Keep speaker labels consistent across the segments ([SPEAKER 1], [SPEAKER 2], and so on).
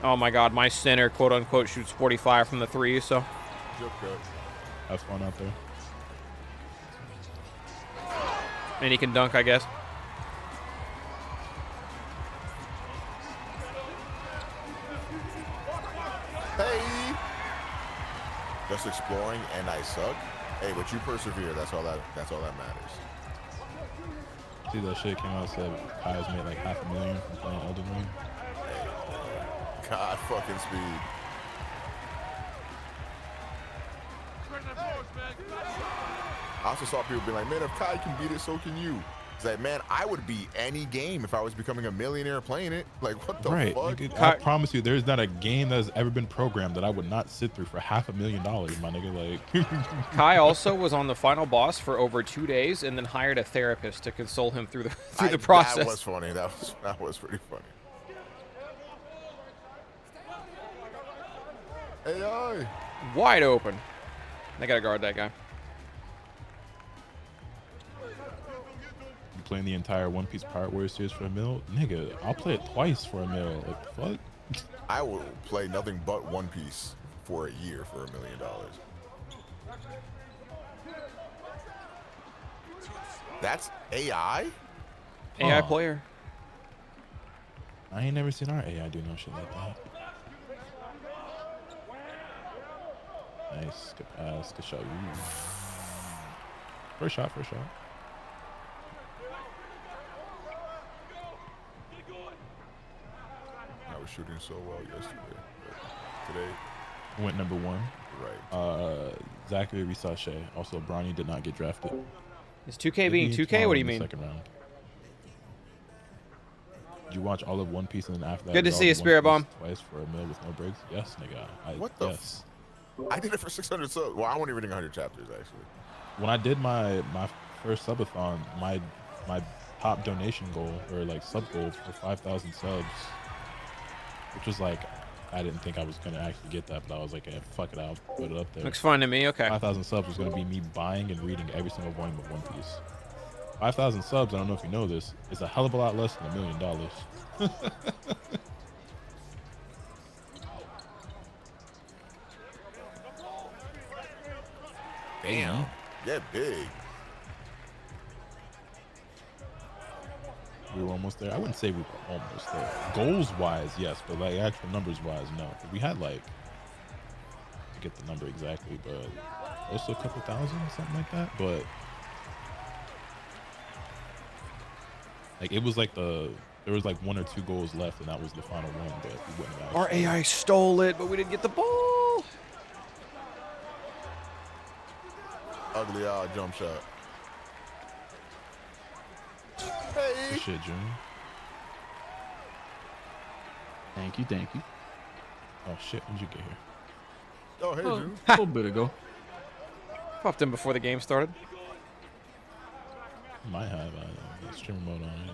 [SPEAKER 1] Oh my God, my center, quote unquote, shoots 45 from the three. So
[SPEAKER 2] Jump cut.
[SPEAKER 3] Have fun out there.
[SPEAKER 1] and he can dunk, I guess.
[SPEAKER 2] Hey. Just exploring, and I suck. Hey, but you persevere. That's all that matters.
[SPEAKER 3] See that shit came out said Kai's made like $500,000 from playing Elden Ring.
[SPEAKER 2] God fucking speed. I also saw people be like, man, if Kai can beat it, so can you. It's like, man, I would beat any game if I was becoming a millionaire playing it. Like, what the
[SPEAKER 3] Right.
[SPEAKER 2] fuck?
[SPEAKER 3] Nigga, I promise you, there's not a game that has ever been programmed that I would not sit through for $500,000, my nigga. Like,
[SPEAKER 1] Kai also was on the final boss for over 2 days and then hired a therapist to console him through the process.
[SPEAKER 2] That was funny. That was pretty funny. AI.
[SPEAKER 1] Wide open. I gotta guard that guy.
[SPEAKER 3] you playing the entire One Piece Pirate Warrior series for $1 million? Nigga, I'll play it twice for $1 million. Like, fuck?
[SPEAKER 2] I will play nothing but One Piece for a year for $1 million. That's AI?
[SPEAKER 1] AI
[SPEAKER 3] Huh.
[SPEAKER 1] player.
[SPEAKER 3] I ain't never seen our AI do no shit like that. Nice. Good pass. Good shot. Ooh. First shot.
[SPEAKER 2] I was shooting so well yesterday. But today,
[SPEAKER 3] Went number 1.
[SPEAKER 2] right.
[SPEAKER 3] Zachary Risache. Also, Bronny did not get drafted.
[SPEAKER 1] Is 2K being 2K? What do you mean?
[SPEAKER 3] Second round. Did you watch all of One Piece and then after that?
[SPEAKER 1] Good to
[SPEAKER 3] did all
[SPEAKER 1] see you,
[SPEAKER 3] of One
[SPEAKER 1] Spirit
[SPEAKER 3] Piece
[SPEAKER 1] Bomb.
[SPEAKER 3] Twice for $1 million with no breaks? Yes, nigga.
[SPEAKER 2] What the
[SPEAKER 3] yes.
[SPEAKER 2] I did it for 600 subs. Well, I wasn't even reading 100 chapters, actually.
[SPEAKER 3] When I did my first subathon, my top donation goal or like sub goal for 5,000 subs, which was like, I didn't think I was gonna actually get that, but I was like, hey, fuck it, I'll put it up there.
[SPEAKER 1] Looks fine to me. Okay.
[SPEAKER 3] 5,000 subs was gonna be me buying and reading every single volume of One Piece. 5,000 subs, I don't know if you know this, is a hell of a lot less than $1 million.
[SPEAKER 2] Damn. Yeah, big.
[SPEAKER 3] We were almost there. I wouldn't say we were almost there. Goals wise, yes, but like actual numbers wise, no. We had like, I get the number exactly, but also a couple thousand, something like that. But like it was like there was like 1 or 2 goals left, and that was the final one. But we wouldn't have
[SPEAKER 1] Our
[SPEAKER 3] actually.
[SPEAKER 1] AI stole it, but we didn't get the ball.
[SPEAKER 2] Ugly odd jump shot.
[SPEAKER 3] Good
[SPEAKER 2] Hey.
[SPEAKER 3] shit, Junior.
[SPEAKER 4] Thank you.
[SPEAKER 3] Oh shit, when'd you get here?
[SPEAKER 2] Oh, hey,
[SPEAKER 4] Oh,
[SPEAKER 2] June.
[SPEAKER 4] a little bit ago.
[SPEAKER 1] Popped in before the game started.
[SPEAKER 3] Might have streamer mode on it.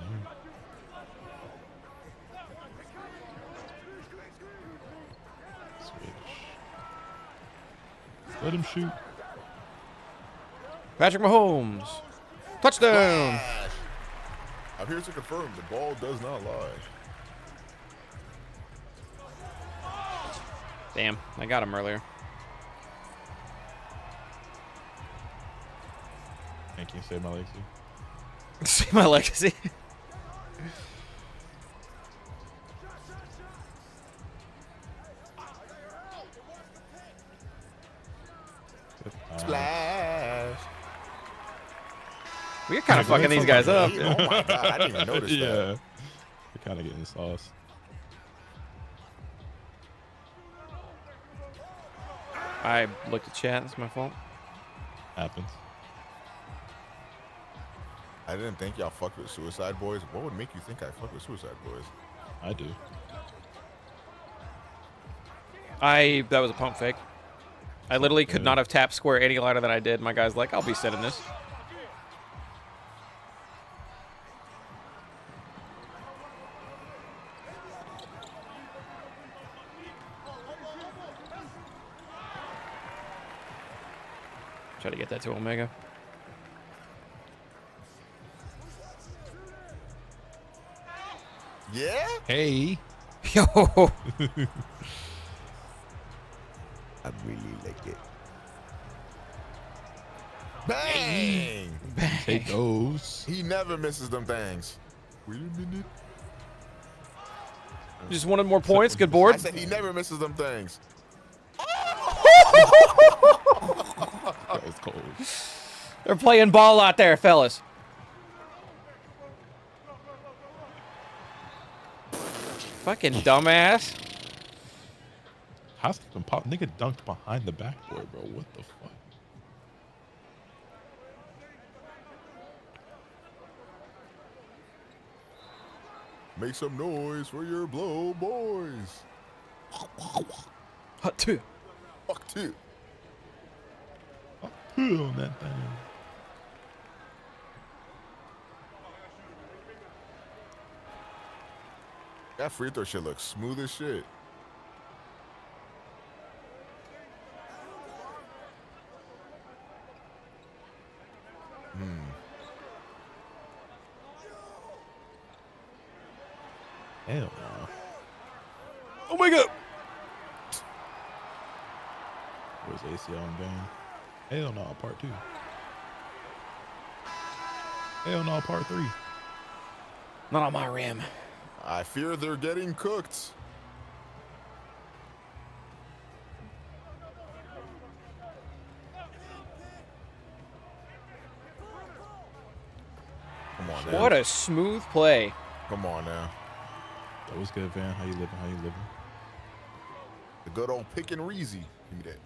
[SPEAKER 3] Switch. Let him shoot.
[SPEAKER 1] Patrick Mahomes. Touchdown.
[SPEAKER 2] Flash. I'm here to confirm the ball does not lie.
[SPEAKER 1] Damn, I got him earlier.
[SPEAKER 3] Thank you, save my legacy.
[SPEAKER 1] See my legacy.
[SPEAKER 2] Splash.
[SPEAKER 1] We're kind of fucking these guys up.
[SPEAKER 2] Oh my god, I didn't even notice
[SPEAKER 3] Yeah.
[SPEAKER 2] that.
[SPEAKER 3] We're kind of getting sauce.
[SPEAKER 1] I looked at chat. That's my fault.
[SPEAKER 3] Happens.
[SPEAKER 2] I didn't think y'all fucked with Suicide Boys. What would make you think I fuck with Suicide Boys?
[SPEAKER 3] I do.
[SPEAKER 1] That was a pump fake. I literally could not have tapped square any lighter than I did. My guy's like, I'll be sending this. Try to get that to Omega.
[SPEAKER 2] Yeah?
[SPEAKER 3] Hey.
[SPEAKER 1] Yo.
[SPEAKER 2] I really like it. Bang!
[SPEAKER 3] Take those.
[SPEAKER 2] He never misses them things. Wait a minute.
[SPEAKER 1] Just wanted more points. Good board.
[SPEAKER 2] I said he never misses them things.
[SPEAKER 3] That was cold.
[SPEAKER 1] They're playing ball out there, fellas. Fucking dumbass.
[SPEAKER 3] How's the pop? Nigga dunked behind the backboard, bro. What the fuck?
[SPEAKER 2] Make some noise for your blow boys.
[SPEAKER 1] Hot two.
[SPEAKER 2] Fuck too.
[SPEAKER 3] On that thing.
[SPEAKER 2] That free throw shit looks smooth as shit.
[SPEAKER 3] Hell no.
[SPEAKER 1] Oh my god.
[SPEAKER 3] Where's ACL and Bane? Hell no, part 2. Hell no, part 3.
[SPEAKER 1] Not on my rim.
[SPEAKER 2] I fear they're getting cooked. Come on now.
[SPEAKER 1] What a smooth play.
[SPEAKER 2] Come on now.
[SPEAKER 3] That was good, Van. How you living? How you living?
[SPEAKER 2] The good old pick and Reezy. Give me that.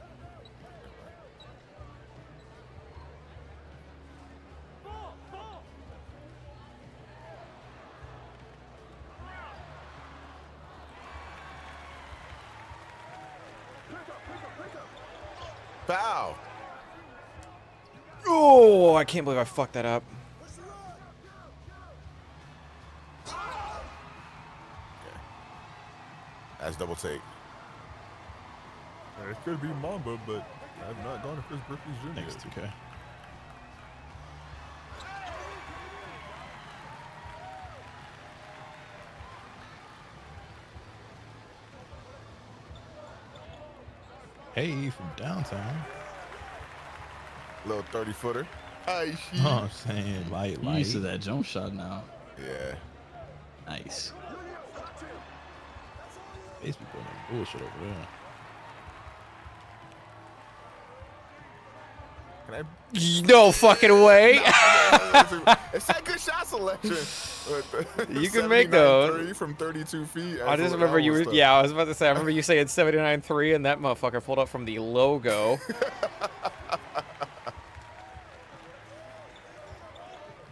[SPEAKER 2] Foul.
[SPEAKER 1] Oh, I can't believe I fucked that up.
[SPEAKER 2] That's double take. It could be Mamba, but I've not gone to Chris Brooklyn's Jr.
[SPEAKER 3] Next 2K. Hey, from downtown.
[SPEAKER 2] Little 30-footer. Hey, she.
[SPEAKER 3] Oh, I'm saying light.
[SPEAKER 4] You used to that jump shot now.
[SPEAKER 2] Yeah.
[SPEAKER 4] Nice.
[SPEAKER 3] Base people doing bullshit over there.
[SPEAKER 2] Can
[SPEAKER 1] No fucking way.
[SPEAKER 2] it's that good shot selection.
[SPEAKER 1] You can make those.
[SPEAKER 2] 79-3 from 32 feet.
[SPEAKER 1] I just remember you were, yeah, I was about to say, I remember you saying 79-3 and that motherfucker pulled up from the logo.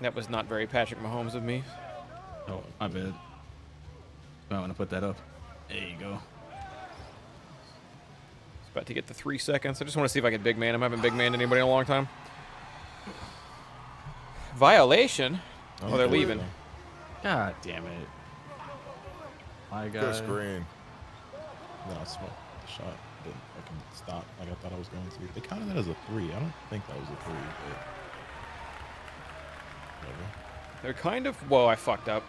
[SPEAKER 1] That was not very Patrick Mahomes of me.
[SPEAKER 4] Oh, my bad. I want to put that up. There you go.
[SPEAKER 1] About to get the 3 seconds. I just want to see if I can big man him. I haven't big manned anybody in a long time. Violation? Oh, they're leaving.
[SPEAKER 4] God damn it. My
[SPEAKER 2] Good
[SPEAKER 4] God.
[SPEAKER 2] screen.
[SPEAKER 3] Then I smoked the shot. Didn't fucking stop like I thought I was going to. They counted that as a 3. I don't think that was a 3, but whatever.
[SPEAKER 1] They're kind of... Whoa, I fucked up.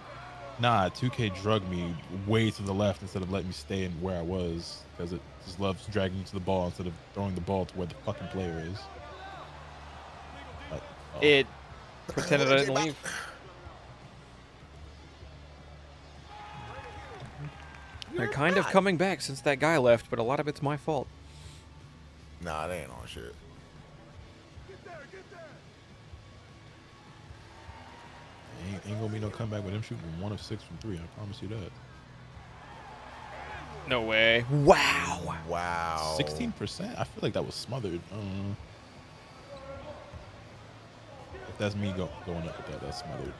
[SPEAKER 3] Nah, 2K drugged me way to the left instead of letting me stay in where I was because it just loves dragging you to the ball instead of throwing the ball to where the fucking player is. Like, oh.
[SPEAKER 1] It pretended I didn't leave. They're kind of coming back since that guy left, but a lot of it's my fault.
[SPEAKER 2] Nah, they ain't on shit.
[SPEAKER 3] Ain't gonna be no comeback with him shooting 1 of 6 from 3. I promise you that.
[SPEAKER 1] No way. Wow.
[SPEAKER 2] Wow.
[SPEAKER 3] 16%? I feel like that was smothered. If that's me going up with that, that's smothered.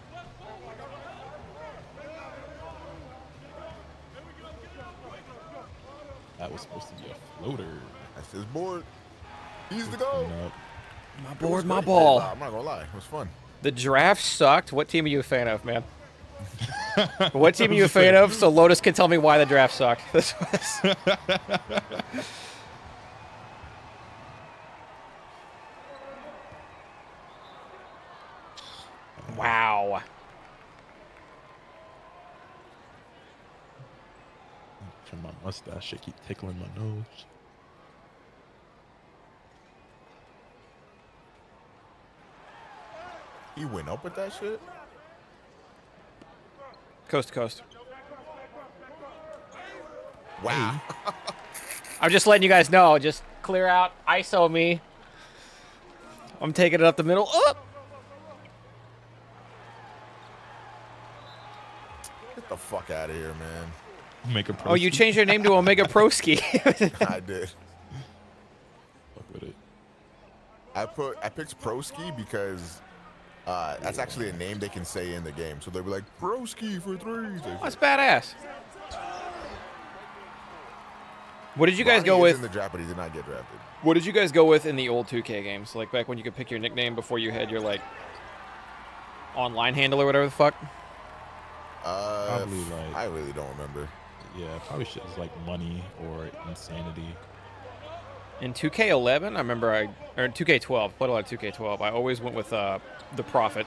[SPEAKER 3] That was supposed to be a floater.
[SPEAKER 2] That's his board. He's the goal.
[SPEAKER 1] My
[SPEAKER 2] It was
[SPEAKER 1] board, my
[SPEAKER 2] great.
[SPEAKER 1] ball.
[SPEAKER 2] I'm not gonna lie. It was fun.
[SPEAKER 1] The draft sucked. What team are you a fan of, man? What team are you a fan of? So Lotus can tell me why the draft sucked. This was... Wow.
[SPEAKER 3] Mustache shit keep tickling my nose.
[SPEAKER 2] He went up with that shit.
[SPEAKER 1] Coast to coast.
[SPEAKER 2] Wow.
[SPEAKER 1] I'm just letting you guys know. Just clear out. ISO me. I'm taking it up the middle. Up.
[SPEAKER 2] Get the fuck out of here, man.
[SPEAKER 3] Make a
[SPEAKER 1] Oh, you changed your name to Omega Proski.
[SPEAKER 2] I did.
[SPEAKER 3] Fuck with it.
[SPEAKER 2] I picked Proski because that's actually a name they can say in the game. So they'll be like, Proski for threes.
[SPEAKER 1] That's badass. What did you guys go
[SPEAKER 2] Ronnie is
[SPEAKER 1] with?
[SPEAKER 2] in the draft, but he did not get drafted.
[SPEAKER 1] What did you guys go with in the old 2K games? Like back when you could pick your nickname before you had your like online handle or whatever the fuck?
[SPEAKER 3] Probably like
[SPEAKER 2] I really don't remember.
[SPEAKER 3] yeah, probably shit is like money or insanity.
[SPEAKER 1] In 2K11, I remember or 2K12, played a lot of 2K12. I always went with the Prophet.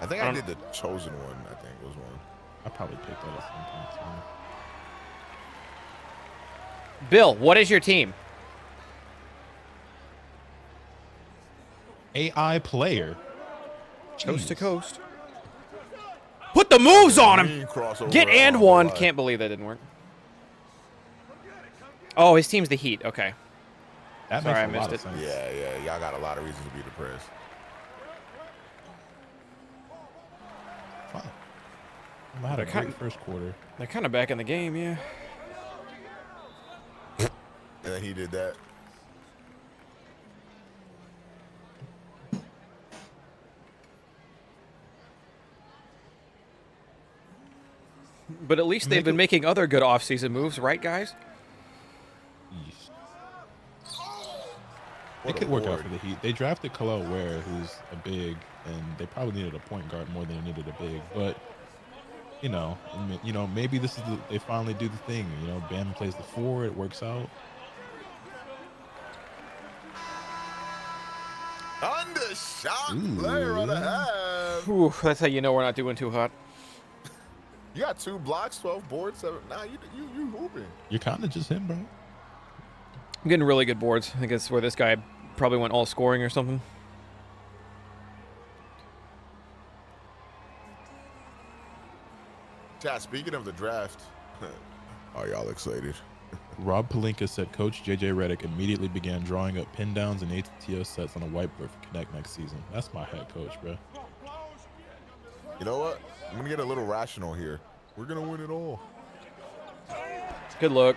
[SPEAKER 2] I think I did the chosen one. I think was one.
[SPEAKER 3] I probably picked that at some point too.
[SPEAKER 1] Bill, what is your team?
[SPEAKER 3] AI player.
[SPEAKER 1] Coast to
[SPEAKER 3] Jeez.
[SPEAKER 1] coast. Put the moves on him.
[SPEAKER 2] Mean crossover,
[SPEAKER 1] Get
[SPEAKER 2] I
[SPEAKER 1] and
[SPEAKER 2] don't know
[SPEAKER 1] one.
[SPEAKER 2] why.
[SPEAKER 1] Can't believe that didn't work. Oh, his team's the Heat. Okay.
[SPEAKER 3] That
[SPEAKER 1] Sorry,
[SPEAKER 3] makes
[SPEAKER 1] I
[SPEAKER 3] a lot
[SPEAKER 1] missed
[SPEAKER 3] of
[SPEAKER 1] it.
[SPEAKER 3] sense.
[SPEAKER 2] Yeah. Y'all got a lot of reasons to be depressed.
[SPEAKER 3] Wow. I had a great first quarter.
[SPEAKER 1] They're kind of back in the game, yeah.
[SPEAKER 2] And then he did that.
[SPEAKER 1] But at least they've been making other good offseason moves, right, guys?
[SPEAKER 3] Yeesh.
[SPEAKER 2] What
[SPEAKER 3] It
[SPEAKER 2] a
[SPEAKER 3] could work out
[SPEAKER 2] board.
[SPEAKER 3] for the Heat. They drafted Khalil Ware, who's a big, and they probably needed a point guard more than they needed a big. But maybe this is they finally do the thing. Bam plays the 4, it works out.
[SPEAKER 2] Undershot player of the half.
[SPEAKER 1] Whew, that's how you know we're not doing too hot.
[SPEAKER 2] You got 2 blocks, 12 boards, 7. Nah, you hooping.
[SPEAKER 3] You're kind of just him, bro.
[SPEAKER 1] I'm getting really good boards. I think that's where this guy probably went all scoring or something.
[SPEAKER 2] Chat, speaking of the draft, are y'all excited?
[SPEAKER 3] Rob Pelinka said Coach JJ Redick immediately began drawing up pin downs and ATO sets on a whiteboard for Connect next season. That's my head coach, bro.
[SPEAKER 2] You know what? I'm going to get a little rational here. We're going to win it all.
[SPEAKER 1] Good look.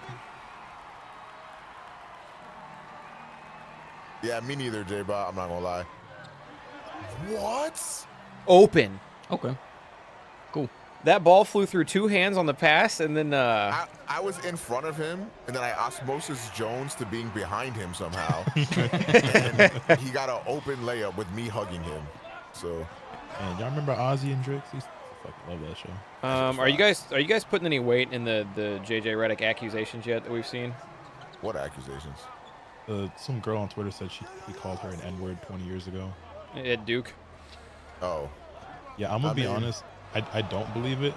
[SPEAKER 2] Yeah, me neither, J-Bot. I'm not going to lie. What?
[SPEAKER 1] Open.
[SPEAKER 4] Okay. Cool.
[SPEAKER 1] That ball flew through 2 hands on the pass, and then
[SPEAKER 2] I was in front of him, and then I osmosis Jones to being behind him somehow. And he got an open layup with me hugging him. So,
[SPEAKER 3] And y'all remember Ozzy and Drix? I used to fucking love that show.
[SPEAKER 1] are you guys putting any weight in the JJ Redick accusations yet that we've seen?
[SPEAKER 2] what accusations?
[SPEAKER 3] Some girl on Twitter said he called her an N-word 20 years ago.
[SPEAKER 1] At Duke.
[SPEAKER 2] Oh,
[SPEAKER 3] Yeah, I'm gonna
[SPEAKER 2] I
[SPEAKER 3] be
[SPEAKER 2] mean-
[SPEAKER 3] honest. I don't believe it,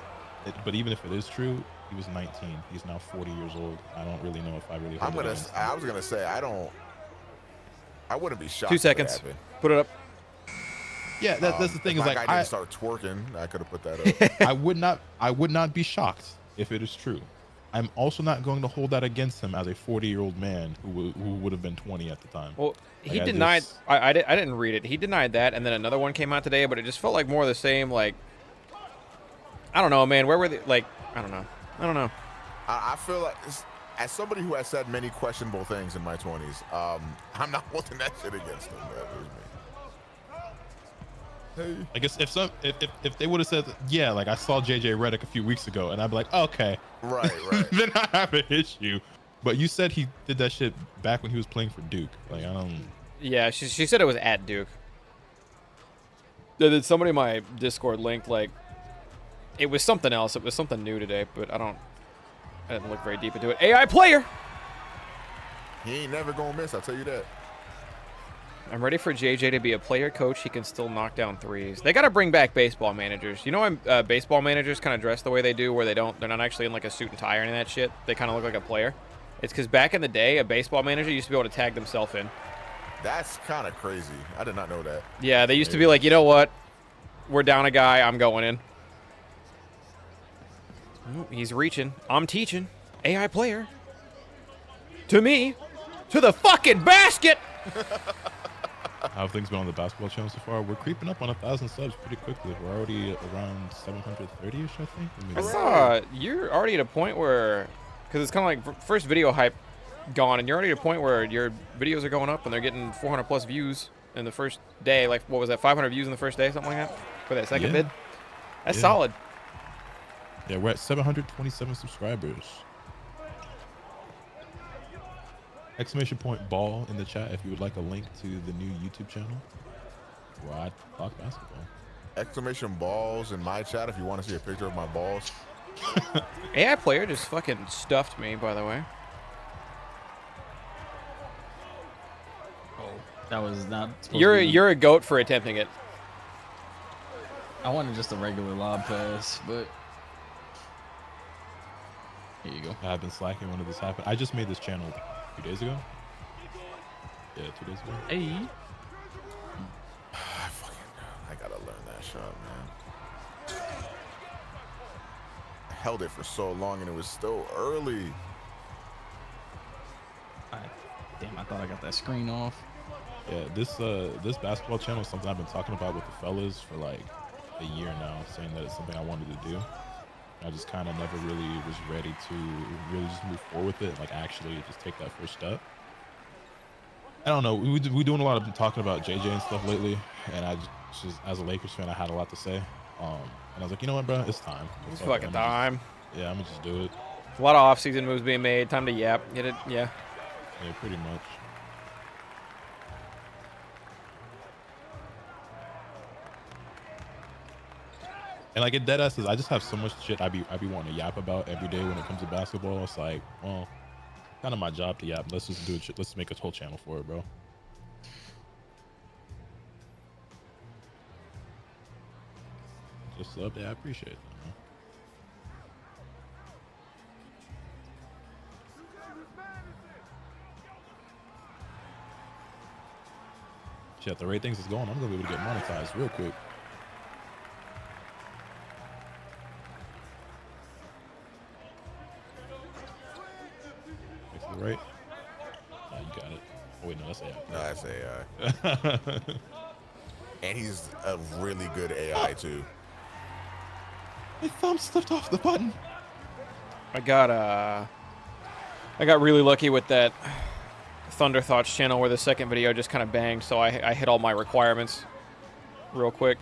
[SPEAKER 3] but even if it is true, he was 19. He's now 40 years old. I don't really know if I really. hold it against him.
[SPEAKER 2] I was gonna say I wouldn't be shocked.
[SPEAKER 1] 2
[SPEAKER 2] if it
[SPEAKER 1] seconds.
[SPEAKER 2] happened.
[SPEAKER 1] Put it up.
[SPEAKER 3] Yeah, that's the thing.
[SPEAKER 2] If
[SPEAKER 3] Is
[SPEAKER 2] my
[SPEAKER 3] like
[SPEAKER 2] guy didn't start twerking, I could have put that up.
[SPEAKER 3] I would not be shocked if it is true. I'm also not going to hold that against him as a 40-year-old man who would have been 20 at the time.
[SPEAKER 1] Well, he
[SPEAKER 3] Like, I
[SPEAKER 1] denied.
[SPEAKER 3] just-
[SPEAKER 1] I didn't read it. He denied that, and then another one came out today, but it just felt like more of the same. Like, I don't know, man. Where were they? Like, I don't know.
[SPEAKER 2] I feel like, as somebody who has said many questionable things in my 20s, I'm not holding that shit against him. That was me. Hey.
[SPEAKER 3] I guess if they would have said, yeah, like I saw JJ Redick a few weeks ago, and I'd be like, okay,
[SPEAKER 2] Right, right.
[SPEAKER 3] then I have an issue. But you said he did that shit back when he was playing for Duke. Like I don't.
[SPEAKER 1] Yeah, she said it was at Duke. Then somebody in my Discord linked like it was something else. It was something new today, but I didn't look very deep into it. AI player.
[SPEAKER 2] He ain't never gonna miss, I'll tell you that.
[SPEAKER 1] I'm ready for JJ to be a player coach. He can still knock down threes. They got to bring back baseball managers. You know why baseball managers kind of dress the way they do, where they're not actually in like a suit and tie or any of that shit. They kind of look like a player. It's because back in the day, a baseball manager used to be able to tag themselves in.
[SPEAKER 2] That's kind of crazy. I did not know that.
[SPEAKER 1] Yeah, they used to be like, you know what? We're down a guy. I'm going in. Ooh, he's reaching. I'm teaching. AI player. To me. To the fucking basket.
[SPEAKER 3] How have things been on the basketball channel so far? We're creeping up on 1,000 subs pretty quickly. We're already around 730-ish, I think.
[SPEAKER 1] I saw you're already at a point where, because it's kind of like first video hype gone, and you're already at a point where your videos are going up and they're getting 400 plus views in the first day. Like, what was that, 500 views in the first day, something like that, for that second vid? That's solid.
[SPEAKER 3] Yeah, we're at 727 subscribers. Exclamation point ball in the chat if you would like a link to the new YouTube channel where I talk basketball.
[SPEAKER 2] Exclamation balls in my chat if you want to see a picture of my balls.
[SPEAKER 1] AI player just fucking stuffed me, by the way.
[SPEAKER 4] Oh, that was not.
[SPEAKER 1] You're a goat for attempting it.
[SPEAKER 4] I wanted just a regular lob pass, but here you go.
[SPEAKER 3] I've been slacking when this happened. I just made this channel 2 days ago. Yeah, 2 days ago.
[SPEAKER 4] Hey.
[SPEAKER 2] I gotta learn that shot, man. I held it for so long and it was still early.
[SPEAKER 4] Damn, I thought I got that screen off.
[SPEAKER 3] Yeah, this basketball channel is something I've been talking about with the fellas for like a year now, saying that it's something I wanted to do. I just kind of never really was ready to really just move forward with it, like actually just take that first step. I don't know. We doing a lot of talking about JJ and stuff lately, and I just as a Lakers fan, I had a lot to say. And I was like, you know what, bro, it's time.
[SPEAKER 1] It's fucking time.
[SPEAKER 3] Yeah, I'm gonna just do it.
[SPEAKER 1] A lot of off-season moves being made. Time to yap. Get it? Yeah.
[SPEAKER 3] Yeah, pretty much. And like it dead ass is, I just have so much shit I be wanting to yap about every day when it comes to basketball. It's like, well, kind of my job to yap. Let's just do it. Let's make a whole channel for it, bro. Just love that. I appreciate it. Man. Shit, the rate things is going, I'm gonna be able to get monetized real quick. Right? Oh, you got it. Oh, wait, no, that's AI.
[SPEAKER 2] No, that's AI. And he's a really good AI, too.
[SPEAKER 3] My thumb slipped off the button.
[SPEAKER 1] I got really lucky with that Thunder Thoughts channel where the second video just kind of banged, so I hit all my requirements real quick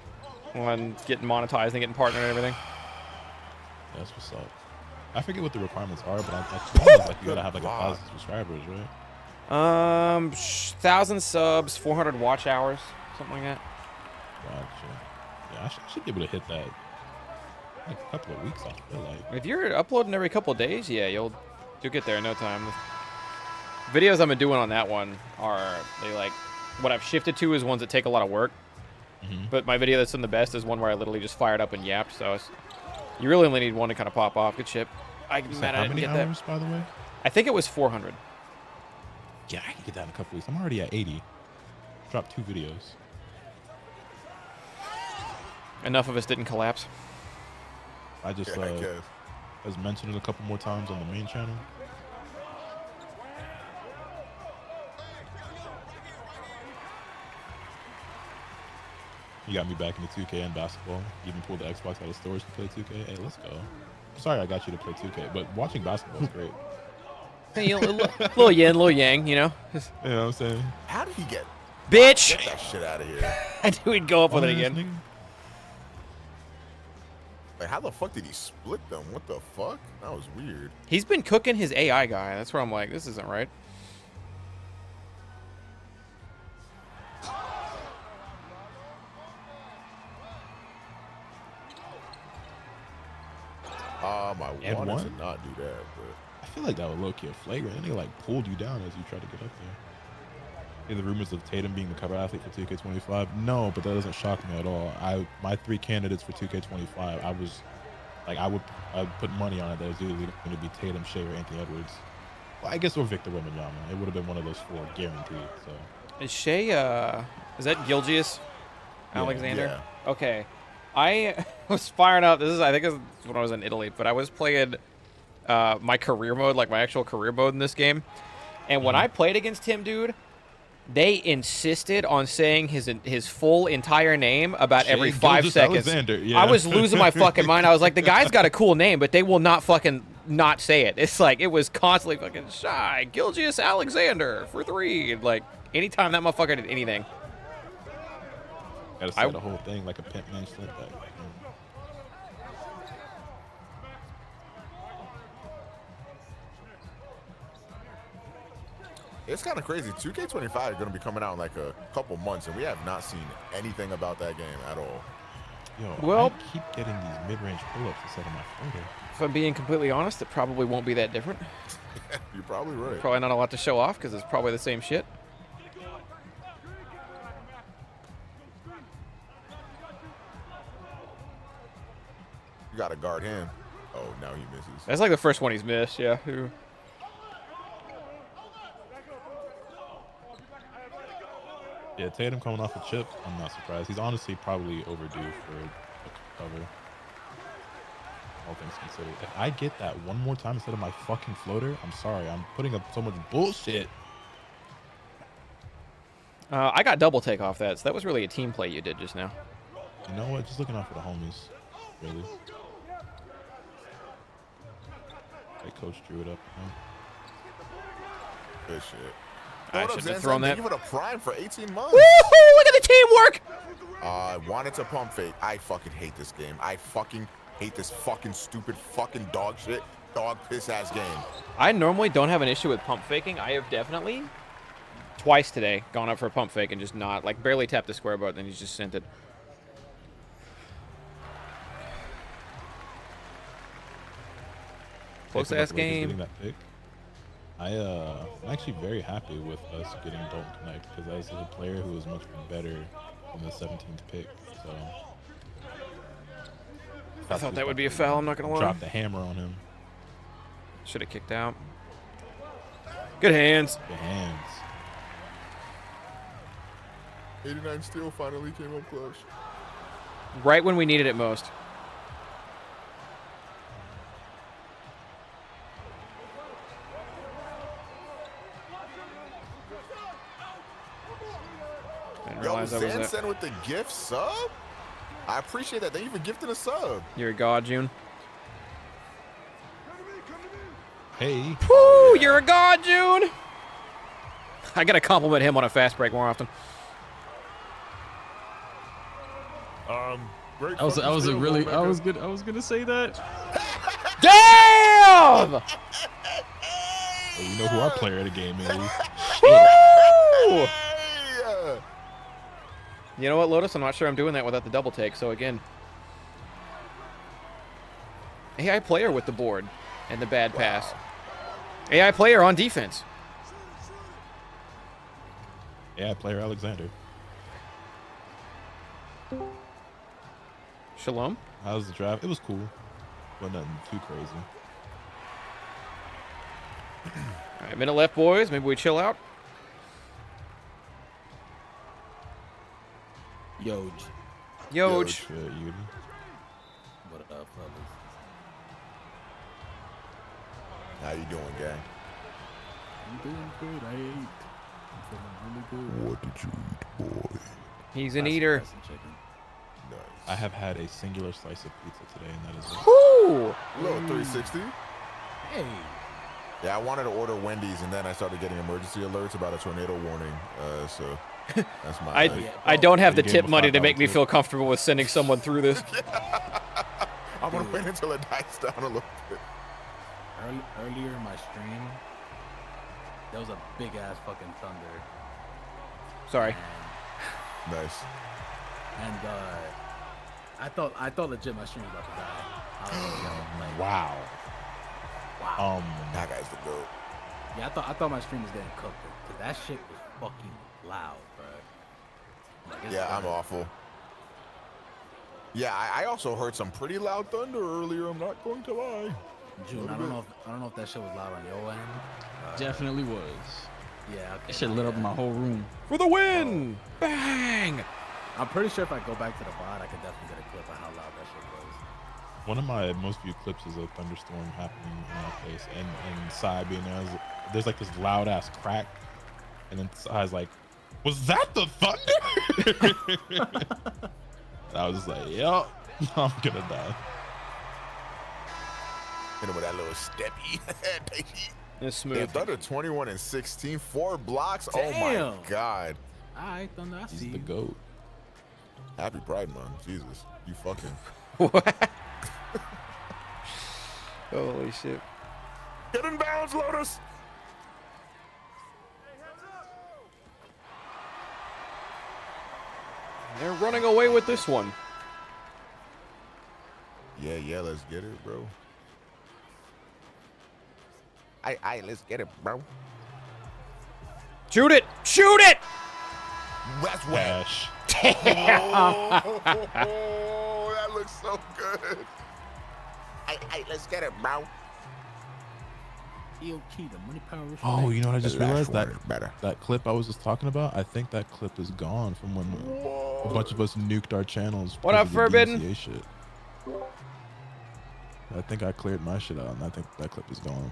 [SPEAKER 1] on getting monetized and getting partnered and everything.
[SPEAKER 3] That's what's up. I forget what the requirements are, but I think like you gotta have like 1,000 subscribers, right?
[SPEAKER 1] 1,000 subs, 400 watch hours, something like that.
[SPEAKER 3] Gotcha. Yeah, I should be able to hit that like a couple of weeks. I feel like.
[SPEAKER 1] If you're uploading every couple of days, yeah, you'll get there in no time. The videos I've been doing on that one are what I've shifted to is ones that take a lot of work. But my video that's in the best is one where I literally just fired up and yapped. So you really only need one to kind of pop off. Good ship. I'm mad I didn't get that.
[SPEAKER 3] How many hours, by the way?
[SPEAKER 1] I think it was 400.
[SPEAKER 3] Yeah, I can get that in a couple weeks. I'm already at 80. Dropped 2 videos.
[SPEAKER 1] Enough of us didn't collapse.
[SPEAKER 3] I just has mentioned it a couple more times on the main channel. You got me back into 2K and basketball. Even pulled the Xbox out of storage to play 2K. Hey, let's go. Sorry I got you to play 2K, but watching basketball is great.
[SPEAKER 1] Hey, little yin, little yang, you know?
[SPEAKER 3] You know what I'm saying?
[SPEAKER 2] How did he get
[SPEAKER 1] Bitch!
[SPEAKER 2] that shit out of here?
[SPEAKER 1] I knew he'd go up with it again.
[SPEAKER 2] Like, how the fuck did he split them? What the fuck? That was weird.
[SPEAKER 1] He's been cooking his AI guy. That's where I'm like, this isn't right.
[SPEAKER 2] I wanted to not do that, but
[SPEAKER 3] I feel like that was low-key a flagrant. And they like pulled you down as you tried to get up there. hear the rumors of Tatum being the cover athlete for 2K25? No, but that doesn't shock me at all. My 3 candidates for 2K25, I would put money on it that it was either going to be Tatum, Shea, or Anthony Edwards. Well, I guess or Victor Wembanyama. It would have been one of those 4 guaranteed. So
[SPEAKER 1] Is Shea, is that Gilgeous Alexander?
[SPEAKER 2] Yeah.
[SPEAKER 1] Okay. I was firing up. I think this is when I was in Italy, but I was playing my career mode, like my actual career mode in this game. And when I played against him, dude, they insisted on saying his full entire name about every 5 seconds.
[SPEAKER 3] Yeah.
[SPEAKER 1] I was losing my fucking mind. I was like, the guy's got a cool name, but they will not fucking not say it. It's like, it was constantly fucking Shy Gilgeous Alexander for 3. Like, anytime that motherfucker did anything.
[SPEAKER 3] Gotta say the whole thing like a pimp man slip back.
[SPEAKER 2] It's kind of crazy. 2K25 is going to be coming out in like a couple months, and we have not seen anything about that game at all.
[SPEAKER 3] Yo,
[SPEAKER 1] Well,
[SPEAKER 3] I keep getting these mid-range pull-ups instead of my photo.
[SPEAKER 1] If I'm being completely honest, it probably won't be that different.
[SPEAKER 2] You're probably right.
[SPEAKER 1] Probably not a lot to show off because it's probably the same shit.
[SPEAKER 2] You got to guard him. Oh, now he misses.
[SPEAKER 1] That's like the first one he's missed, yeah.
[SPEAKER 3] Yeah, Tatum coming off a chip, I'm not surprised. He's honestly probably overdue for a cover. All things considered. If I get that one more time instead of my fucking floater, I'm sorry. I'm putting up so much bullshit.
[SPEAKER 1] I got double take off that, so that was really a team play you did just now.
[SPEAKER 3] You know what? Just looking out for the homies. Really. Hey, coach drew it up.
[SPEAKER 2] Good shit.
[SPEAKER 1] I
[SPEAKER 2] What up,
[SPEAKER 1] should have
[SPEAKER 2] Zen?
[SPEAKER 1] thrown that.
[SPEAKER 2] Thank you for the prime for 18 months.
[SPEAKER 1] Woohoo! Look at the teamwork!
[SPEAKER 2] I wanted to pump fake. I fucking hate this game. I fucking hate this fucking stupid fucking dog shit, dog piss ass game.
[SPEAKER 1] I normally don't have an issue with pump faking. I have definitely twice today gone up for a pump fake and just not, like, barely tapped the square button and he's just sent it. Close ass game.
[SPEAKER 3] That pick. I'm actually very happy with us getting Dalton Connect because as a player who was much better than the 17th pick, so
[SPEAKER 1] I thought that would be a foul, I'm not gonna lie.
[SPEAKER 3] Drop the hammer on him.
[SPEAKER 1] Should have kicked out. Good hands.
[SPEAKER 3] Good hands.
[SPEAKER 2] 89 steal finally came up clutch.
[SPEAKER 1] Right when we needed it most. Didn't
[SPEAKER 2] Yo,
[SPEAKER 1] realize that was it.
[SPEAKER 2] Zansen with the gift sub? I appreciate that. They even gifted a sub.
[SPEAKER 1] You're a god, June.
[SPEAKER 3] Hey.
[SPEAKER 1] Woo! You're a god, June. I gotta compliment him on a fast break more often.
[SPEAKER 2] Great
[SPEAKER 4] I was
[SPEAKER 2] good.
[SPEAKER 4] gonna say that.
[SPEAKER 1] Damn!
[SPEAKER 3] Well, you know who our player of the game is.
[SPEAKER 1] Woo!
[SPEAKER 2] Hey!
[SPEAKER 1] You know what, Lotus? I'm not sure I'm doing that without the double take. So again, AI player with the board and the bad pass. AI player on defense.
[SPEAKER 3] Yeah, player Alexander.
[SPEAKER 1] Shalom.
[SPEAKER 3] How was the draft? It was cool, but nothing too crazy.
[SPEAKER 1] All right, minute left, boys. Maybe we chill out.
[SPEAKER 5] Yoj.
[SPEAKER 1] Yoj.
[SPEAKER 5] What up, fellas?
[SPEAKER 2] How you doing, gang?
[SPEAKER 5] I'm doing good. I ate. I'm feeling really good.
[SPEAKER 2] What did you eat, boy?
[SPEAKER 1] He's an eater.
[SPEAKER 5] Some chicken.
[SPEAKER 2] Nice.
[SPEAKER 3] I have had a singular slice of pizza today, and that is it.
[SPEAKER 1] Woo!
[SPEAKER 2] Little 360.
[SPEAKER 5] Hey.
[SPEAKER 2] Yeah, I wanted to order Wendy's, and then I started getting emergency alerts about a tornado warning. So that's my.
[SPEAKER 1] I don't have the
[SPEAKER 3] You gave
[SPEAKER 1] tip
[SPEAKER 3] him a
[SPEAKER 1] money to make
[SPEAKER 3] $5
[SPEAKER 1] me
[SPEAKER 3] tip.
[SPEAKER 1] feel comfortable with sending someone through this.
[SPEAKER 2] I'm gonna wait until it dies down a little bit.
[SPEAKER 5] Earlier in my stream, there was a big ass fucking thunder.
[SPEAKER 1] Sorry.
[SPEAKER 2] Nice.
[SPEAKER 5] And I thought legit my stream was about to die. I was like, yo, like,
[SPEAKER 3] Wow.
[SPEAKER 5] wow.
[SPEAKER 2] That guy's the goat.
[SPEAKER 5] Yeah, I thought my stream was getting cooked. Cause that shit was fucking loud, bro. Like, it's
[SPEAKER 2] Yeah, I'm
[SPEAKER 5] loud.
[SPEAKER 2] awful. Yeah, I also heard some pretty loud thunder earlier. I'm not going to lie.
[SPEAKER 5] June, I don't know if that shit was loud on your end.
[SPEAKER 4] Definitely was.
[SPEAKER 5] Yeah, okay.
[SPEAKER 4] That shit lit up my whole room.
[SPEAKER 1] For the win! Bang!
[SPEAKER 5] I'm pretty sure if I go back to the VOD, I could definitely get a clip of how loud that shit was.
[SPEAKER 3] One of my most viewed clips is a thunderstorm happening in our place, and Sai being there's like this loud ass crack, and then Sai's like, "Was that the thunder?" I was just like, "Yup, I'm gonna die."
[SPEAKER 2] Hit him with that little steppy.
[SPEAKER 1] It's
[SPEAKER 2] Yeah,
[SPEAKER 1] smooth.
[SPEAKER 2] Thunder 21 and 16, 4 blocks. Oh
[SPEAKER 5] Damn.
[SPEAKER 2] my God.
[SPEAKER 5] All right, Thunder, I see
[SPEAKER 3] He's the
[SPEAKER 5] you.
[SPEAKER 3] goat.
[SPEAKER 2] Happy Pride Month. Jesus, you fucking.
[SPEAKER 1] What? Holy shit.
[SPEAKER 2] Get in bounds, Lotus.
[SPEAKER 1] They're running away with this one.
[SPEAKER 2] Yeah, let's get it, bro. Let's get it, bro.
[SPEAKER 1] Shoot it! Shoot it!
[SPEAKER 2] That's wet.
[SPEAKER 3] Ash.
[SPEAKER 2] Oh, that looks so good. Let's get it, bro.
[SPEAKER 5] EOK, the money power. Respect.
[SPEAKER 3] Oh, you know what I just
[SPEAKER 2] The last
[SPEAKER 3] realized?
[SPEAKER 2] one is better.
[SPEAKER 3] That clip I was just talking about, I think that clip is gone from when a bunch of us nuked our channels.
[SPEAKER 1] What
[SPEAKER 3] because
[SPEAKER 1] up,
[SPEAKER 3] of the
[SPEAKER 1] Forbidden?
[SPEAKER 3] DMCA shit. I think I cleared my shit out, and I think that clip is gone.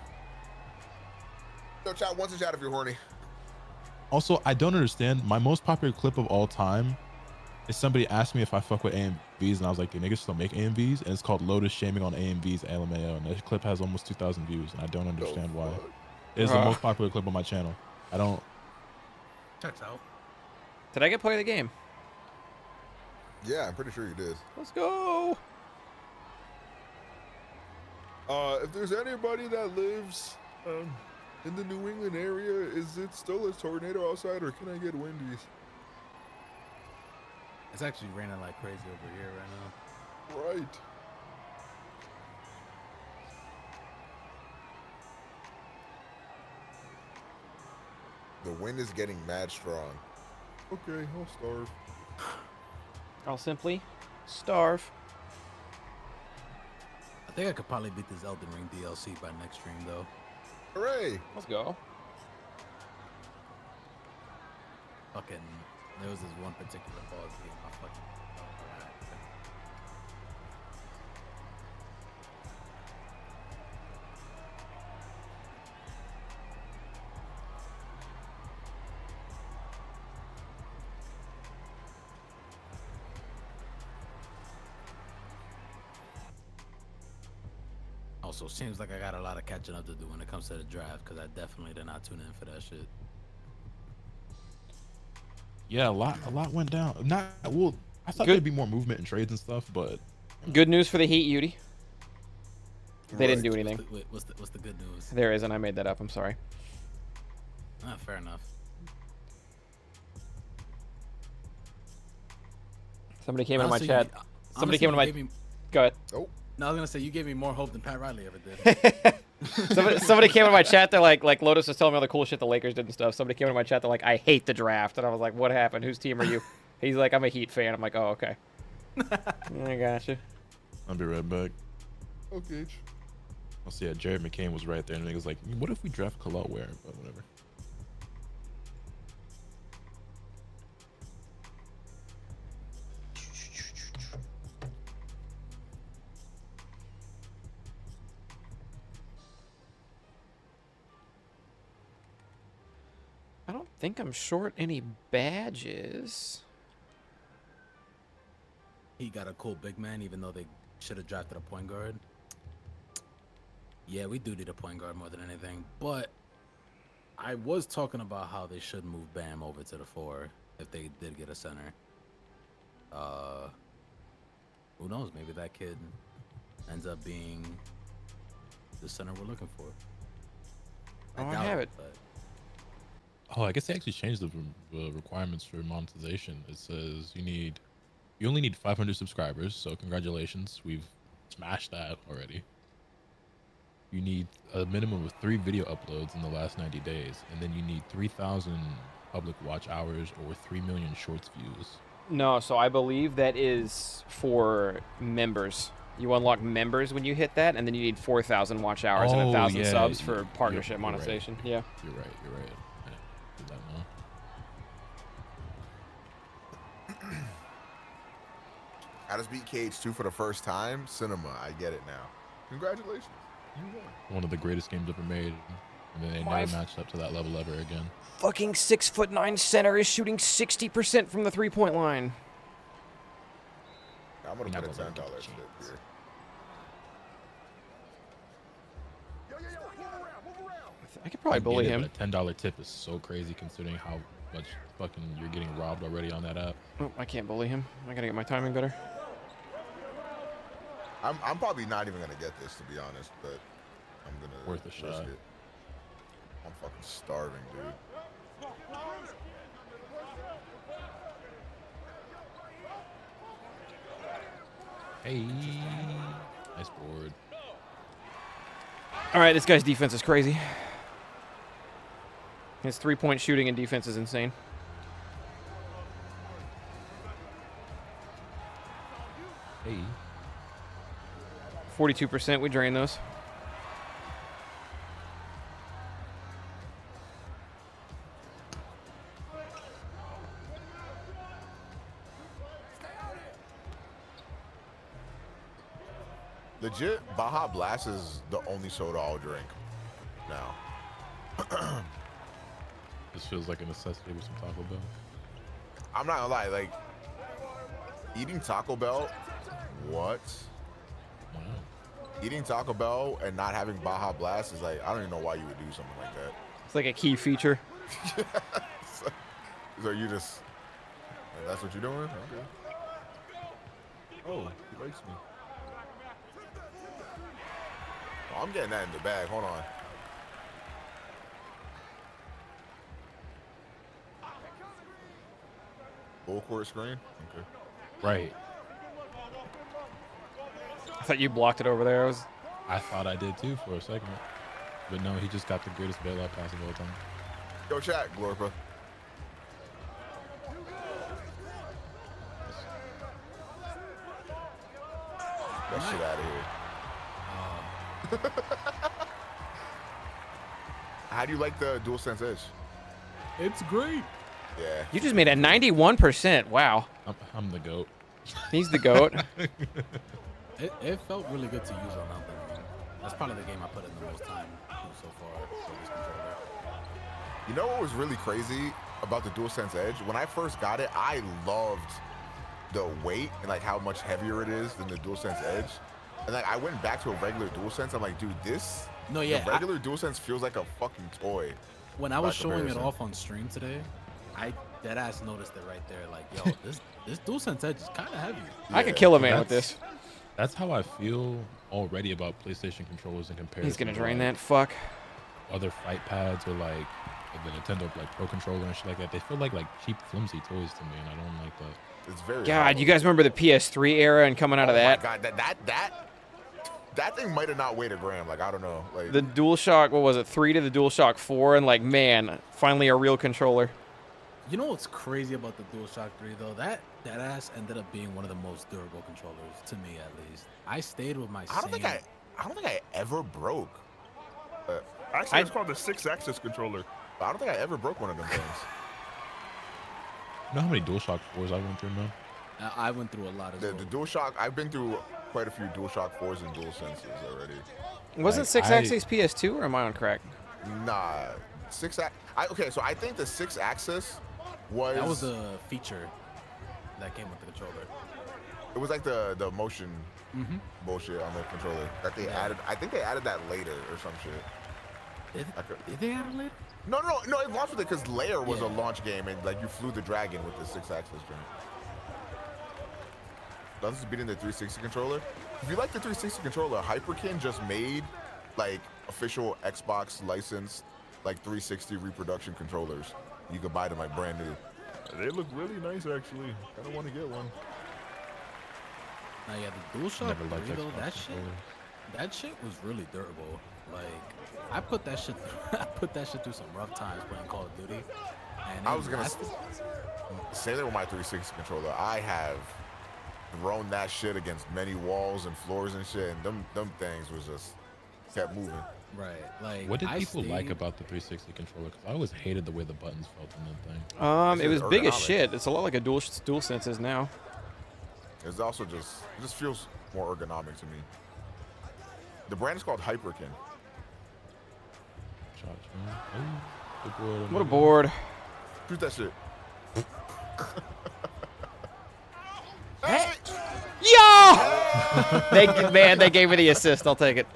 [SPEAKER 2] Yo, chat, once a chat if you're horny.
[SPEAKER 3] Also, I don't understand. My most popular clip of all time is somebody asked me if I fuck with AMVs, and I was like, "Do niggas still make AMVs?" And it's called Lotus shaming on AMVs LMAO, and that clip has almost 2,000 views, and I don't understand why. It's the most popular clip on my channel. I don't.
[SPEAKER 5] Checks out.
[SPEAKER 1] Did I get play of the game?
[SPEAKER 2] Yeah, I'm pretty sure you did.
[SPEAKER 1] Let's go!
[SPEAKER 2] If there's anybody that lives in the New England area, is it still a tornado outside, or can I get Wendy's?
[SPEAKER 5] It's actually raining like crazy over here right now.
[SPEAKER 2] Right. The wind is getting mad strong. Okay, I'll starve.
[SPEAKER 1] I'll simply starve.
[SPEAKER 5] I think I could probably beat this Elden Ring DLC by next stream though.
[SPEAKER 2] Hooray!
[SPEAKER 1] Let's go.
[SPEAKER 5] Fucking, there was this one particular boss game. I fucking. Also, seems like I got a lot of catching up to do when it comes to the draft, because I definitely did not tune in for that shit.
[SPEAKER 3] Yeah, a lot went down. Not well. I thought
[SPEAKER 1] Good.
[SPEAKER 3] there'd be more movement and trades and stuff, but
[SPEAKER 1] Good news for the Heat, Yudi. They didn't do
[SPEAKER 2] Right.
[SPEAKER 1] anything.
[SPEAKER 5] What's the good news?
[SPEAKER 1] There isn't. I made that up. I'm sorry.
[SPEAKER 5] Ah, fair enough.
[SPEAKER 1] Somebody came into my
[SPEAKER 5] Honestly,
[SPEAKER 1] chat.
[SPEAKER 5] you-
[SPEAKER 1] Somebody
[SPEAKER 5] honestly,
[SPEAKER 1] came into my.
[SPEAKER 5] you gave me-
[SPEAKER 1] Go ahead.
[SPEAKER 2] Oh,
[SPEAKER 5] No, I was gonna say you gave me more hope than Pat Riley ever did.
[SPEAKER 1] Somebody came into my chat. They're like Lotus was telling me all the cool shit the Lakers did and stuff. Somebody came into my chat. They're like, I hate the draft, and I was like, what happened? Whose team are you? He's like, I'm a Heat fan. I'm like, oh, okay. I gotcha.
[SPEAKER 3] I'll be right back.
[SPEAKER 2] okay.
[SPEAKER 3] I'll see. Yeah, Jared McCain was right there, and he was like, "What if we draft Kalal Ware?" But whatever.
[SPEAKER 1] I don't think I'm short any badges.
[SPEAKER 5] He got a cool big man, even though they should have drafted a point guard. Yeah, we do need a point guard more than anything. But I was talking about how they should move Bam over to the 4 if they did get a center. Who knows? Maybe that kid ends up being the center we're looking for.
[SPEAKER 1] Oh, I
[SPEAKER 5] doubt
[SPEAKER 1] have it.
[SPEAKER 5] but
[SPEAKER 3] Oh, I guess they actually changed the requirements for monetization. It says you only need 500 subscribers. So congratulations, we've smashed that already. You need a minimum of 3 video uploads in the last 90 days, and then you need 3,000 public watch hours or 3 million shorts views.
[SPEAKER 1] No, so I believe that is for members. You unlock members when you hit that, and then you need 4,000 watch hours and 1,000
[SPEAKER 3] yeah,
[SPEAKER 1] subs for partnership
[SPEAKER 3] you're
[SPEAKER 1] monetization.
[SPEAKER 3] Right.
[SPEAKER 1] Yeah.
[SPEAKER 3] You're right. I did that now.
[SPEAKER 2] I just beat Cage 2 for the first time. Cinema. I get it now. Congratulations. You won.
[SPEAKER 3] One of the greatest games ever made. And then they never matched up to that level ever again.
[SPEAKER 1] Fucking 6'9" center is shooting 60% from the 3-point line.
[SPEAKER 2] I'm gonna put a $10
[SPEAKER 3] wasn't
[SPEAKER 2] tip
[SPEAKER 3] getting
[SPEAKER 2] here.
[SPEAKER 1] I could probably bully him.
[SPEAKER 3] But a $10 tip is so crazy considering how much fucking you're getting robbed already on that app.
[SPEAKER 1] Oh, I can't bully him. I gotta get my timing better.
[SPEAKER 2] I'm probably not even gonna get this, to be honest, but I'm gonna
[SPEAKER 3] Worth a
[SPEAKER 2] risk
[SPEAKER 3] shot.
[SPEAKER 2] it. I'm fucking starving, dude.
[SPEAKER 3] Hey, nice board.
[SPEAKER 1] All right, this guy's defense is crazy. His 3-point shooting and defense is insane.
[SPEAKER 3] Hey,
[SPEAKER 1] 42%, we drain those.
[SPEAKER 2] Legit, Baja Blast is the only soda I'll drink now.
[SPEAKER 3] this feels like a necessity with some Taco Bell.
[SPEAKER 2] I'm not gonna lie, like, eating Taco Bell, what?
[SPEAKER 3] Wow.
[SPEAKER 2] Eating Taco Bell and not having Baja Blast is like, I don't even know why you would do something like that.
[SPEAKER 1] It's like a key feature.
[SPEAKER 2] So you just, that's what you're doing? Okay. Oh, he likes me. Oh, I'm getting that in the bag. Hold on. Full court screen? Okay.
[SPEAKER 3] Right.
[SPEAKER 1] I thought you blocked it over there.
[SPEAKER 3] I thought I did too for a second. But no, he just got the greatest bailout pass of all time.
[SPEAKER 2] Yo, chat, Glorpa. That shit out of here. How do you like the DualSense Edge?
[SPEAKER 5] It's great.
[SPEAKER 2] Yeah.
[SPEAKER 1] You just made a 91%. Wow.
[SPEAKER 3] I'm the GOAT.
[SPEAKER 1] He's the GOAT.
[SPEAKER 5] It felt really good to use on Elden Ring. That's probably the game I put in the most time so far for this controller.
[SPEAKER 2] You know what was really crazy about the DualSense Edge? When I first got it, I loved the weight and like how much heavier it is than the DualSense Edge. And like I went back to a regular DualSense. I'm like, dude, this the regular DualSense feels like a fucking toy.
[SPEAKER 5] When I was
[SPEAKER 2] by
[SPEAKER 5] showing it
[SPEAKER 2] comparison.
[SPEAKER 5] off on stream today, I deadass noticed it right there. Like, yo, this DualSense Edge is kind of heavy.
[SPEAKER 1] I could
[SPEAKER 2] Yeah.
[SPEAKER 1] kill a man with this.
[SPEAKER 3] That's how I feel already about PlayStation controllers in comparison.
[SPEAKER 1] He's gonna
[SPEAKER 3] to,
[SPEAKER 1] drain
[SPEAKER 3] like,
[SPEAKER 1] that. Fuck.
[SPEAKER 3] other fight pads or like the Nintendo like Pro Controller and shit like that. They feel like cheap, flimsy toys to me, and I don't like that.
[SPEAKER 2] It's very
[SPEAKER 1] God, you guys remember the PS3 era and coming out of that?
[SPEAKER 2] My God, that thing might have not weighed a gram. Like I don't know. Like
[SPEAKER 1] The DualShock, what was it, 3 to the DualShock 4, and like, man, finally a real controller.
[SPEAKER 5] You know what's crazy about the DualShock 3 though? That ass ended up being one of the most durable controllers to me, at least. I stayed with my.
[SPEAKER 2] I don't think I ever broke.
[SPEAKER 6] Actually, it's called the 6-axis controller.
[SPEAKER 2] I don't think I ever broke one of them things.
[SPEAKER 3] You know how many DualShock 4s I went through, man?
[SPEAKER 5] I went through a lot as
[SPEAKER 2] The
[SPEAKER 5] well.
[SPEAKER 2] DualShock, I've been through quite a few DualShock 4s and DualSenses already.
[SPEAKER 1] Wasn't
[SPEAKER 3] Like,
[SPEAKER 1] 6-axis PS2, or am I on crack?
[SPEAKER 2] Nah, okay, so I think the 6-axis was
[SPEAKER 5] That was the feature that came with the controller.
[SPEAKER 2] it was like the motion bullshit on the controller that they added. I think they added that later or some shit.
[SPEAKER 5] Did they add it later?
[SPEAKER 2] No, it launched with it because Lair was a
[SPEAKER 5] Yeah.
[SPEAKER 2] launch game and like you flew the dragon with the 6-axis joint. This is beating the 360 controller. If you like the 360 controller, Hyperkin just made like official Xbox licensed like 360 reproduction controllers. You could buy them like brand new.
[SPEAKER 6] They look really nice, actually. I don't want to get one.
[SPEAKER 5] Now yeah, the DualShock
[SPEAKER 3] Never liked
[SPEAKER 5] 3 though,
[SPEAKER 3] Xbox controllers.
[SPEAKER 5] that shit was really durable. Like I put that shit through some rough times playing Call of Duty. And
[SPEAKER 2] I
[SPEAKER 5] it
[SPEAKER 2] was gonna
[SPEAKER 5] lasted-
[SPEAKER 2] say that with my 360 controller. I have thrown that shit against many walls and floors and shit, and them things was just kept moving.
[SPEAKER 5] Right. Like
[SPEAKER 3] What did
[SPEAKER 5] I
[SPEAKER 3] people like
[SPEAKER 5] stayed-
[SPEAKER 3] about the 360 controller? Because I always hated the way the buttons felt in that thing.
[SPEAKER 1] It
[SPEAKER 2] This
[SPEAKER 1] was
[SPEAKER 2] is
[SPEAKER 1] big as
[SPEAKER 2] ergonomic.
[SPEAKER 1] shit. It's a lot like a dual senses now.
[SPEAKER 2] It's also just it just feels more ergonomic to me. The brand is called Hyperkin.
[SPEAKER 3] Shot, oh, good board.
[SPEAKER 1] What a board.
[SPEAKER 2] Shoot that shit.
[SPEAKER 1] Yo! They gave me the assist. I'll take it.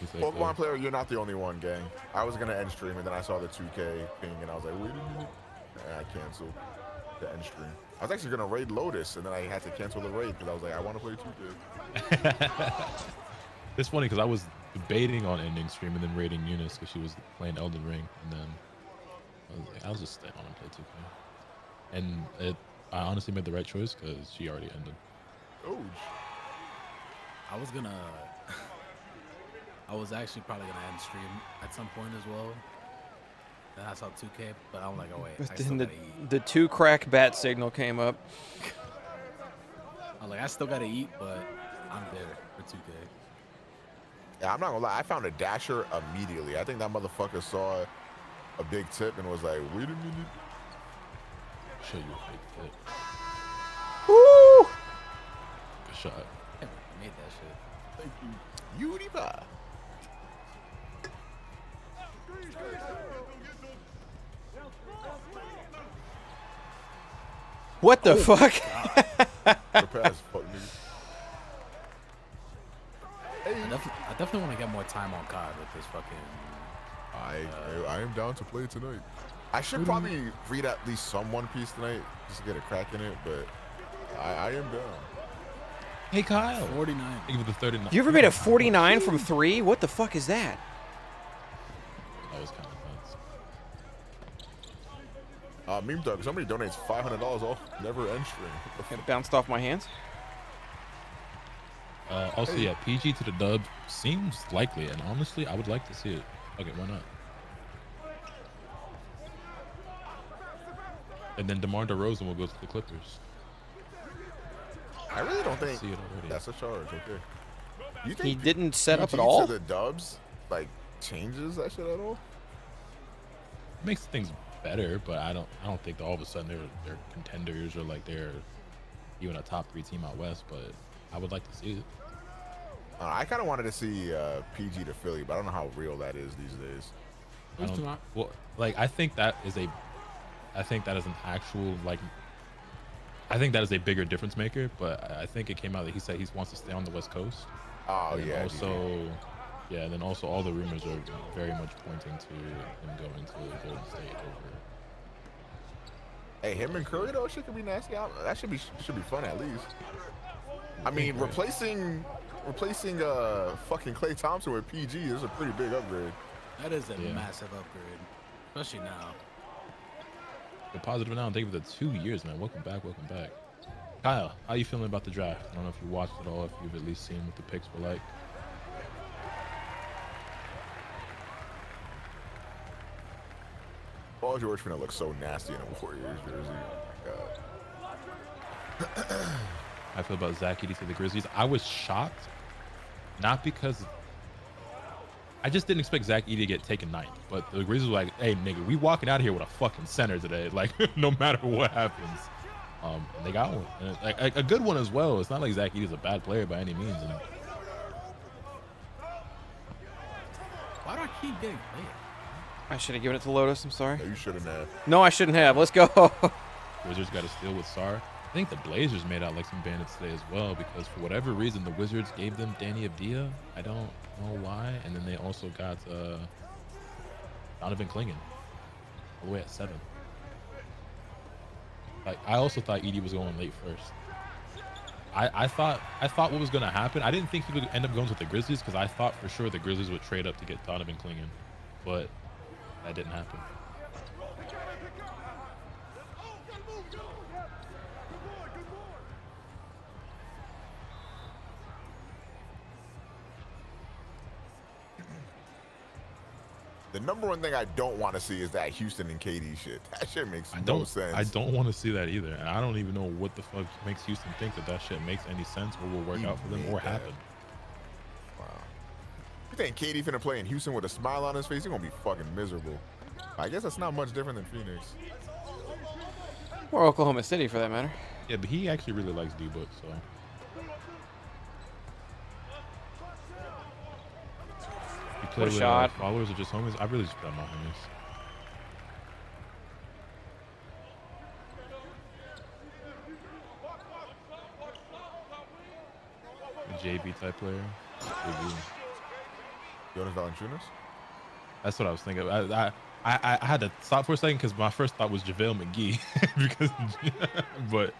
[SPEAKER 3] He's like,
[SPEAKER 2] Pokemon player, you're not the only one, gang. I was gonna end stream and then I saw the 2K thing and I was like, wait a minute. And I canceled the end stream. I was actually gonna raid Lotus and then I had to cancel the raid because I was like, I want to play 2K.
[SPEAKER 3] It's funny because I was debating on ending stream and then raiding Eunice because she was playing Elden Ring, and then I was like, I'll just stay on and play 2K. And I honestly made the right choice because she already ended.
[SPEAKER 2] Oh,
[SPEAKER 5] I was gonna. I was actually probably gonna end stream at some point as well. Then I saw 2K, but I'm like, oh wait, I
[SPEAKER 1] But
[SPEAKER 5] still
[SPEAKER 1] then
[SPEAKER 5] gotta eat.
[SPEAKER 1] the 2 crack bat signal came up.
[SPEAKER 5] I'm like, I still gotta eat, but I'm there for 2K.
[SPEAKER 2] yeah, I'm not gonna lie. I found a dasher immediately. I think that motherfucker saw a big tip and was like, wait a minute.
[SPEAKER 3] Show you a fake flip.
[SPEAKER 1] Woo!
[SPEAKER 3] Good shot.
[SPEAKER 5] I made that shit.
[SPEAKER 2] Thank you. Unipa.
[SPEAKER 1] What the fuck?
[SPEAKER 2] The pass, fuck nigga.
[SPEAKER 5] I definitely want to get more time on COD with this fucking.
[SPEAKER 2] I am down to play tonight. I should probably read at least some One Piece tonight just to get a crack in it, but I am down.
[SPEAKER 3] Hey Kyle.
[SPEAKER 5] 49.
[SPEAKER 3] Think of the 39.
[SPEAKER 1] You ever made a 49 from 3? What the fuck is that?
[SPEAKER 3] That was kind of nuts.
[SPEAKER 2] Meme Dog, somebody donates $500 off never end stream. What the
[SPEAKER 1] It bounced off my hands.
[SPEAKER 3] Also, yeah, PG to the dub seems likely, and honestly, I would like to see it. Okay, why not? And then DeMar DeRozan will go to the Clippers.
[SPEAKER 2] I really don't think
[SPEAKER 3] See it already.
[SPEAKER 2] that's a charge. Okay. You think
[SPEAKER 1] He didn't set up
[SPEAKER 2] PG
[SPEAKER 1] at all?
[SPEAKER 2] to the dubs like changes that shit at all?
[SPEAKER 3] Makes things better, but I don't think that all of a sudden they're contenders or like they're even a top 3 team out west. But I would like to see it.
[SPEAKER 2] I kind of wanted to see PG to Philly, but I don't know how real that is these days.
[SPEAKER 3] I don't, well, like I think that is an actual like. I think that is a bigger difference maker, but I think it came out that he said he wants to stay on the West Coast.
[SPEAKER 2] Oh
[SPEAKER 3] And
[SPEAKER 2] yeah.
[SPEAKER 3] also, yeah, and then also all the rumors are very much pointing to him going to Golden State over.
[SPEAKER 2] Hey, him and Curry though, shit could be nasty. That should be fun at least. I mean, replacing fucking Klay Thompson with PG is a pretty big upgrade.
[SPEAKER 5] That is a
[SPEAKER 3] Yeah.
[SPEAKER 5] massive upgrade, especially now.
[SPEAKER 3] The positive now, thank you for the 2 years, man. Welcome back, welcome back. Kyle, how you feeling about the draft? I don't know if you watched it all, if you've at least seen what the picks were like.
[SPEAKER 2] Paul George finna look so nasty in a Warriors jersey. Oh my God.
[SPEAKER 3] I feel about Zach Edey to the Grizzlies. I was shocked, not because I just didn't expect Zach Edey to get taken 9th, but the Grizzlies were like, "Hey, nigga, we walking out of here with a fucking center today, like no matter what happens." And they got one, and like a good one as well. It's not like Zach Edey's a bad player by any means. And
[SPEAKER 5] Why do I keep getting played?
[SPEAKER 1] I should have given it to Lotus. I'm sorry.
[SPEAKER 2] No, you shouldn't have.
[SPEAKER 1] No, I shouldn't have. Let's go.
[SPEAKER 3] Wizards got a steal with Sar. I think the Blazers made out like some bandits today as well because for whatever reason the Wizards gave them Danny Avdija. I don't know why. And then they also got Donovan Clingan all the way at 7. Like I also thought Edey was going late first. I thought what was gonna happen. I didn't think he would end up going with the Grizzlies because I thought for sure the Grizzlies would trade up to get Donovan Clingan, but that didn't happen.
[SPEAKER 2] The number one thing I don't want to see is that Houston and KD shit. That shit makes no sense.
[SPEAKER 3] I don't want to see that either. And I don't even know what the fuck makes Houston think that shit makes any sense or will work out for them or happen.
[SPEAKER 2] Wow. You think KD finna play in Houston with a smile on his face? He's gonna be fucking miserable. I guess that's not much different than Phoenix.
[SPEAKER 1] Or Oklahoma City, for that matter.
[SPEAKER 3] Yeah, but he actually really likes D-Book, so. You play with followers or just homies? I really just play with my homies. A JV type player.
[SPEAKER 2] Jonas Valanciunas?
[SPEAKER 3] That's what I was thinking. I had to stop for a second because my first thought was JaVale McGee, because, but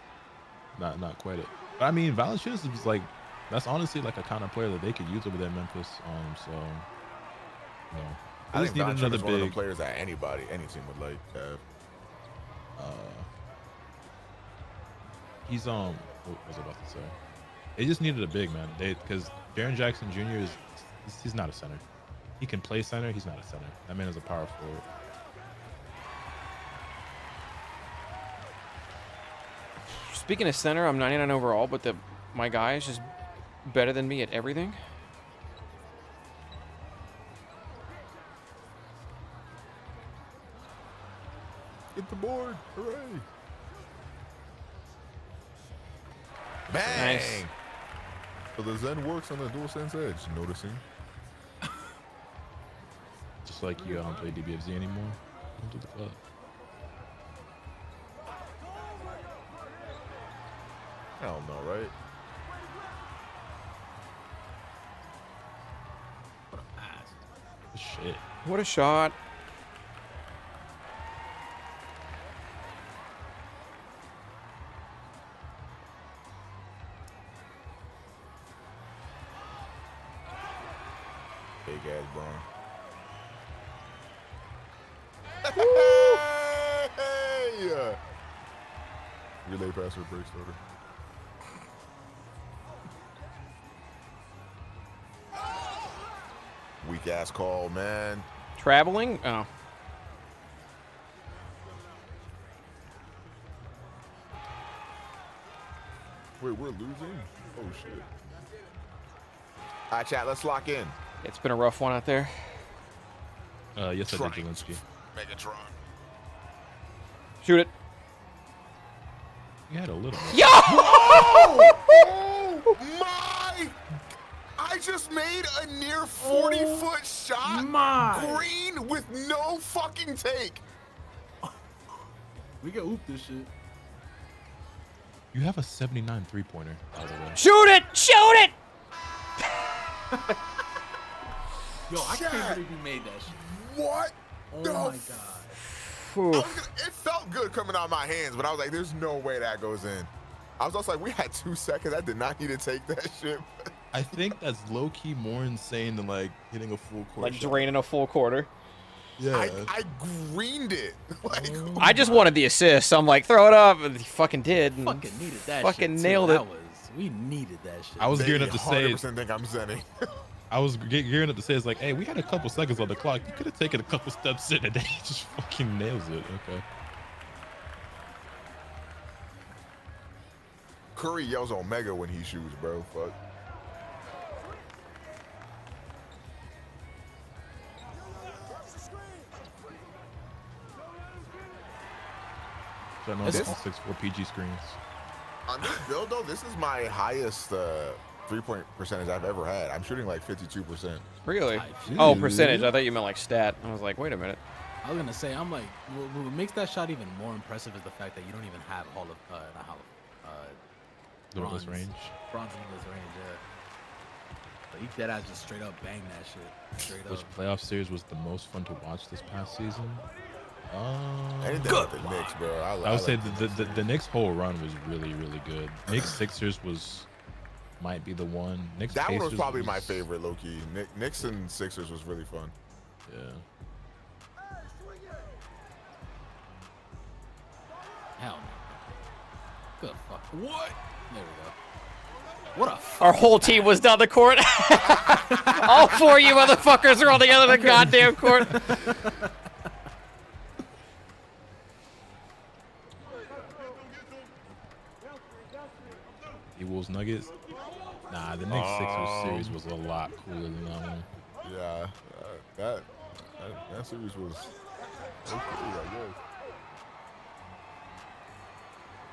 [SPEAKER 3] not quite it. But I mean, Valanciunas is like, that's honestly like a kind of player that they could use over there in Memphis. So, you know,
[SPEAKER 2] I just need another big one of the players that any team would like to have.
[SPEAKER 3] He's what was I about to say? They just needed a big man. Because Jaren Jackson Jr. he's not a center. He can play center. He's not a center. That man is a power forward.
[SPEAKER 1] Speaking of center, I'm 99 overall, but my guy is just better than me at everything.
[SPEAKER 2] Get the board. Hooray. Bang.
[SPEAKER 1] Nice.
[SPEAKER 2] So the Zen works on the DualSense Edge, noticing.
[SPEAKER 3] Just like you don't play DBFZ anymore. Don't do the fuck.
[SPEAKER 2] Hell no, right?
[SPEAKER 5] What a pass.
[SPEAKER 3] Shit.
[SPEAKER 1] What a shot.
[SPEAKER 2] Big ass Braun. Hey! Relay pass for break starter. Weak ass call, man.
[SPEAKER 1] Traveling? Oh.
[SPEAKER 2] Wait, we're losing? Oh, shit. All right, chat, let's lock in.
[SPEAKER 1] It's been a rough one out there.
[SPEAKER 3] Yes, I did, Zelensky.
[SPEAKER 2] Megatron.
[SPEAKER 1] Shoot it.
[SPEAKER 3] You had a little.
[SPEAKER 1] Yo!
[SPEAKER 2] Oh my! I just made a near 40-foot shot. Green with no fucking take.
[SPEAKER 5] We can oop this shit.
[SPEAKER 3] You have a 79 three-pointer, by the way.
[SPEAKER 1] Shoot it! Shoot it!
[SPEAKER 5] Yo, I can't believe you made that shit.
[SPEAKER 2] What?
[SPEAKER 5] Oh
[SPEAKER 2] the
[SPEAKER 5] my god.
[SPEAKER 2] it felt good coming out of my hands, but I was like, there's no way that goes in. I was also like, we had 2 seconds. I did not need to take that shit.
[SPEAKER 3] I think that's low-key more insane than like hitting a full court.
[SPEAKER 1] Like draining a full quarter.
[SPEAKER 3] Yeah.
[SPEAKER 2] I greened it. Like,
[SPEAKER 1] I just wanted the assist, so I'm like, throw it up, and he fucking did. And
[SPEAKER 5] Fucking needed that
[SPEAKER 1] fucking
[SPEAKER 5] shit.
[SPEAKER 1] nailed it.
[SPEAKER 5] We needed that shit.
[SPEAKER 3] I was gearing up to say.
[SPEAKER 2] 100% think I'm sending.
[SPEAKER 3] I was gearing up to say, it's like, hey, we had a couple seconds on the clock. You could have taken a couple steps in, and then he just fucking nails it. Okay.
[SPEAKER 2] Curry yells Omega when he shoots, bro. Fuck.
[SPEAKER 3] So I know this 6'4" PG screens.
[SPEAKER 2] On this build, though, this is my highest three-point percentage I've ever had. I'm shooting like 52%.
[SPEAKER 1] Really? Oh, percentage. I thought you meant like stat. I was like, wait a minute.
[SPEAKER 5] I was gonna say, I'm like, what makes that shot even more impressive is the fact that you don't even have
[SPEAKER 3] Limitless range.
[SPEAKER 5] Bronze limitless range, yeah. But he dead ass just straight up bang that shit. Straight
[SPEAKER 3] Which
[SPEAKER 5] up.
[SPEAKER 3] playoff series was the most fun to watch this past season?
[SPEAKER 2] Anything with the Knicks, bro.
[SPEAKER 3] I would say the Knicks' whole run was really, really good. Knicks Sixers might be the one. Knicks
[SPEAKER 2] that
[SPEAKER 3] Pacers
[SPEAKER 2] one was probably my favorite, low key. Knicks and Sixers was really fun.
[SPEAKER 3] Yeah.
[SPEAKER 5] Hell no. Good fuck. What? There we go. What a f-
[SPEAKER 1] Our whole team was down the court. All 4 of you motherfuckers are on the other goddamn court.
[SPEAKER 3] Wolves Nuggets. Nah, the Knicks Sixers series was a lot cooler than that one.
[SPEAKER 2] Yeah, that series was okay, I guess.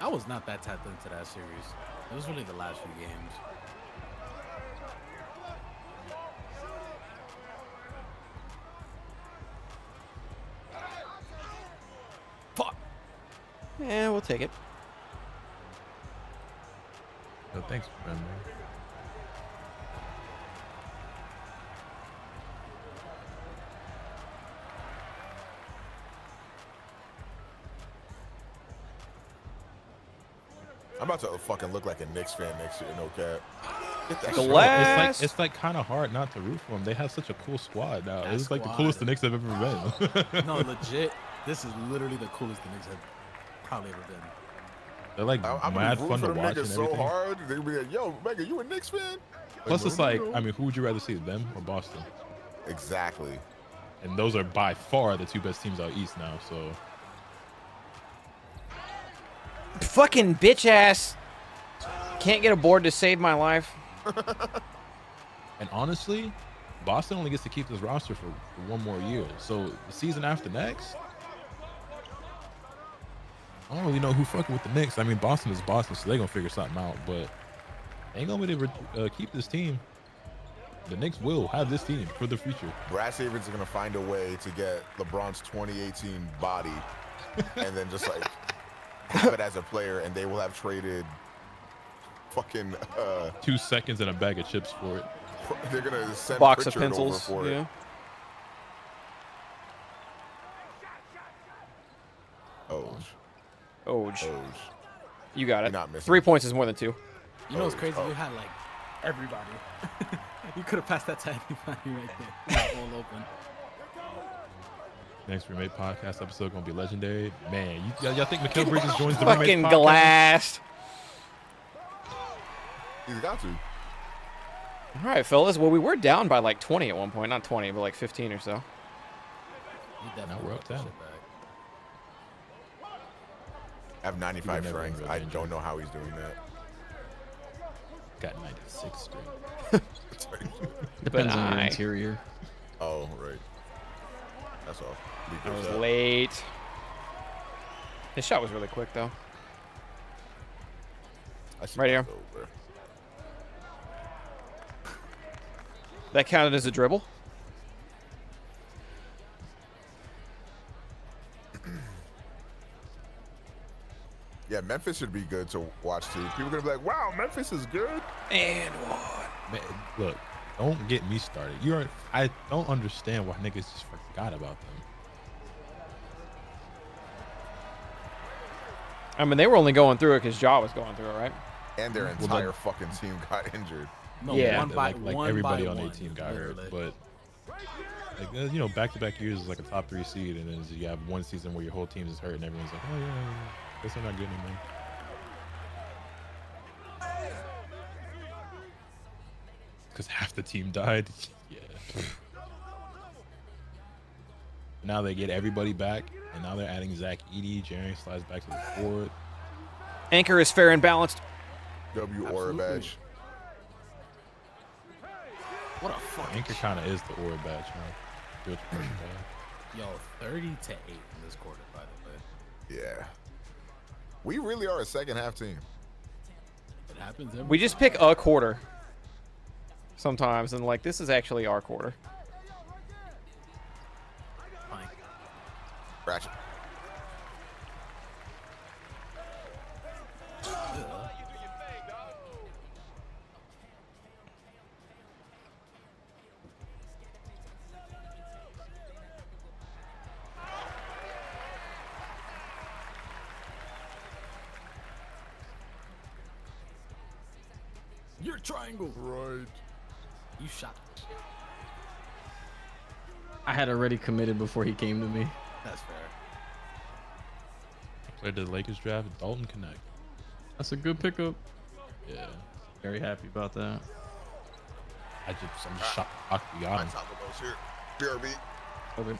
[SPEAKER 5] I was not that tapped into that series. It was really the last few games. Fuck.
[SPEAKER 1] Yeah, we'll take it.
[SPEAKER 3] No, thanks, man.
[SPEAKER 2] I'm about to fucking look like a Knicks fan next year, no cap. Get that
[SPEAKER 1] The
[SPEAKER 2] shit.
[SPEAKER 1] last-
[SPEAKER 3] It's like kind of hard not to root for them. They have such a cool squad now.
[SPEAKER 5] That
[SPEAKER 3] It's like the
[SPEAKER 5] squad.
[SPEAKER 3] coolest the Knicks have ever been.
[SPEAKER 5] No, legit. This is literally the coolest the Knicks have probably ever been.
[SPEAKER 3] They're like
[SPEAKER 2] I'm
[SPEAKER 3] mad
[SPEAKER 2] gonna
[SPEAKER 3] fun
[SPEAKER 2] root
[SPEAKER 3] to
[SPEAKER 2] for them
[SPEAKER 3] watch
[SPEAKER 2] niggas
[SPEAKER 3] and
[SPEAKER 2] so
[SPEAKER 3] everything.
[SPEAKER 2] hard. They be like, "Yo, Mega, you a Knicks fan?"
[SPEAKER 3] Plus, it's like,
[SPEAKER 2] no.
[SPEAKER 3] I mean, who would you rather see, them or Boston?
[SPEAKER 2] Exactly.
[SPEAKER 3] And those are by far the two best teams out east now. So
[SPEAKER 1] Fucking bitch ass. Can't get a board to save my life.
[SPEAKER 3] And honestly, Boston only gets to keep this roster for one more year. So the season after next, I don't really know who fucking with the Knicks. I mean, Boston is Boston, so they're gonna figure something out. But they ain't gonna be able to keep this team. The Knicks will have this team for the future.
[SPEAKER 2] Brad Stevens is gonna find a way to get LeBron's 2018 body, and then just like have it as a player, and they will have traded fucking.
[SPEAKER 3] 2 seconds and a bag of chips for it.
[SPEAKER 2] They're gonna send
[SPEAKER 1] Box of
[SPEAKER 2] Pritchard over
[SPEAKER 1] pencils.
[SPEAKER 2] for
[SPEAKER 1] Yeah.
[SPEAKER 2] it. Oj.
[SPEAKER 1] Oj.
[SPEAKER 2] Oj.
[SPEAKER 1] You got
[SPEAKER 2] You're
[SPEAKER 1] it.
[SPEAKER 2] not missing.
[SPEAKER 1] 3 points is more than 2.
[SPEAKER 5] You know what's crazy?
[SPEAKER 2] oh.
[SPEAKER 5] You had like everybody. You could have passed that to anybody right there. It was all open.
[SPEAKER 3] Next roommate podcast episode gonna be legendary. Man, y'all think Mikal Bridges joins the roommate
[SPEAKER 1] Fucking
[SPEAKER 3] podcast?
[SPEAKER 1] glassed.
[SPEAKER 2] He's got to.
[SPEAKER 1] All right, fellas. Well, we were down by like 20 at one point. Not 20, but like 15 or so.
[SPEAKER 5] You definitely
[SPEAKER 3] Now we're up
[SPEAKER 5] brought that
[SPEAKER 3] 10.
[SPEAKER 5] shit back.
[SPEAKER 2] I have 95
[SPEAKER 3] never
[SPEAKER 2] strength.
[SPEAKER 3] been
[SPEAKER 2] I
[SPEAKER 3] injured.
[SPEAKER 2] don't know how he's doing that.
[SPEAKER 3] Got 96 straight.
[SPEAKER 4] Depends on your
[SPEAKER 1] I-
[SPEAKER 4] interior.
[SPEAKER 2] Oh, right. That's all.
[SPEAKER 1] I was
[SPEAKER 2] Because,
[SPEAKER 1] late. His shot was really quick, though.
[SPEAKER 2] I see
[SPEAKER 1] Right
[SPEAKER 2] that
[SPEAKER 1] here.
[SPEAKER 2] over.
[SPEAKER 1] That counted as a dribble.
[SPEAKER 2] Yeah, Memphis should be good to watch too. People are gonna be like, "Wow, Memphis is good."
[SPEAKER 1] And one.
[SPEAKER 3] Man, look, don't get me started. I don't understand why niggas just forgot about them.
[SPEAKER 1] I mean, they were only going through it because Jaw was going through it, right?
[SPEAKER 2] And their
[SPEAKER 3] Well,
[SPEAKER 2] entire
[SPEAKER 3] then-
[SPEAKER 2] fucking team got injured.
[SPEAKER 5] No,
[SPEAKER 1] Yeah.
[SPEAKER 5] one by
[SPEAKER 3] like
[SPEAKER 5] one
[SPEAKER 3] everybody
[SPEAKER 5] by
[SPEAKER 3] on
[SPEAKER 5] one,
[SPEAKER 3] their team got hurt,
[SPEAKER 5] literally.
[SPEAKER 3] but like back-to-back years is like a top 3 seed, and then you have one season where your whole team is hurt, and everyone's like, oh yeah, guess they're not good anymore. Because half the team died. Yeah. Now they get everybody back, and now they're adding Zach Edey. Jerry slides back to the fourth.
[SPEAKER 1] Anchor is fair and balanced.
[SPEAKER 2] W Aura
[SPEAKER 5] Absolutely.
[SPEAKER 2] badge.
[SPEAKER 5] What a fucking
[SPEAKER 3] Anchor kind of is the Aura badge, man. Good person, badge.
[SPEAKER 5] Yo, 30-8 in this quarter, by the way.
[SPEAKER 2] Yeah. We really are a second half team.
[SPEAKER 5] It happens every
[SPEAKER 1] We just pick a quarter sometimes, and like, this is actually our quarter.
[SPEAKER 5] time.
[SPEAKER 2] Ratchet.
[SPEAKER 5] Your triangle.
[SPEAKER 2] Right.
[SPEAKER 5] You shot.
[SPEAKER 4] I had already committed before he came to me.
[SPEAKER 5] That's fair.
[SPEAKER 3] Played the Lakers draft, Dalton Connect.
[SPEAKER 4] That's a good pickup.
[SPEAKER 3] Yeah.
[SPEAKER 4] Very happy about that.
[SPEAKER 3] I'm just shocked we got him.
[SPEAKER 2] Taco Bell's here. BRB.
[SPEAKER 4] Okay.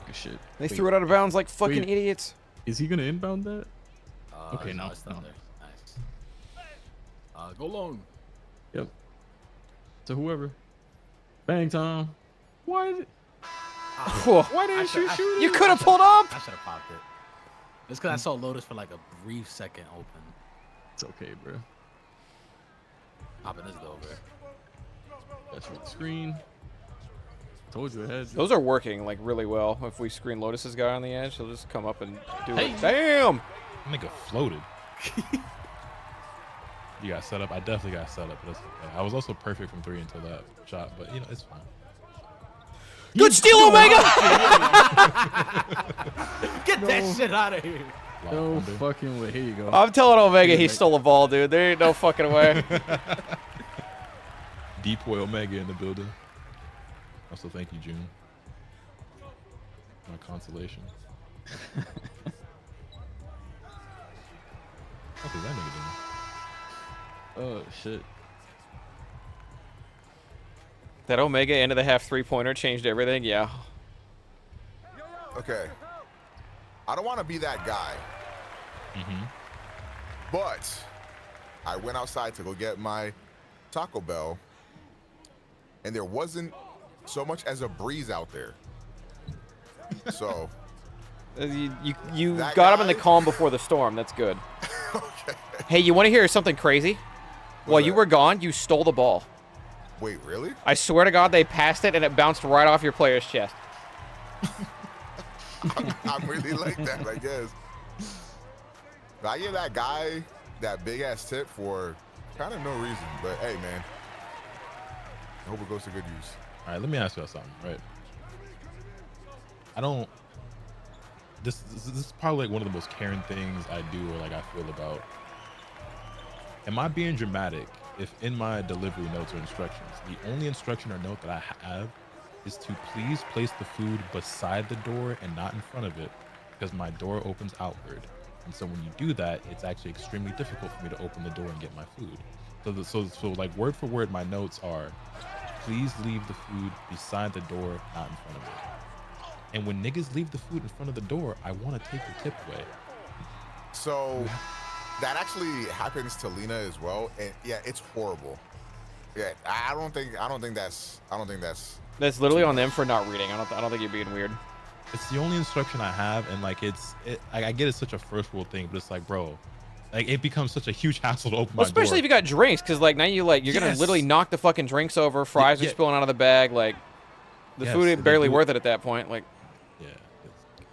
[SPEAKER 4] Good shit.
[SPEAKER 1] They
[SPEAKER 4] Wait,
[SPEAKER 1] threw it out of bounds like fucking
[SPEAKER 4] wait.
[SPEAKER 1] idiots.
[SPEAKER 4] Is he gonna inbound that? Okay,
[SPEAKER 5] no,
[SPEAKER 4] no,
[SPEAKER 5] it's still
[SPEAKER 4] no.
[SPEAKER 5] there. Nice. Go long.
[SPEAKER 4] Yep. To whoever. Bang time. Why is it?
[SPEAKER 1] Whew.
[SPEAKER 4] Why didn't you shoot it?
[SPEAKER 1] You could have pulled up.
[SPEAKER 5] I should have popped it. It's because I saw Lotus for like a brief second open.
[SPEAKER 4] It's okay, bro.
[SPEAKER 5] Popping this though, bro.
[SPEAKER 4] That's your screen. Told you ahead.
[SPEAKER 1] Those are working like really well. If we screen Lotus's guy on the edge, he'll just come up and do
[SPEAKER 4] Hey.
[SPEAKER 1] it. Damn!
[SPEAKER 3] Nigga floated. You got set up. I definitely got set up, but it's okay. I was also perfect from 3 until that shot, but you know it's fine.
[SPEAKER 1] Good steal, Omega!
[SPEAKER 5] Get that shit out of here.
[SPEAKER 4] No
[SPEAKER 3] Under.
[SPEAKER 4] fucking way. Here you go.
[SPEAKER 1] I'm telling Omega he stole a ball, dude. There ain't no fucking way.
[SPEAKER 3] Depoy Omega in the building. Also, thank you, June. My consolation. What is that nigga doing?
[SPEAKER 4] Oh shit.
[SPEAKER 1] That Omega end of the half 3-pointer changed everything. Yeah.
[SPEAKER 2] Okay. I don't want to be that guy, but I went outside to go get my Taco Bell, and there wasn't so much as a breeze out there. So
[SPEAKER 1] You
[SPEAKER 2] That
[SPEAKER 1] got him in the
[SPEAKER 2] guy?
[SPEAKER 1] calm before the storm. That's good.
[SPEAKER 2] okay.
[SPEAKER 1] Hey, you want to hear something crazy? While you
[SPEAKER 2] that?
[SPEAKER 1] were gone, you stole the ball.
[SPEAKER 2] Wait, really?
[SPEAKER 1] I swear to God, they passed it and it bounced right off your player's chest.
[SPEAKER 2] I'm really like that, I guess. But I give that guy that big ass tip for kind of no reason. But hey, man, I hope it goes to good use.
[SPEAKER 3] All right, let me ask you something, right? I don't. This is probably like one of the most caring things I do, or like I feel about. Am I being dramatic if in my delivery notes or instructions, the only instruction or note that I have is to please place the food beside the door and not in front of it, because my door opens outward, and so when you do that, it's actually extremely difficult for me to open the door and get my food. So like word for word, my notes are, please leave the food beside the door, not in front of it. And when niggas leave the food in front of the door, I want to take the tip away.
[SPEAKER 2] So that actually happens to Lena as well, and yeah, it's horrible. Yeah, I don't think that's.
[SPEAKER 1] That's literally on them for not reading. I don't think you're being weird.
[SPEAKER 3] It's the only instruction I have, and like I get it's such a first world thing, but it's like, bro, like it becomes such a huge hassle to open
[SPEAKER 1] Well,
[SPEAKER 3] my
[SPEAKER 1] especially
[SPEAKER 3] door.
[SPEAKER 1] if you got drinks, because like now you're gonna
[SPEAKER 3] Yes.
[SPEAKER 1] literally knock the fucking drinks over. Fries are
[SPEAKER 3] yeah.
[SPEAKER 1] spilling out of the bag. Like the
[SPEAKER 3] Yes,
[SPEAKER 1] food ain't
[SPEAKER 3] they
[SPEAKER 1] barely
[SPEAKER 3] do-
[SPEAKER 1] worth it at that point. Like.
[SPEAKER 3] Yeah. it's-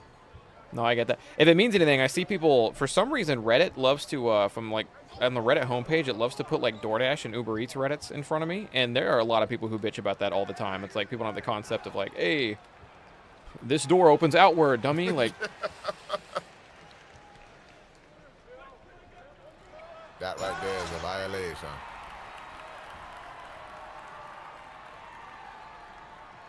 [SPEAKER 1] No, I get that. If it means anything, I see people, for some reason, Reddit loves to, from like, on the Reddit homepage, it loves to put like DoorDash and Uber Eats Reddits in front of me. And there are a lot of people who bitch about that all the time. It's like people don't have the concept of like, hey, this door opens outward, dummy. Like,
[SPEAKER 2] That right there is a violation.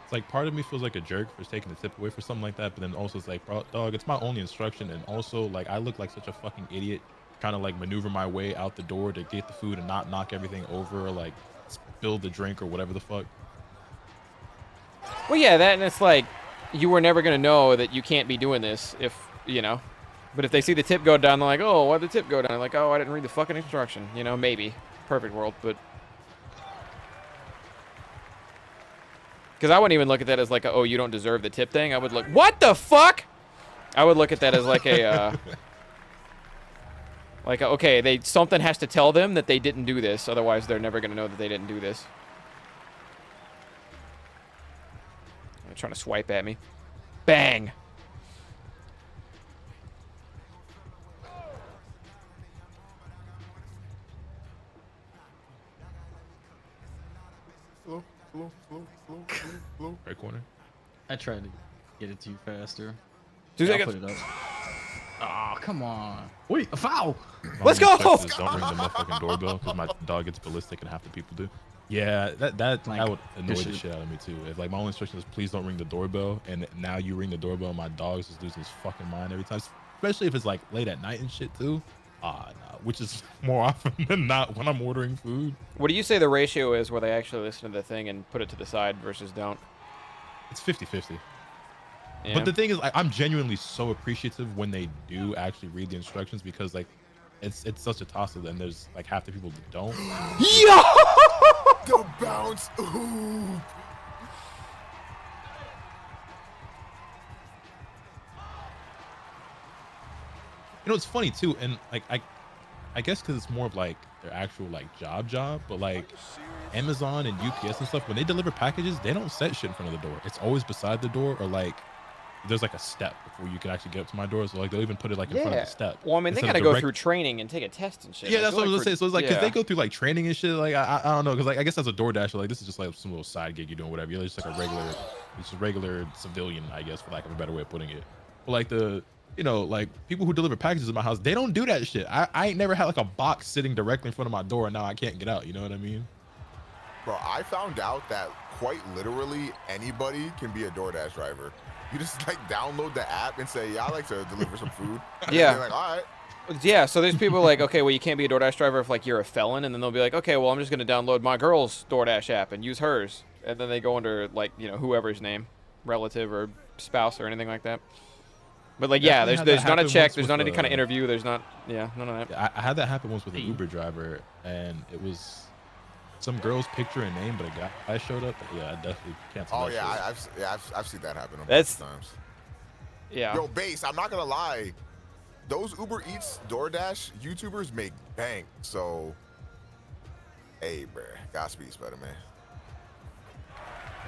[SPEAKER 3] It's like part of me feels like a jerk for taking the tip away for something like that, but then also it's like, bro, dog, it's my only instruction, and also like I look like such a fucking idiot trying to like maneuver my way out the door to get the food and not knock everything over or like spill the drink or whatever the fuck.
[SPEAKER 1] well, yeah, that, and it's like, you were never going to know that you can't be doing this if, you know. But if they see the tip go down, they're like, oh, why'd the tip go down? Like, oh, I didn't read the fucking instruction. You know, maybe. Perfect world, but. Because I wouldn't even look at that as like, oh, you don't deserve the tip thing. I would look, what the fuck? I would look at that as like a, like, okay, something has to tell them that they didn't do this. Otherwise, they're never going to know that they didn't do this. They're trying to swipe at me. Bang.
[SPEAKER 2] Flow.
[SPEAKER 3] Right corner.
[SPEAKER 4] I tried to get it to you faster.
[SPEAKER 1] 2
[SPEAKER 4] Yeah, I'll
[SPEAKER 1] seconds.
[SPEAKER 4] put it up. Oh, come on. Wait, a foul.
[SPEAKER 3] My
[SPEAKER 1] Let's
[SPEAKER 3] only
[SPEAKER 1] go!
[SPEAKER 3] instruction is don't ring the motherfucking doorbell because my dog gets ballistic and half the people do. Yeah, that
[SPEAKER 4] Like,
[SPEAKER 3] would annoy
[SPEAKER 4] good
[SPEAKER 3] the
[SPEAKER 4] shit.
[SPEAKER 3] shit out of me too. If like my only instruction is please don't ring the doorbell, and now you ring the doorbell, my dog's just losing his fucking mind every time. Especially if it's like late at night and shit too. No, which is more often than not when I'm ordering food.
[SPEAKER 1] What do you say the ratio is where they actually listen to the thing and put it to the side versus don't?
[SPEAKER 3] It's 50-50.
[SPEAKER 1] Yeah.
[SPEAKER 3] But the thing is, I'm genuinely so appreciative when they do actually read the instructions, because like it's such a toss-up, and there's like half the people that don't.
[SPEAKER 1] Yeah.
[SPEAKER 2] The bounce. Ooh.
[SPEAKER 3] You know, it's funny too, and like I guess because it's more of like their actual like job, but like Amazon and UPS and stuff, when they deliver packages, they don't set shit in front of the door. It's always beside the door, or like there's like a step before you can actually get up to my door. So like they'll even put it like in front of the step.
[SPEAKER 1] Well, I mean, they
[SPEAKER 3] instead
[SPEAKER 1] gotta
[SPEAKER 3] of
[SPEAKER 1] go
[SPEAKER 3] direct-
[SPEAKER 1] through training and take a test and shit.
[SPEAKER 3] Yeah,
[SPEAKER 1] I
[SPEAKER 3] that's
[SPEAKER 1] feel
[SPEAKER 3] what I was
[SPEAKER 1] for-
[SPEAKER 3] gonna say. So it's like, because
[SPEAKER 1] yeah.
[SPEAKER 3] they go through like training and shit. Like I don't know, because like I guess as a DoorDasher, like this is just like some little side gig you're doing, whatever. You're just like a regular civilian, I guess, for lack of a better way of putting it. But like like people who deliver packages in my house, they don't do that shit. I ain't never had like a box sitting directly in front of my door, and now I can't get out. You know what I mean?
[SPEAKER 2] Bro, I found out that quite literally anybody can be a DoorDash driver. You just like download the app and say, yeah, I like to deliver some food.
[SPEAKER 1] Yeah.
[SPEAKER 2] And they're like, all right.
[SPEAKER 1] Yeah, so there's people like, okay, well, you can't be a DoorDash driver if like you're a felon, and then they'll be like, okay, well, I'm just gonna download my girl's DoorDash app and use hers, and then they go under like whoever's name, relative or spouse or anything like that. But like, yeah,
[SPEAKER 3] Definitely had
[SPEAKER 1] there's
[SPEAKER 3] that
[SPEAKER 1] not a
[SPEAKER 3] happen
[SPEAKER 1] check,
[SPEAKER 3] once
[SPEAKER 1] there's
[SPEAKER 3] with
[SPEAKER 1] not any kind of
[SPEAKER 3] the-
[SPEAKER 1] interview, there's not, none of that.
[SPEAKER 3] Yeah, I had that happen once with an Uber driver, and it was some girl's picture and name, but a guy showed up. Yeah, I definitely canceled.
[SPEAKER 2] Oh
[SPEAKER 3] that
[SPEAKER 2] yeah,
[SPEAKER 3] shit.
[SPEAKER 2] I've seen that happen a bunch
[SPEAKER 1] That's-
[SPEAKER 2] of times.
[SPEAKER 1] Yeah.
[SPEAKER 2] Yo, Base, I'm not gonna lie. Those Uber Eats, DoorDash YouTubers make bank. So, hey, bruh, Godspeed, Spider-Man.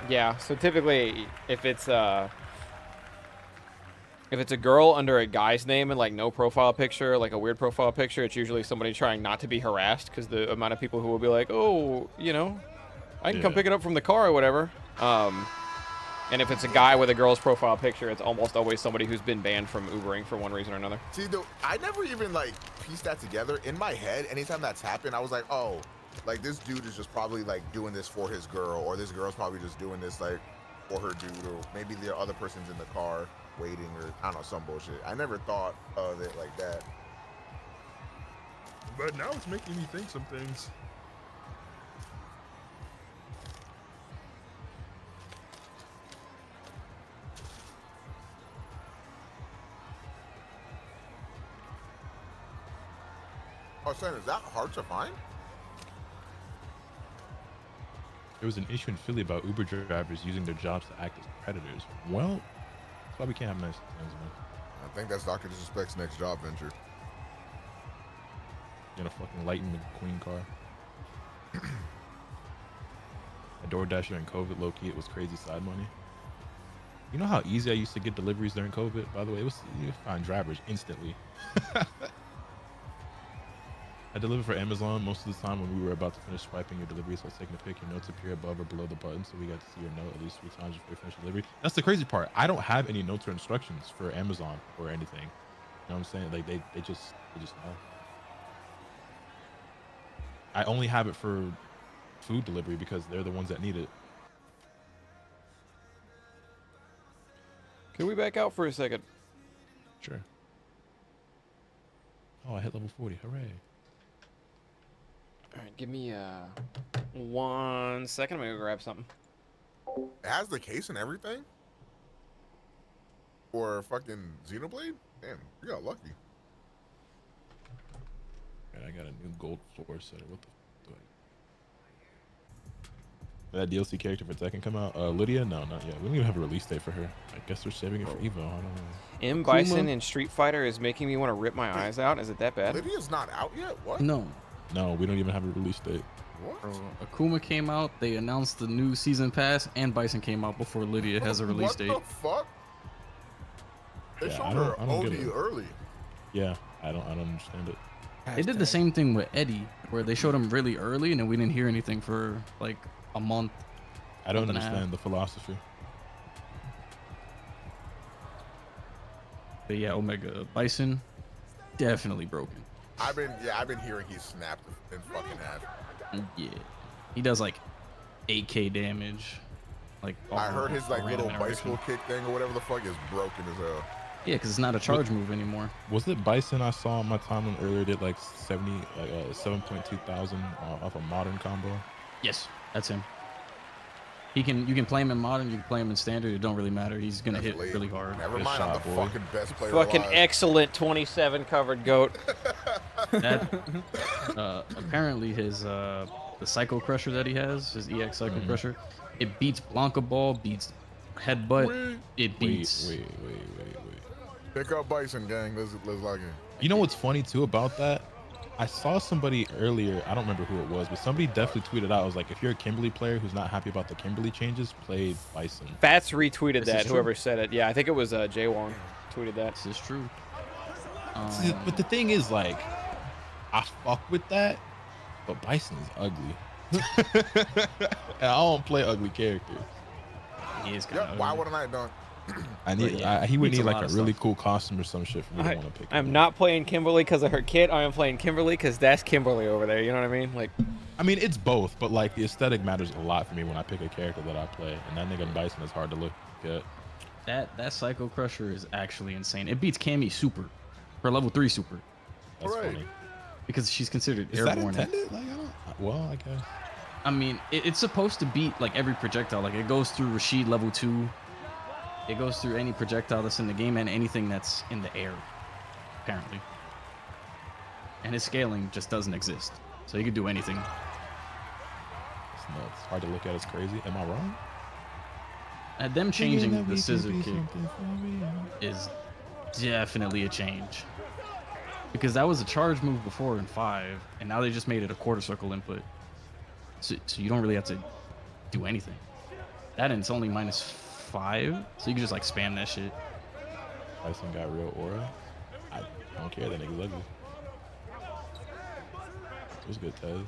[SPEAKER 1] Yeah, so typically if it's a girl under a guy's name and like no profile picture, like a weird profile picture, it's usually somebody trying not to be harassed, because the amount of people who will be like, oh, I can come
[SPEAKER 3] Yeah.
[SPEAKER 1] pick it up from the car or whatever. And if it's a guy with a girl's profile picture, it's almost always somebody who's been banned from Ubering for one reason or another.
[SPEAKER 2] See, I never even like pieced that together. In my head, anytime that's happened, I was like, oh, like this dude is just probably like doing this for his girl, or this girl's probably just doing this like for her dude, or maybe the other person's in the car waiting, or I don't know, some bullshit. I never thought of it like that.
[SPEAKER 6] But now it's making me think some things.
[SPEAKER 2] Oh, son, is that hard to find?
[SPEAKER 3] There was an issue in Philly about Uber drivers using their jobs to act as predators. Well, that's why we can't have nice things, man.
[SPEAKER 2] I think that's Dr. Disrespect's next job venture.
[SPEAKER 3] Gonna fucking lighten the Queen car. A DoorDash during COVID, low-key, it was crazy side money. You know how easy I used to get deliveries during COVID? By the way, you find drivers instantly. I delivered for Amazon most of the time when we were about to finish swiping your delivery, so I was taking a pic. Your notes appear above or below the button, so we got to see your note at least 3 times before you finish delivery. That's the crazy part. I don't have any notes or instructions for Amazon or anything. You know what I'm saying? Like they just know. I only have it for food delivery because they're the ones that need it.
[SPEAKER 1] Can we back out for a second?
[SPEAKER 3] Sure. Oh, I hit level 40. Hooray.
[SPEAKER 1] All right, give me 1 second. I'm gonna go grab something.
[SPEAKER 2] It has the case and everything? For fucking Xenoblade? Damn, you got lucky.
[SPEAKER 3] Right, I got a new gold floor setter. What the fuck do I... That DLC character for Tekken come out? Lydia? No, not yet. We don't even have a release date for her. I guess they're saving it for Evo. I don't know.
[SPEAKER 1] M. Bison in Street Fighter is making me want to rip my eyes out. Is it that bad?
[SPEAKER 2] Lydia's not out yet? What?
[SPEAKER 4] No.
[SPEAKER 3] No, we don't even have a release date.
[SPEAKER 2] What?
[SPEAKER 4] Bro, Akuma came out. They announced the new season pass, and Bison came out before Lydia has a release date.
[SPEAKER 2] What the fuck? They
[SPEAKER 3] Yeah,
[SPEAKER 2] showed
[SPEAKER 3] I
[SPEAKER 2] her
[SPEAKER 3] don't get
[SPEAKER 2] OD
[SPEAKER 3] it.
[SPEAKER 2] early.
[SPEAKER 3] Yeah, I don't understand it.
[SPEAKER 4] They did the same thing with Eddie, where they showed him really early, and then we didn't hear anything for like a month.
[SPEAKER 3] I don't
[SPEAKER 4] Month and a half.
[SPEAKER 3] understand the philosophy.
[SPEAKER 4] But yeah, Omega Bison, definitely broken.
[SPEAKER 2] I've been hearing he's snapped in fucking half.
[SPEAKER 4] Yeah, he does like 8k damage. Like
[SPEAKER 2] I heard
[SPEAKER 4] off
[SPEAKER 2] his like
[SPEAKER 4] random
[SPEAKER 2] little bicycle
[SPEAKER 4] interaction.
[SPEAKER 2] kick thing or whatever the fuck is broken as hell.
[SPEAKER 4] Yeah, because it's not a charge move anymore.
[SPEAKER 3] Was it Bison I saw on my timeline earlier did like 7.2 thousand off a modern combo?
[SPEAKER 4] Yes, that's him. You can play him in modern, you can play him in standard. It don't really matter. He's gonna hit really hard.
[SPEAKER 2] Never
[SPEAKER 3] Good
[SPEAKER 2] mind, I'm
[SPEAKER 3] shot,
[SPEAKER 2] the
[SPEAKER 3] boy.
[SPEAKER 2] fucking best player
[SPEAKER 1] Fucking
[SPEAKER 2] alive.
[SPEAKER 1] excellent 27 covered goat.
[SPEAKER 4] That apparently his the Psycho Crusher that he has, his EX Psycho Crusher, it beats Blanca Ball, beats Headbutt, it beats.
[SPEAKER 3] Wait.
[SPEAKER 2] Pick up Bison, gang. Let's lock in.
[SPEAKER 3] You know what's funny too about that? I saw somebody earlier, I don't remember who it was, but somebody definitely tweeted out, I was like, if you're a Kimberly player who's not happy about the Kimberly changes, play Bison.
[SPEAKER 1] Fats retweeted
[SPEAKER 4] This
[SPEAKER 1] that,
[SPEAKER 4] is true.
[SPEAKER 1] whoever said it. Yeah, I think it was Jay Wong tweeted that.
[SPEAKER 4] This is true.
[SPEAKER 3] But the thing is, like, I fuck with that, but Bison is ugly. And I don't play ugly characters.
[SPEAKER 4] He is kind
[SPEAKER 2] Yep.
[SPEAKER 4] of.
[SPEAKER 2] Why wouldn't I done?
[SPEAKER 3] He would
[SPEAKER 4] Needs
[SPEAKER 3] need
[SPEAKER 4] a
[SPEAKER 3] like
[SPEAKER 4] lot
[SPEAKER 3] a
[SPEAKER 4] of
[SPEAKER 3] really
[SPEAKER 4] stuff.
[SPEAKER 3] cool costume or some shit for me to want to pick
[SPEAKER 1] I'm
[SPEAKER 3] him up.
[SPEAKER 1] not playing Kimberly because of her kit. I am playing Kimberly because that's Kimberly over there. You know what I mean? Like,
[SPEAKER 3] I mean, it's both, but like the aesthetic matters a lot for me when I pick a character that I play, and that nigga Bison is hard to look at.
[SPEAKER 4] That Psycho Crusher is actually insane. It beats Cammy Super, her level 3 Super,
[SPEAKER 3] That's
[SPEAKER 2] Right.
[SPEAKER 3] funny.
[SPEAKER 4] because she's considered
[SPEAKER 3] Is that
[SPEAKER 4] airborne.
[SPEAKER 3] intended? Like, I don't. Well, I guess.
[SPEAKER 4] I mean, it's supposed to beat like every projectile. Like it goes through Rashid level 2. It goes through any projectile that's in the game and anything that's in the air, apparently. And his scaling just doesn't exist, so you can do anything.
[SPEAKER 3] It's nuts. Hard to look at. It's crazy. Am I wrong?
[SPEAKER 4] And them changing the scissor kick is definitely a change, because that was a charge move before in 5, and now they just made it a quarter circle input. So you don't really have to do anything. That and it's only -5, so you can just like spam that shit.
[SPEAKER 3] Bison got real aura. I don't care. That nigga's ugly. It was good, Tez.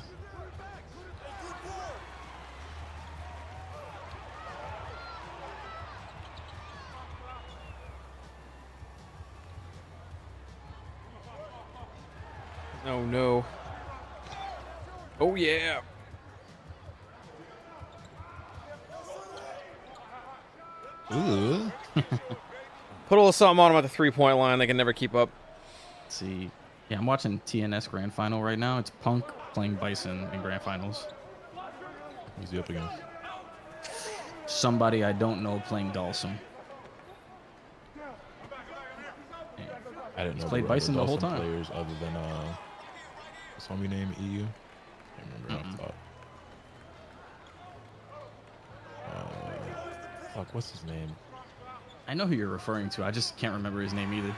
[SPEAKER 1] oh no. Oh yeah.
[SPEAKER 3] Ooh.
[SPEAKER 1] Put a little something on them at the 3-point line. They can never keep up.
[SPEAKER 4] Let's see. Yeah, I'm watching TNS Grand Final right now. It's Punk playing Bison in Grand Finals.
[SPEAKER 3] Who's he up against?
[SPEAKER 4] Somebody I don't know playing Dalsum.
[SPEAKER 3] I didn't know
[SPEAKER 4] played
[SPEAKER 3] there were
[SPEAKER 4] Bison the whole
[SPEAKER 3] Dawson
[SPEAKER 4] time.
[SPEAKER 3] players other than what's homie name EU. Can't remember. I thought. Fuck, what's his name?
[SPEAKER 4] I know who you're referring to. I just can't remember his name either.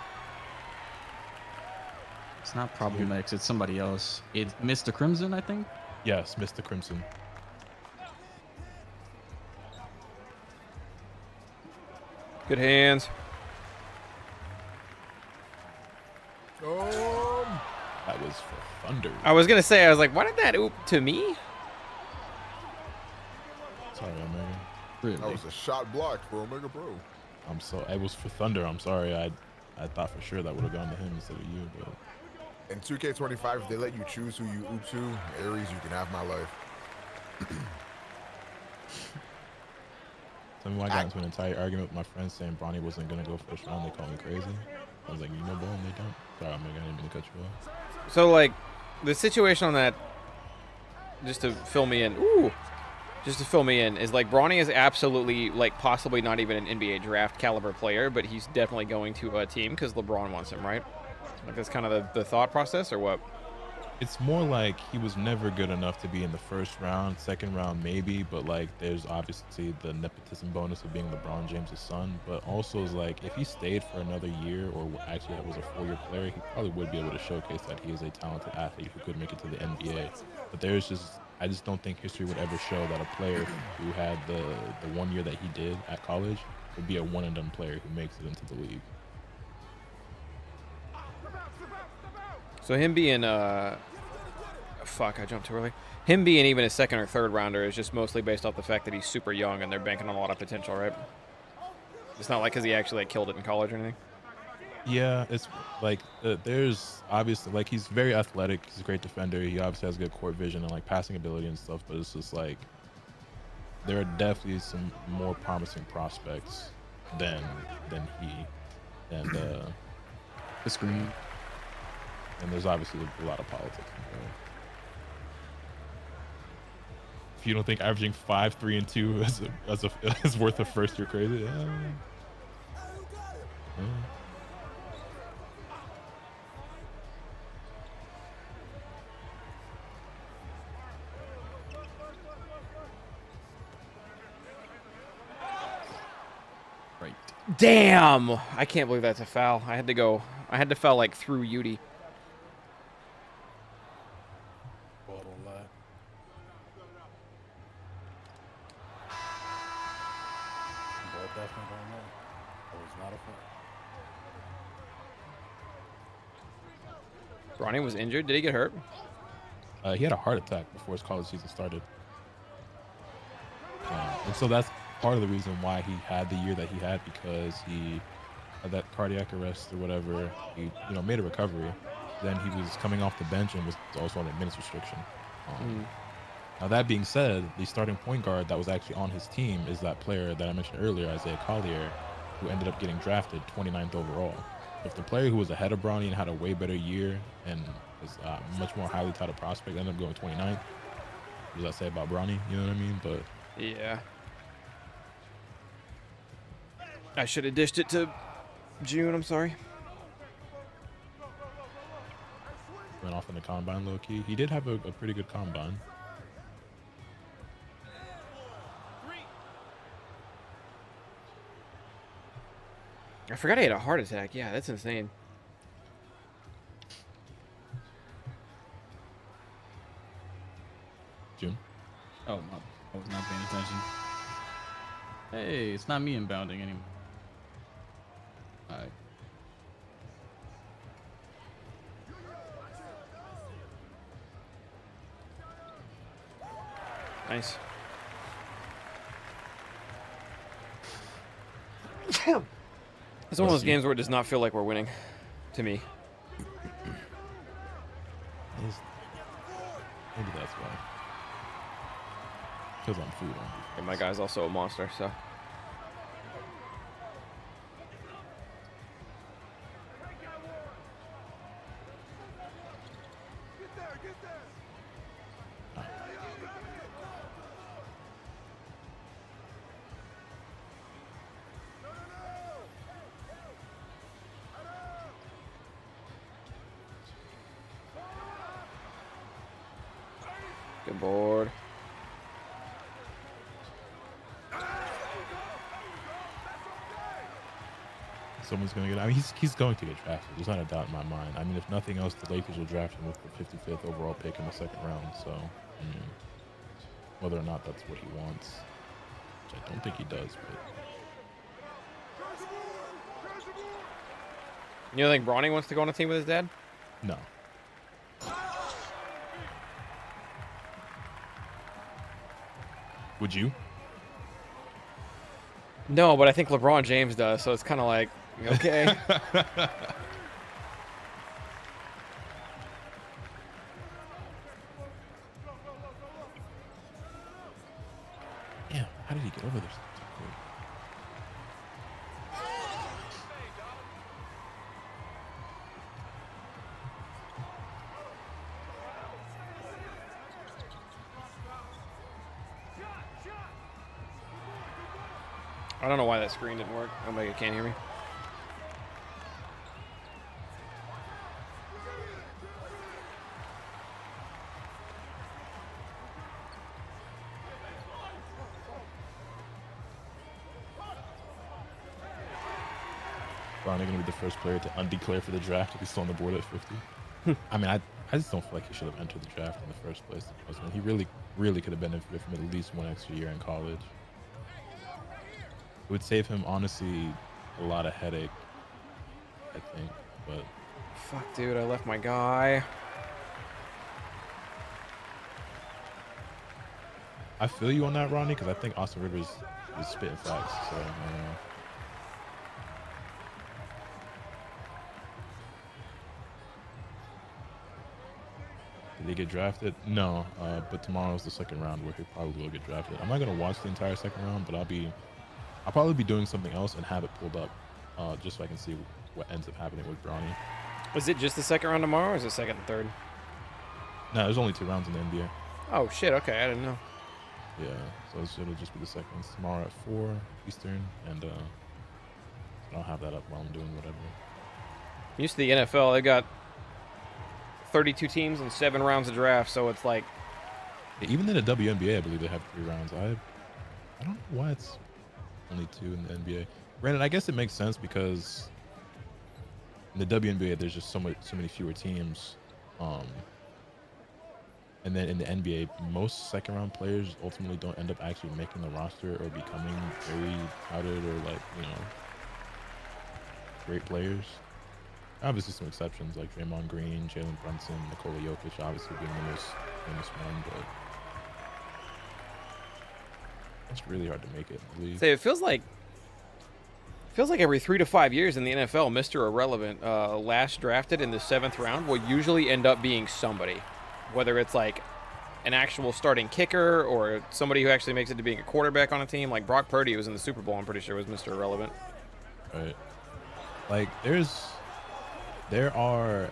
[SPEAKER 4] It's not Problemix. It's somebody else. It's Mr. Crimson, I think.
[SPEAKER 3] Yes, Mr. Crimson.
[SPEAKER 1] Good hands.
[SPEAKER 3] That was for Thunder.
[SPEAKER 1] I was gonna say, I was like, why did that oop to me?
[SPEAKER 3] Sorry, Omega.
[SPEAKER 4] Really?
[SPEAKER 2] That was a shot blocked for Omega Pro.
[SPEAKER 3] I'm so. It was for Thunder. I'm sorry. I thought for sure that would have gone to him instead of you, but.
[SPEAKER 2] In 2K25, if they let you choose who you oop to, Aries, you can have my life.
[SPEAKER 3] Tell me why I got into an entire argument with my friends saying Bronny wasn't gonna go first round. They called me crazy. I was like, you know, bro, and they don't. Sorry, I'm gonna even cut you off.
[SPEAKER 1] So like, the situation on that, just to fill me in. Ooh. Just to fill me in, is like Bronny is absolutely like possibly not even an NBA draft caliber player, but he's definitely going to a team because LeBron wants him, right? Like that's kind of the thought process, or what?
[SPEAKER 3] It's more like he was never good enough to be in the first round, second round maybe, but like there's obviously the nepotism bonus of being LeBron James' son, but also is like if he stayed for another year or actually was a 4-year player, he probably would be able to showcase that he is a talented athlete who could make it to the NBA. But I just don't think history would ever show that a player who had the 1 year that he did at college would be a one and done player who makes it into the league.
[SPEAKER 1] So him being fuck, I jumped too early. Him being even a second or third rounder is just mostly based off the fact that he's super young and they're banking on a lot of potential, right? It's not like because he actually like killed it in college or anything.
[SPEAKER 3] Yeah, it's like there's obviously like he's very athletic. He's a great defender. He obviously has good court vision and like passing ability and stuff. But it's just like there are definitely some more promising prospects than he. and
[SPEAKER 4] The screen.
[SPEAKER 3] and there's obviously a lot of politics in there. If you don't think averaging 5, 3, and 2 is worth a first, you're crazy. Yeah.
[SPEAKER 4] Right.
[SPEAKER 1] Damn! I can't believe that's a foul. I had to foul like through Yudi.
[SPEAKER 5] Ball don't lie. Ball definitely don't lie. Oh, it's not a foul.
[SPEAKER 1] Bronny was injured. Did he get hurt?
[SPEAKER 3] He had a heart attack before his college season started. And so that's part of the reason why he had the year that he had, because he had that cardiac arrest or whatever. He, made a recovery. Then he was coming off the bench and was also on a minutes restriction. Now, that being said, the starting point guard that was actually on his team is that player that I mentioned earlier, Isaiah Collier, who ended up getting drafted 29th overall. If the player who was ahead of Bronny and had a way better year and was much more highly touted prospect ended up going 29th, what does that say about Bronny? You know what I mean? But
[SPEAKER 1] Yeah. I should have dished it to June. I'm sorry.
[SPEAKER 3] went off in the combine low key. He did have a pretty good combine.
[SPEAKER 1] I forgot he had a heart attack. Yeah, that's insane.
[SPEAKER 3] June.
[SPEAKER 4] Oh, I was not paying attention. Hey, it's not me inbounding anymore. All right.
[SPEAKER 1] Nice. It's one of those games where it does not feel like we're winning, to me.
[SPEAKER 3] Maybe that's why. Because I'm food on.
[SPEAKER 1] And my guy's also a monster, so. Good board.
[SPEAKER 3] Someone's going to get. I mean, he's going to get drafted. There's not a doubt in my mind. I mean, if nothing else, the Lakers will draft him with the 55th overall pick in the second round. So, whether or not that's what he wants, which I don't think he does, but.
[SPEAKER 1] You don't think Bronny wants to go on a team with his dad?
[SPEAKER 3] No. Would you?
[SPEAKER 1] No, but I think LeBron James does, so it's kind of like, okay.
[SPEAKER 3] Damn, how did he get over there so quick?
[SPEAKER 1] I don't know why that screen didn't work. Omega can't hear me.
[SPEAKER 3] Bronny gonna be the first player to undeclare for the draft if he's still on the board at 50. I mean, I just don't feel like he should have entered the draft in the first place. I mean, he really could have benefited from at least one extra year in college. It would save him, honestly, a lot of headache, I think. But
[SPEAKER 1] Fuck, dude, I left my guy.
[SPEAKER 3] I feel you on that, Ronnie, because I think Austin Rivers is spitting facts. So, did he get drafted? No, but tomorrow's the second round where he probably will get drafted. I'm not gonna watch the entire second round, but I'll probably be doing something else and have it pulled up just so I can see what ends up happening with Bronny.
[SPEAKER 1] Is it just the second round tomorrow, or is it second and third?
[SPEAKER 3] No, there's only 2 rounds in the NBA.
[SPEAKER 1] Oh shit. Okay, I didn't know.
[SPEAKER 3] Yeah, so it'll just be the seconds tomorrow at 4 Eastern, and I'll have that up while I'm doing whatever.
[SPEAKER 1] Used to the NFL, they got 32 teams and 7 rounds of draft, so it's like
[SPEAKER 3] Even in the WNBA, I believe they have 3 rounds. I don't know why it's only 2 in the NBA. Granted, I guess it makes sense because in the WNBA there's just so many fewer teams, and then in the NBA, most second round players ultimately don't end up actually making the roster or becoming very touted or great players. Obviously, some exceptions like Draymond Green, Jalen Brunson, Nikola Jokic, obviously being the most famous one, but it's really hard to make it in the league.
[SPEAKER 1] say it feels like every 3 to 5 years in the NFL, Mr. Irrelevant, last drafted in the 7th round, will usually end up being somebody, whether it's like an actual starting kicker or somebody who actually makes it to being a quarterback on a team. Like Brock Purdy, who was in the Super Bowl, I'm pretty sure was Mr. Irrelevant.
[SPEAKER 3] Right. Like there are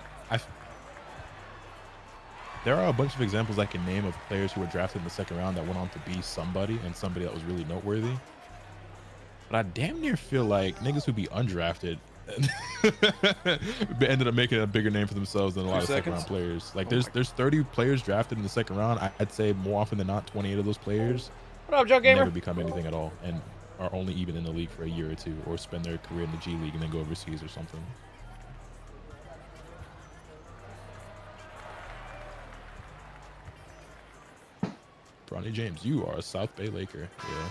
[SPEAKER 3] a bunch of examples I can name of players who were drafted in the 2nd round that went on to be somebody and somebody that was really noteworthy. But I damn near feel like niggas who be undrafted ended up making a bigger name for themselves than a lot of 2nd round players. Like there's 30 players drafted in the 2nd round. I'd say more often than not, 28 of those players
[SPEAKER 1] What up, Joe Gamer?
[SPEAKER 3] never become anything at all and are only even in the league for a year or 2 or spend their career in the G League and then go overseas or something. Bronny James, you are a South Bay Laker. Yeah.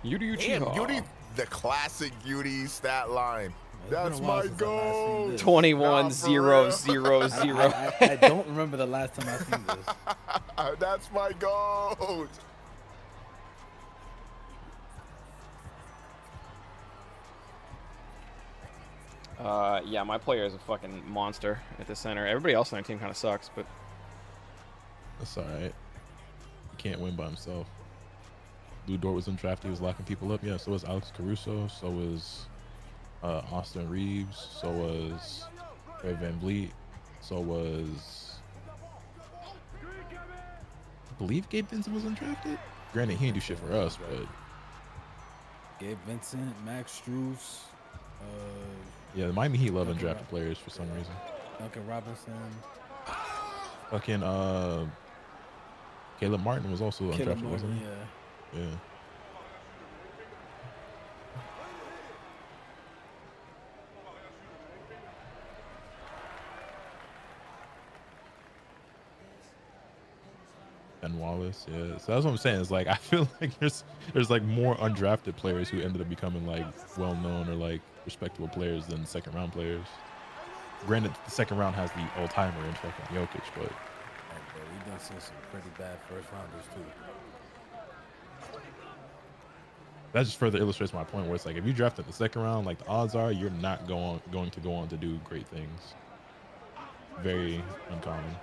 [SPEAKER 1] Yuti
[SPEAKER 2] Damn,
[SPEAKER 1] Uchiha.
[SPEAKER 2] Beauty, the classic Beauty stat line.
[SPEAKER 5] It's been a
[SPEAKER 2] That's
[SPEAKER 5] while
[SPEAKER 2] my
[SPEAKER 5] since I've seen
[SPEAKER 2] goal.
[SPEAKER 5] this.
[SPEAKER 1] 21 0
[SPEAKER 2] Nah,
[SPEAKER 1] 0 0.
[SPEAKER 5] I don't remember the last time I seen this.
[SPEAKER 2] That's my goat.
[SPEAKER 1] Yeah, my player is a fucking monster at the center. Everybody else on their team kind of sucks, but
[SPEAKER 3] That's all right. He can't win by himself. Lou Dort was undrafted. He was locking people up. Yeah, so was Alex Caruso. So was Austin Reeves. So was Fred Van Vliet. So was, I believe Gabe Vincent was undrafted. Granted, he didn't do shit for us, but
[SPEAKER 5] Gabe Vincent, Max Strus,
[SPEAKER 3] yeah, the Miami Heat love
[SPEAKER 5] Okay,
[SPEAKER 3] undrafted
[SPEAKER 5] right.
[SPEAKER 3] players for some reason.
[SPEAKER 5] Duncan Robinson,
[SPEAKER 3] Fucking Caleb Martin was also
[SPEAKER 5] Caleb
[SPEAKER 3] undrafted,
[SPEAKER 5] Martin,
[SPEAKER 3] wasn't he?
[SPEAKER 5] yeah.
[SPEAKER 3] Yeah. Ben Wallace, yeah. So that's what I'm saying. It's like I feel like there's like more undrafted players who ended up becoming like well known or like respectable players than 2nd round players. Granted, the 2nd round has the all timer in fucking Jokic, but
[SPEAKER 5] And, we done seen some pretty bad first rounders too.
[SPEAKER 3] that just further illustrates my point where it's like if you draft in the 2nd round, like the odds are you're not going to go on to do great things. Very uncommon.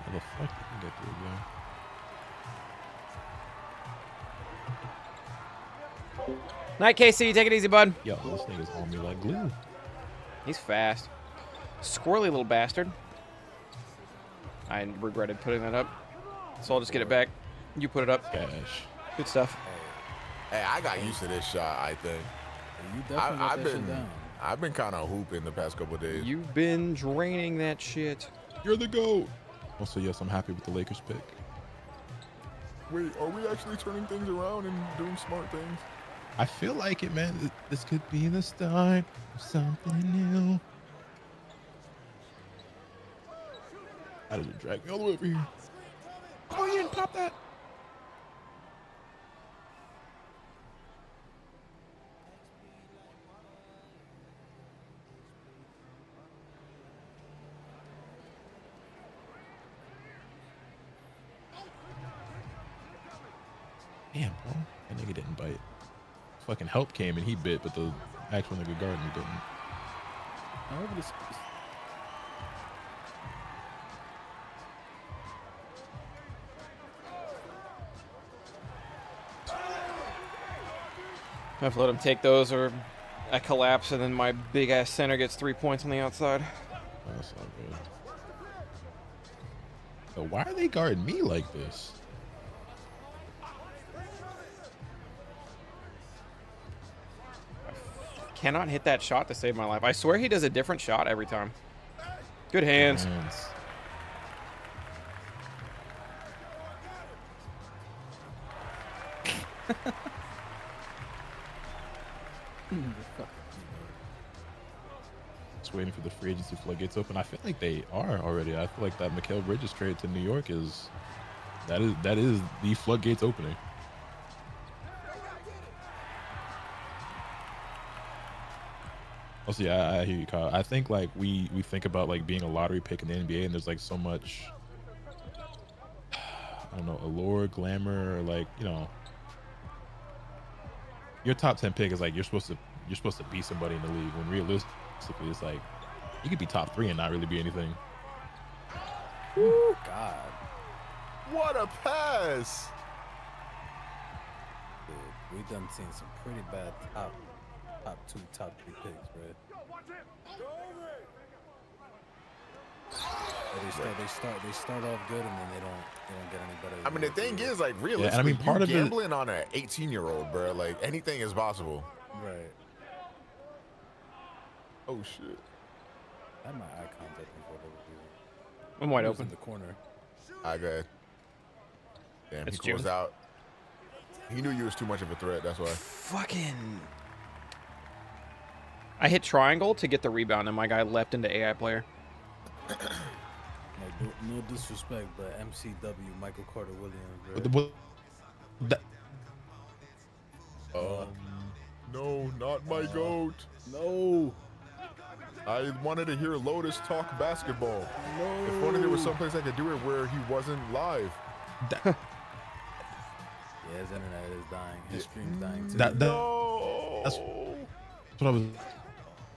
[SPEAKER 3] How the fuck did he get through again?
[SPEAKER 1] Night, KC. Take it easy, bud.
[SPEAKER 3] Yo, this nigga's on me like glue.
[SPEAKER 1] He's fast. Squirrely little bastard. I regretted putting that up, so I'll just get it back. You put it up.
[SPEAKER 3] Cash.
[SPEAKER 1] Good stuff.
[SPEAKER 2] Hey, I got used to this shot, I think.
[SPEAKER 5] You definitely got
[SPEAKER 2] I've
[SPEAKER 5] that shit
[SPEAKER 2] been
[SPEAKER 5] down.
[SPEAKER 2] I've been kind of hooping the past couple days.
[SPEAKER 1] You've been draining that shit.
[SPEAKER 3] You're the GOAT. Also, yes, I'm happy with the Lakers pick.
[SPEAKER 2] Wait, are we actually turning things around and doing smart things?
[SPEAKER 3] I feel like it, man. This could be the start of something new. How did it drag me all the way over here? Oh, you didn't pop that. Damn, bro. That nigga didn't bite. Fucking help came and he bit, but the actual nigga guarding me didn't.
[SPEAKER 1] I have to let him take those or I collapse and then my big ass center gets 3 points on the outside.
[SPEAKER 3] That's not good. So why are they guarding me like this?
[SPEAKER 1] Cannot hit that shot to save my life. I swear he does a different shot every time. Good hands.
[SPEAKER 3] Just waiting for the free agency floodgates open. I feel like they are already. I feel like that Mikal Bridges trade to New York is that is the floodgates opening. Also, yeah, I hear you, Kyle. I think like we think about like being a lottery pick in the NBA, and there's like so much, I don't know, allure, glamour, like, you know, your top 10 pick is like you're supposed to be somebody in the league. When realistically, it's like you could be top 3 and not really be anything.
[SPEAKER 2] Ooh, God, what a pass!
[SPEAKER 5] Dude, we done seen some pretty bad top 2, top 3 picks, bro. They start off good and then they don't get any better.
[SPEAKER 2] I mean, the thing is, like, realistically,
[SPEAKER 3] yeah, and I mean, part of
[SPEAKER 2] gambling on an 18-year-old, bro. Like, anything is possible.
[SPEAKER 5] Right.
[SPEAKER 2] Oh shit.
[SPEAKER 5] I had my eye contact before they were
[SPEAKER 1] I'm wide
[SPEAKER 5] in
[SPEAKER 1] open.
[SPEAKER 5] the corner.
[SPEAKER 2] I got. Damn,
[SPEAKER 1] It's
[SPEAKER 2] he closed
[SPEAKER 1] June.
[SPEAKER 2] out. He knew you was too much of a threat. That's why.
[SPEAKER 1] Fucking. I hit triangle to get the rebound and my guy leapt into AI player.
[SPEAKER 5] Like, no disrespect, but MCW, Michael Carter Williams, bro.
[SPEAKER 2] No, not my goat.
[SPEAKER 5] No.
[SPEAKER 2] I wanted to hear Lotus talk basketball.
[SPEAKER 5] No.
[SPEAKER 2] If only there was someplace I could do it where he wasn't live.
[SPEAKER 5] Yeah, his internet is dying. His stream's dying too.
[SPEAKER 3] That's what I was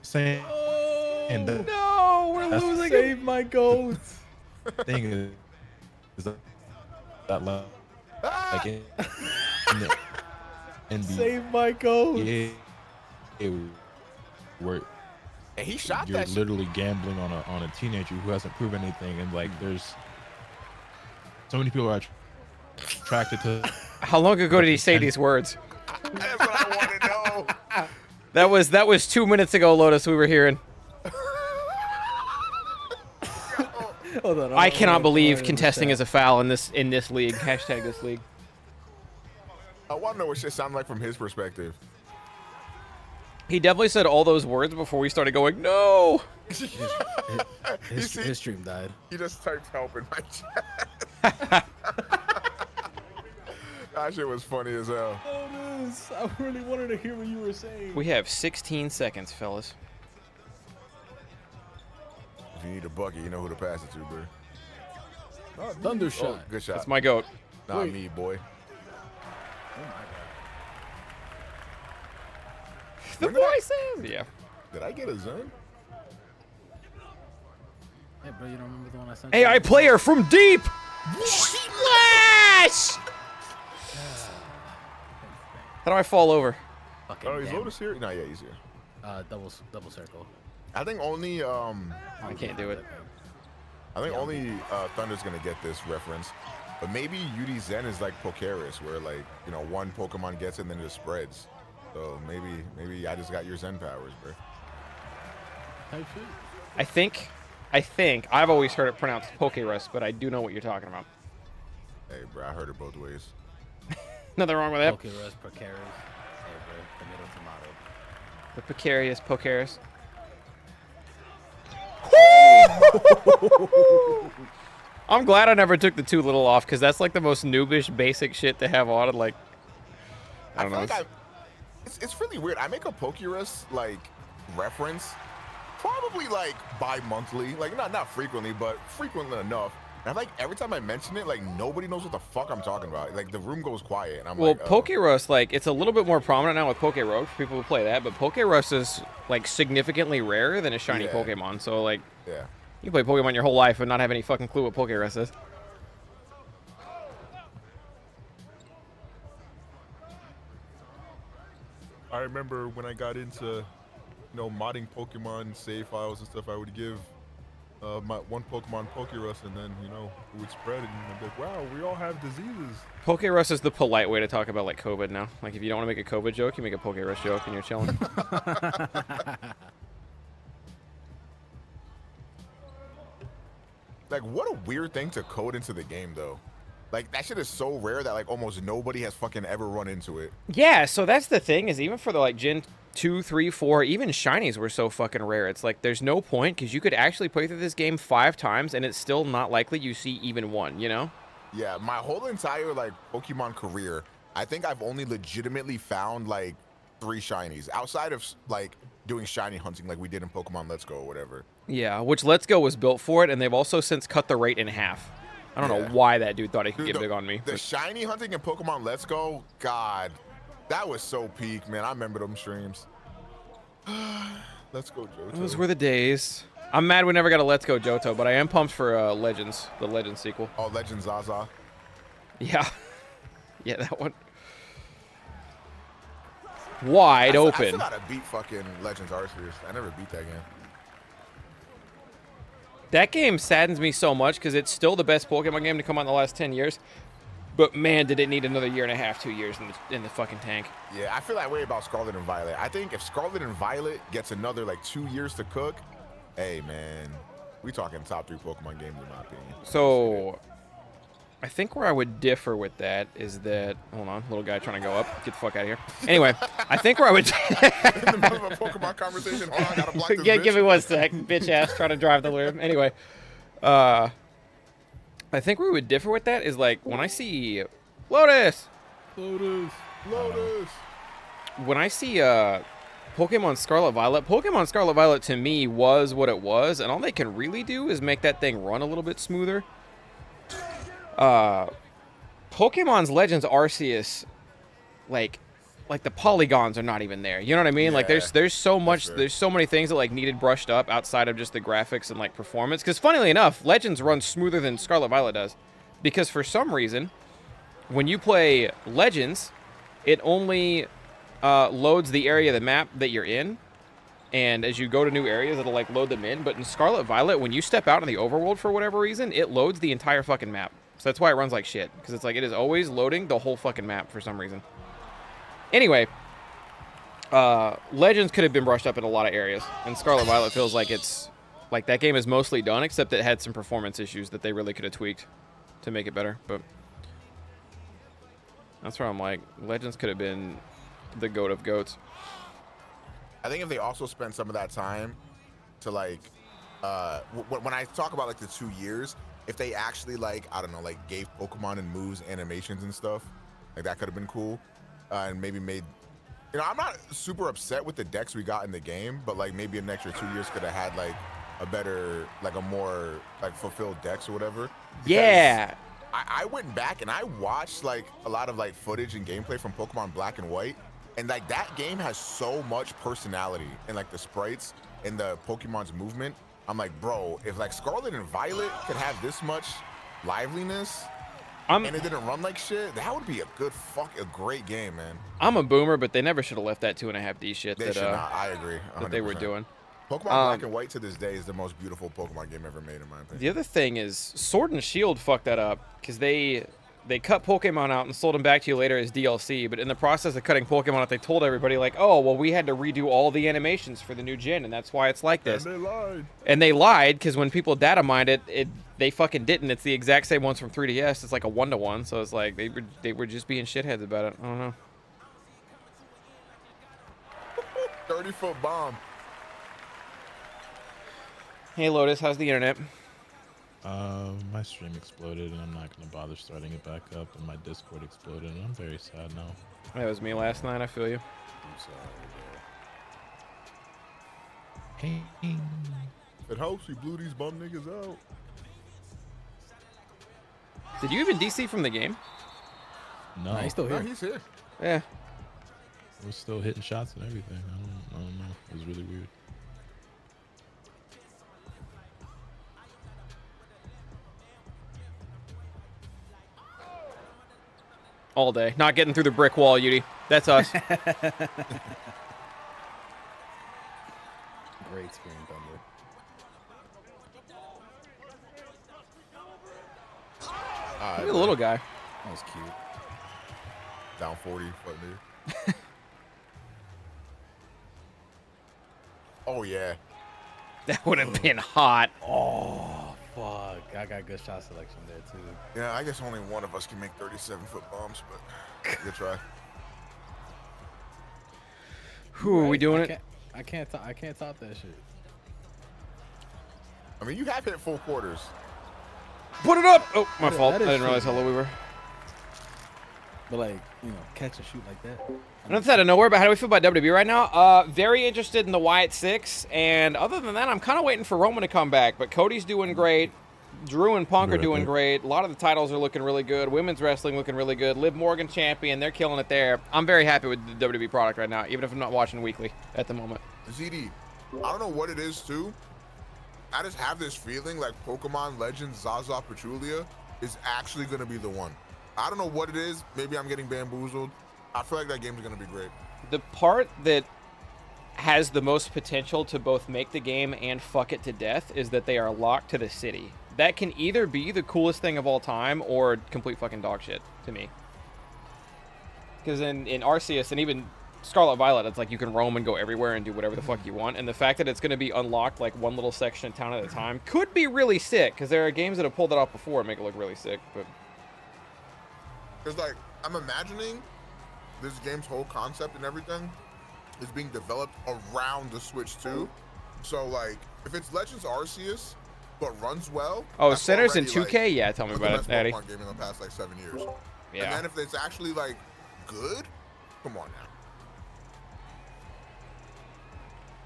[SPEAKER 3] saying. And
[SPEAKER 1] No, we're
[SPEAKER 3] That's-
[SPEAKER 1] losing.
[SPEAKER 5] Save my goat.
[SPEAKER 3] thing is that like in the
[SPEAKER 5] Save my goat.
[SPEAKER 3] yeah, where
[SPEAKER 2] And he shot
[SPEAKER 3] you're
[SPEAKER 2] that shit.
[SPEAKER 3] literally gambling on a teenager who hasn't proven anything, and like there's so many people are attracted to.
[SPEAKER 1] How long ago did he say these words?
[SPEAKER 2] That's what I want to know.
[SPEAKER 1] That was 2 minutes ago, Lotus. We were hearing.
[SPEAKER 5] Hold on,
[SPEAKER 1] I cannot believe contesting is a foul in this league. Hashtag this league.
[SPEAKER 2] I want to know what shit sounded like from his perspective.
[SPEAKER 1] He definitely said all those words before we started going, no.
[SPEAKER 5] His stream died.
[SPEAKER 2] He just typed help in my chat. That shit was funny as hell.
[SPEAKER 5] I really wanted to hear what you were saying.
[SPEAKER 1] We have 16 seconds, fellas.
[SPEAKER 2] If you need a bucket, you know who to pass it to, bro.
[SPEAKER 5] Thunder
[SPEAKER 2] Oh,
[SPEAKER 5] shot.
[SPEAKER 2] good shot.
[SPEAKER 1] That's my goat.
[SPEAKER 2] Not
[SPEAKER 5] Wait.
[SPEAKER 2] me, boy.
[SPEAKER 5] Oh my god.
[SPEAKER 1] The
[SPEAKER 2] When did I-
[SPEAKER 1] voices. Yeah.
[SPEAKER 2] Did I get a zone?
[SPEAKER 5] Hey, bro, you don't remember the one I sent?
[SPEAKER 1] AI
[SPEAKER 5] you?
[SPEAKER 1] player from deep. Splash! How do I fall over?
[SPEAKER 5] Fucking
[SPEAKER 2] Oh, is
[SPEAKER 5] damn.
[SPEAKER 2] Lotus here? No, yeah, he's here.
[SPEAKER 5] Double circle.
[SPEAKER 2] I think only
[SPEAKER 1] I can't do it.
[SPEAKER 2] Thunder's gonna get this reference, but maybe UD Zen is like Pokeris, where like, you know, one Pokemon gets it and then it just spreads. So maybe I just got your Zen powers, bro.
[SPEAKER 5] Type shit.
[SPEAKER 1] I think I've always heard it pronounced Pokerus, but I do know what you're talking about.
[SPEAKER 2] Hey, bro, I heard it both ways.
[SPEAKER 1] Nothing wrong with that.
[SPEAKER 5] Okay, Russ, Precaris. Hey, bro, tomato, tomato.
[SPEAKER 1] The precarious Pokerus. I'm glad I never took the too little off because that's like the most noobish basic shit to have on. Like, I don't know.
[SPEAKER 2] feel like it's really weird. I make a Pokerus like reference, probably like bi-monthly, like not frequently, but frequently enough. And like every time I mention it, like nobody knows what the fuck I'm talking about. Like the room goes quiet, and I'm
[SPEAKER 1] Well,
[SPEAKER 2] like,
[SPEAKER 1] Poke Rust, like it's a little bit more prominent now with Poke Rogue for people who play that, but Poke Rust is like significantly rarer than a shiny
[SPEAKER 2] Yeah.
[SPEAKER 1] Pokemon. So like,
[SPEAKER 2] yeah.
[SPEAKER 1] you play Pokemon your whole life and not have any fucking clue what Poke Rust is.
[SPEAKER 6] I remember when I got into, you know, modding Pokemon save files and stuff, I would give my one Pokemon Pokerus, and then, you know, it would spread, and I'd be like, wow, we all have diseases.
[SPEAKER 1] Poke Rust is the polite way to talk about like COVID now. Like if you don't want to make a COVID joke, you make a Poke Rust joke and you're chilling.
[SPEAKER 2] Like what a weird thing to code into the game though. Like that shit is so rare that like almost nobody has fucking ever run into it.
[SPEAKER 1] Yeah, so that's the thing is even for the like Gen 2, 3, 4, even shinies were so fucking rare. It's like there's no point because you could actually play through this game 5 times and it's still not likely you see even one, you know?
[SPEAKER 2] Yeah, my whole entire like Pokemon career, I think I've only legitimately found like 3 shinies outside of like doing shiny hunting like we did in Pokemon Let's Go or whatever.
[SPEAKER 1] Yeah, which Let's Go was built for it, and they've also since cut the rate in half. I don't know why that dude thought he could get big on me.
[SPEAKER 2] The shiny hunting in Pokemon Let's Go, God, that was so peak, man. I remember them streams. Let's go, Johto.
[SPEAKER 1] Those were the days. I'm mad we never got a Let's Go Johto, but I am pumped for Legends, the Legends sequel.
[SPEAKER 2] Oh, Legends Zaza.
[SPEAKER 1] Yeah. Yeah, that one. Wide
[SPEAKER 2] I
[SPEAKER 1] open.
[SPEAKER 2] still gotta beat fucking Legends Arceus. I never beat that game.
[SPEAKER 1] That game saddens me so much because it's still the best Pokemon game to come out in the last 10 years. But man, did it need another year and a half, 2 years in the fucking tank.
[SPEAKER 2] Yeah, I feel that way about Scarlet and Violet. I think if Scarlet and Violet gets another like 2 years to cook, hey man, we talking top 3 Pokemon games in my opinion.
[SPEAKER 1] So I think where I would differ with that is that, hold on, little guy trying to go up. Get the fuck out of here. Anyway, I think where I would...
[SPEAKER 2] In the middle of a Pokemon conversation, hold on, I gotta block this bitch.
[SPEAKER 1] Give me 1 sec, bitch ass trying to drive the loop. Anyway, I think where we would differ with that is like when I see Lotus.
[SPEAKER 2] Lotus.
[SPEAKER 1] When I see Pokemon Scarlet Violet to me was what it was, and all they can really do is make that thing run a little bit smoother. Pokemon's Legends Arceus, like the polygons are not even there. You know what I mean?
[SPEAKER 2] Yeah,
[SPEAKER 1] like there's so much,
[SPEAKER 2] fair.
[SPEAKER 1] there's so many things that like needed brushed up outside of just the graphics and like performance. Because funnily enough, Legends runs smoother than Scarlet Violet does, because for some reason, when you play Legends, it only loads the area of the map that you're in. And as you go to new areas, it'll like load them in. But in Scarlet Violet, when you step out in the overworld for whatever reason, it loads the entire fucking map. So that's why it runs like shit. Because it's like it is always loading the whole fucking map for some reason. Anyway, Legends could have been brushed up in a lot of areas. And Scarlet Violet feels like it's like that game is mostly done, except it had some performance issues that they really could have tweaked to make it better. But that's where I'm like, Legends could have been the goat of goats.
[SPEAKER 2] I think if they also spent some of that time to like, when I talk about like the 2 years, if they actually like, I don't know, like gave Pokemon and moves animations and stuff, like that could have been cool, and maybe made, you know, I'm not super upset with the decks we got in the game, but like maybe an extra 2 years could have had like a better, like a more like fulfilled decks or whatever. Because
[SPEAKER 1] Yeah.
[SPEAKER 2] I went back and I watched like a lot of like footage and gameplay from Pokemon Black and White. And like that game has so much personality and like the sprites and the Pokemon's movement. I'm like, bro, if like Scarlet and Violet could have this much liveliness and it didn't run like shit, that would be a great game, man.
[SPEAKER 1] I'm a boomer, but they never should have left that 2.5D shit
[SPEAKER 2] They
[SPEAKER 1] that
[SPEAKER 2] should not. I agree. 100%.
[SPEAKER 1] that they were doing.
[SPEAKER 2] Pokemon Black and White to this day is the most beautiful Pokemon game ever made, in my opinion.
[SPEAKER 1] The other thing is Sword and Shield fucked that up because they cut Pokemon out and sold them back to you later as DLC, but in the process of cutting Pokemon out, they told everybody like, oh, well, we had to redo all the animations for the new gen, and that's why it's like this.
[SPEAKER 6] And they lied.
[SPEAKER 1] Because when people data mined it, they fucking didn't. It's the exact same ones from 3DS. It's like a 1-to-1, so it's like they were just being shitheads about it. I don't know.
[SPEAKER 2] 30-foot bomb.
[SPEAKER 1] Hey, Lotus, how's the internet?
[SPEAKER 3] My stream exploded, and I'm not gonna bother starting it back up. And my Discord exploded, and I'm very sad now.
[SPEAKER 1] That was me last night. I feel you.
[SPEAKER 2] I'm sorry,
[SPEAKER 3] Hey.
[SPEAKER 6] It helps you blew these bum niggas out.
[SPEAKER 1] Did you even DC from the game?
[SPEAKER 3] No,
[SPEAKER 5] Nah, he's still
[SPEAKER 2] No,
[SPEAKER 5] here.
[SPEAKER 2] he's here.
[SPEAKER 1] Yeah.
[SPEAKER 3] we're still hitting shots and everything. I don't know. It was really weird.
[SPEAKER 1] All day. Not getting through the brick wall, Yudi. That's us.
[SPEAKER 5] Great screen thunder.
[SPEAKER 2] All
[SPEAKER 1] Look
[SPEAKER 2] right,
[SPEAKER 1] at the little guy.
[SPEAKER 5] That was cute.
[SPEAKER 2] down 40. Fuck me. Oh yeah.
[SPEAKER 1] That would have been hot.
[SPEAKER 5] Oh, fuck. I got good shot selection there, too.
[SPEAKER 2] Yeah, I guess only one of us can make 37-foot bombs, but good try.
[SPEAKER 1] Who are we doing it?
[SPEAKER 5] I can't top that shit.
[SPEAKER 2] I mean, you have hit full quarters.
[SPEAKER 1] Put it up. Oh, my
[SPEAKER 5] Yeah,
[SPEAKER 1] fault. I
[SPEAKER 5] that is
[SPEAKER 1] didn't realize
[SPEAKER 5] true.
[SPEAKER 1] how low we were.
[SPEAKER 5] But, like, you know, catch and shoot like that.
[SPEAKER 1] And that's out of nowhere, but how do we feel about WWE right now? Very interested in the Wyatt 6, and other than that, I'm kind of waiting for Roman to come back, but Cody's doing great. Drew and Punk are
[SPEAKER 3] Right
[SPEAKER 1] doing
[SPEAKER 3] there.
[SPEAKER 1] great. A lot of the titles are looking really good. Women's wrestling looking really good. Liv Morgan champion. They're killing it there. I'm very happy with the WWE product right now, even if I'm not watching weekly at the moment.
[SPEAKER 2] ZD, I don't know what it is too. I just have this feeling like Pokemon Legends Zaza Pachulia is actually going to be the one. I don't know what it is. Maybe I'm getting bamboozled. I feel like that game's going to be great.
[SPEAKER 1] The part that has the most potential to both make the game and fuck it to death is that they are locked to the city. That can either be the coolest thing of all time or complete fucking dog shit to me. Because in Arceus and even Scarlet Violet, it's like you can roam and go everywhere and do whatever the fuck you want. And the fact that it's going to be unlocked like one little section of town at a time could be really sick. Because there are games that have pulled it off before and make it look really sick. But
[SPEAKER 2] Because, like, I'm imagining this game's whole concept and everything is being developed around the Switch too. So, like, if it's Legends Arceus, but runs well.
[SPEAKER 1] oh,
[SPEAKER 2] that's
[SPEAKER 1] Centers in
[SPEAKER 2] already,
[SPEAKER 1] 2K?
[SPEAKER 2] like,
[SPEAKER 1] Yeah, tell me
[SPEAKER 2] the
[SPEAKER 1] about
[SPEAKER 2] best
[SPEAKER 1] it, Daddy.
[SPEAKER 2] Pokemon game in the past, like, 7 years. And
[SPEAKER 1] Yeah.
[SPEAKER 2] then if it's actually, like, good, come on now.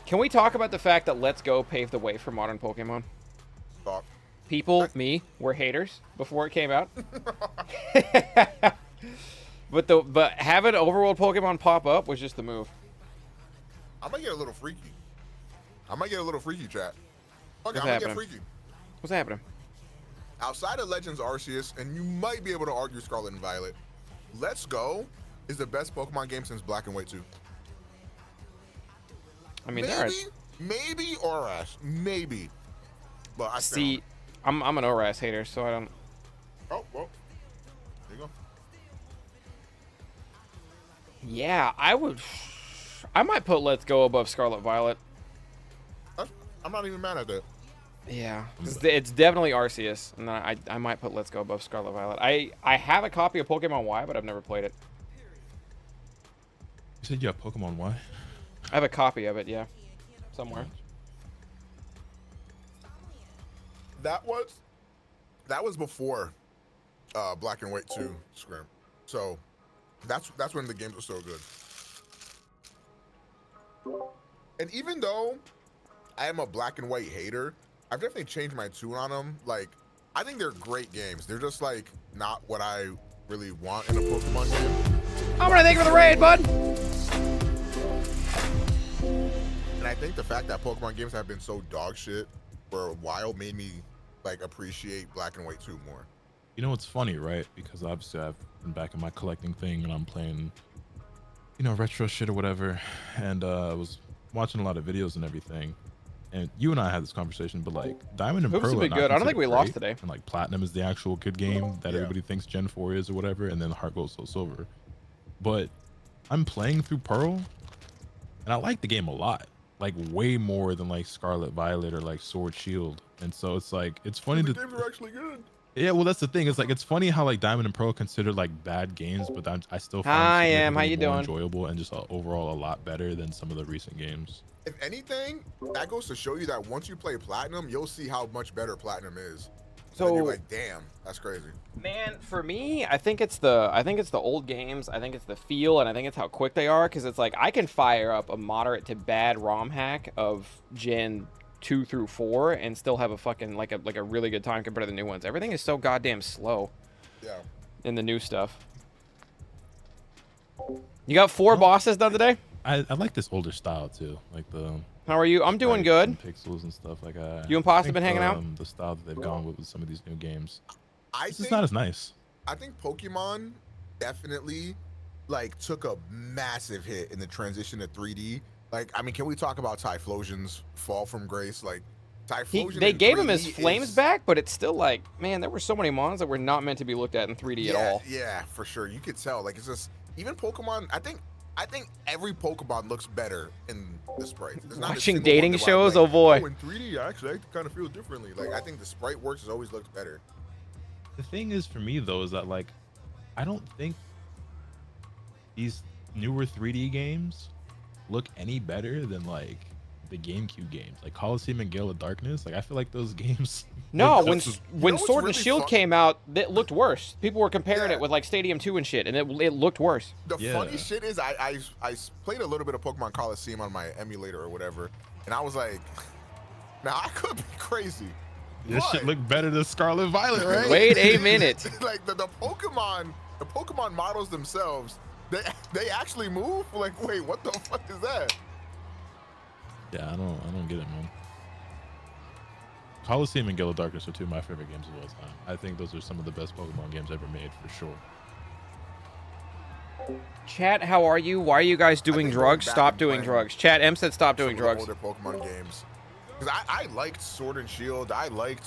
[SPEAKER 1] Can we talk about the fact that Let's Go paved the way for modern Pokemon?
[SPEAKER 2] Stop.
[SPEAKER 1] People, me, were haters before it came out. but having Overworld Pokemon pop up was just the move.
[SPEAKER 2] I might get a little freaky. Chat. Fuck it,
[SPEAKER 1] What's
[SPEAKER 2] I might get
[SPEAKER 1] happening?
[SPEAKER 2] freaky.
[SPEAKER 1] What's happening?
[SPEAKER 2] Outside of Legends Arceus, and you might be able to argue Scarlet and Violet, Let's Go is the best Pokemon game since Black and White 2.
[SPEAKER 1] I mean, there are,
[SPEAKER 2] Maybe Oras. Maybe. But I
[SPEAKER 1] see, I'm an ORAS hater, so I don't.
[SPEAKER 2] Oh, well. There you go.
[SPEAKER 1] Yeah, I might put Let's Go above Scarlet Violet.
[SPEAKER 2] I'm not even mad at that.
[SPEAKER 1] Yeah, it's definitely Arceus, and then I might put Let's Go above Scarlet Violet. I have a copy of Pokemon Y, but I've never played it.
[SPEAKER 3] You said you have Pokemon Y?
[SPEAKER 1] I have a copy of it, yeah, somewhere.
[SPEAKER 2] That was before Black and White 2 Scrim. So that's when the games were so good. And even though I am a Black and White hater, I've definitely changed my tune on them. Like, I think they're great games. They're just like not what I really want in a Pokemon game.
[SPEAKER 1] I'm gonna thank you for the raid, bud.
[SPEAKER 2] And I think the fact that Pokemon games have been so dog shit for a while made me like appreciate Black and White 2 more.
[SPEAKER 3] You know what's funny, right? Because obviously I've been back in my collecting thing and I'm playing, you know, retro shit or whatever. And I was watching a lot of videos and everything. And you and I had this conversation, but like Diamond and
[SPEAKER 1] Hoops
[SPEAKER 3] Pearl
[SPEAKER 1] have
[SPEAKER 3] are
[SPEAKER 1] been
[SPEAKER 3] not
[SPEAKER 1] good. I don't think we
[SPEAKER 3] considered
[SPEAKER 1] lost
[SPEAKER 3] great,
[SPEAKER 1] today.
[SPEAKER 3] And like Platinum is the actual good game that
[SPEAKER 2] Yeah.
[SPEAKER 3] everybody thinks Gen 4 is or whatever. And then Heart Gold, Soul Silver. But I'm playing through Pearl and I like the game a lot. Like way more than like Scarlet Violet or like Sword Shield. And so it's like, it's funny
[SPEAKER 2] The
[SPEAKER 3] to
[SPEAKER 2] games are actually good.
[SPEAKER 3] yeah, well, that's the thing. It's like it's funny how like Diamond and Pearl are considered like bad games, but I still find
[SPEAKER 1] Hi,
[SPEAKER 3] them
[SPEAKER 1] Em. How you
[SPEAKER 3] significantly more
[SPEAKER 1] doing?
[SPEAKER 3] enjoyable and just overall a lot better than some of the recent games.
[SPEAKER 2] If anything, that goes to show you that once you play Platinum, you'll see how much better Platinum is. So then you're
[SPEAKER 1] So-
[SPEAKER 2] like, damn, that's crazy.
[SPEAKER 1] Man, for me, I think it's the old games. I think it's the feel, and I think it's how quick they are. Because it's like I can fire up a moderate to bad ROM hack of Gen 2 through 4 and still have a fucking like a really good time compared to the new ones. Everything is so goddamn slow.
[SPEAKER 2] Yeah.
[SPEAKER 1] in the new stuff. You got 4 bosses done today?
[SPEAKER 3] I like this older style too, like the.
[SPEAKER 1] How are you? I'm doing
[SPEAKER 3] sprites
[SPEAKER 1] good.
[SPEAKER 3] and pixels and stuff like that.
[SPEAKER 1] You and Pasta been hanging out?
[SPEAKER 3] The style that they've gone with some of these new games.
[SPEAKER 2] It's
[SPEAKER 3] It's not as nice.
[SPEAKER 2] I think Pokemon definitely like took a massive hit in the transition to 3D. Like, I mean, can we talk about Typhlosion's fall from grace? Like, Typhlosion.
[SPEAKER 1] They
[SPEAKER 2] in
[SPEAKER 1] gave him
[SPEAKER 2] 3D
[SPEAKER 1] his flames
[SPEAKER 2] is-
[SPEAKER 1] back, but it's still like, man, there were so many mons that were not meant to be looked at in 3D at all.
[SPEAKER 2] Yeah, for sure. You could tell. Like, it's just even Pokemon. I think every Pokemon looks better in the sprite. There's not a
[SPEAKER 1] Watching
[SPEAKER 2] single
[SPEAKER 1] dating
[SPEAKER 2] one that
[SPEAKER 1] shows,
[SPEAKER 2] I'm
[SPEAKER 1] oh
[SPEAKER 2] like,
[SPEAKER 1] boy.
[SPEAKER 6] Oh, in 3D, actually, I kind of feel differently.
[SPEAKER 2] Like, I think the sprite works has always looked better.
[SPEAKER 3] The thing is for me though is that like, I don't think these newer 3D games look any better than like the GameCube games, like Coliseum and Gale of Darkness. Like I feel like those games.
[SPEAKER 1] No,
[SPEAKER 3] look
[SPEAKER 1] when
[SPEAKER 3] just as-
[SPEAKER 1] when
[SPEAKER 2] what's
[SPEAKER 1] Sword and
[SPEAKER 2] really
[SPEAKER 1] Shield
[SPEAKER 2] fun-
[SPEAKER 1] came out, it looked worse. People were comparing
[SPEAKER 2] Yeah.
[SPEAKER 1] it with like Stadium 2 and shit, and it looked worse.
[SPEAKER 2] The
[SPEAKER 3] Yeah.
[SPEAKER 2] funny shit is, I played a little bit of Pokemon Coliseum on my emulator or whatever, and I was like, now I could be crazy.
[SPEAKER 3] this shit
[SPEAKER 2] but-
[SPEAKER 3] look better than Scarlet Violet, right?
[SPEAKER 1] Wait a minute.
[SPEAKER 2] Like the Pokemon models themselves, they actually move. Like, wait, what the fuck is that?
[SPEAKER 3] Yeah, I don't get it, man. Coliseum and Gale of Darkness are two of my favorite games of all time. I think those are some of the best Pokemon games ever made, for sure.
[SPEAKER 1] Chat, how are you? Why are you guys doing
[SPEAKER 2] think
[SPEAKER 1] drugs?
[SPEAKER 2] going back
[SPEAKER 1] Stop
[SPEAKER 2] and
[SPEAKER 1] doing
[SPEAKER 2] playing
[SPEAKER 1] drugs. Chat, M said stop doing
[SPEAKER 2] Some of the
[SPEAKER 1] drugs.
[SPEAKER 2] older Pokemon games. Because I liked Sword and Shield. I liked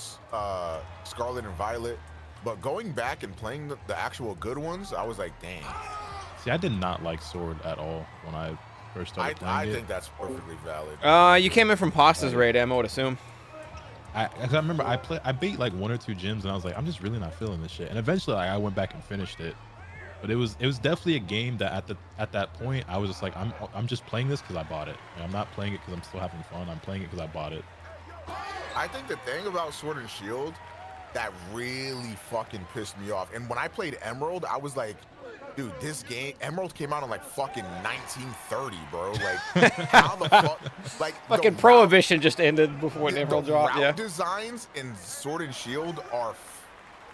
[SPEAKER 2] Scarlet and Violet. But going back and playing the actual good ones, I was like, dang.
[SPEAKER 3] See, I did not like Sword at all when I first started playing
[SPEAKER 2] I
[SPEAKER 3] it.
[SPEAKER 2] think that's perfectly valid.
[SPEAKER 1] You came in from Pasta's raid, M, I would assume.
[SPEAKER 3] I remember I beat like 1 or 2 gyms and I was like, I'm just really not feeling this shit. And eventually like, I went back and finished it. But it was definitely a game that at that point I was just like, I'm just playing this because I bought it. And I'm not playing it because I'm still having fun. I'm playing it because I bought it.
[SPEAKER 2] I think the thing about Sword and Shield that really fucking pissed me off, and when I played Emerald, I was like, dude, this game, Emerald came out in like fucking 1930, bro. Like, how the fuck? Like,
[SPEAKER 1] Fucking
[SPEAKER 2] the
[SPEAKER 1] Prohibition just ended before
[SPEAKER 2] route,
[SPEAKER 1] Emerald
[SPEAKER 2] the
[SPEAKER 1] dropped,
[SPEAKER 2] route
[SPEAKER 1] yeah.
[SPEAKER 2] designs in Sword and Shield are,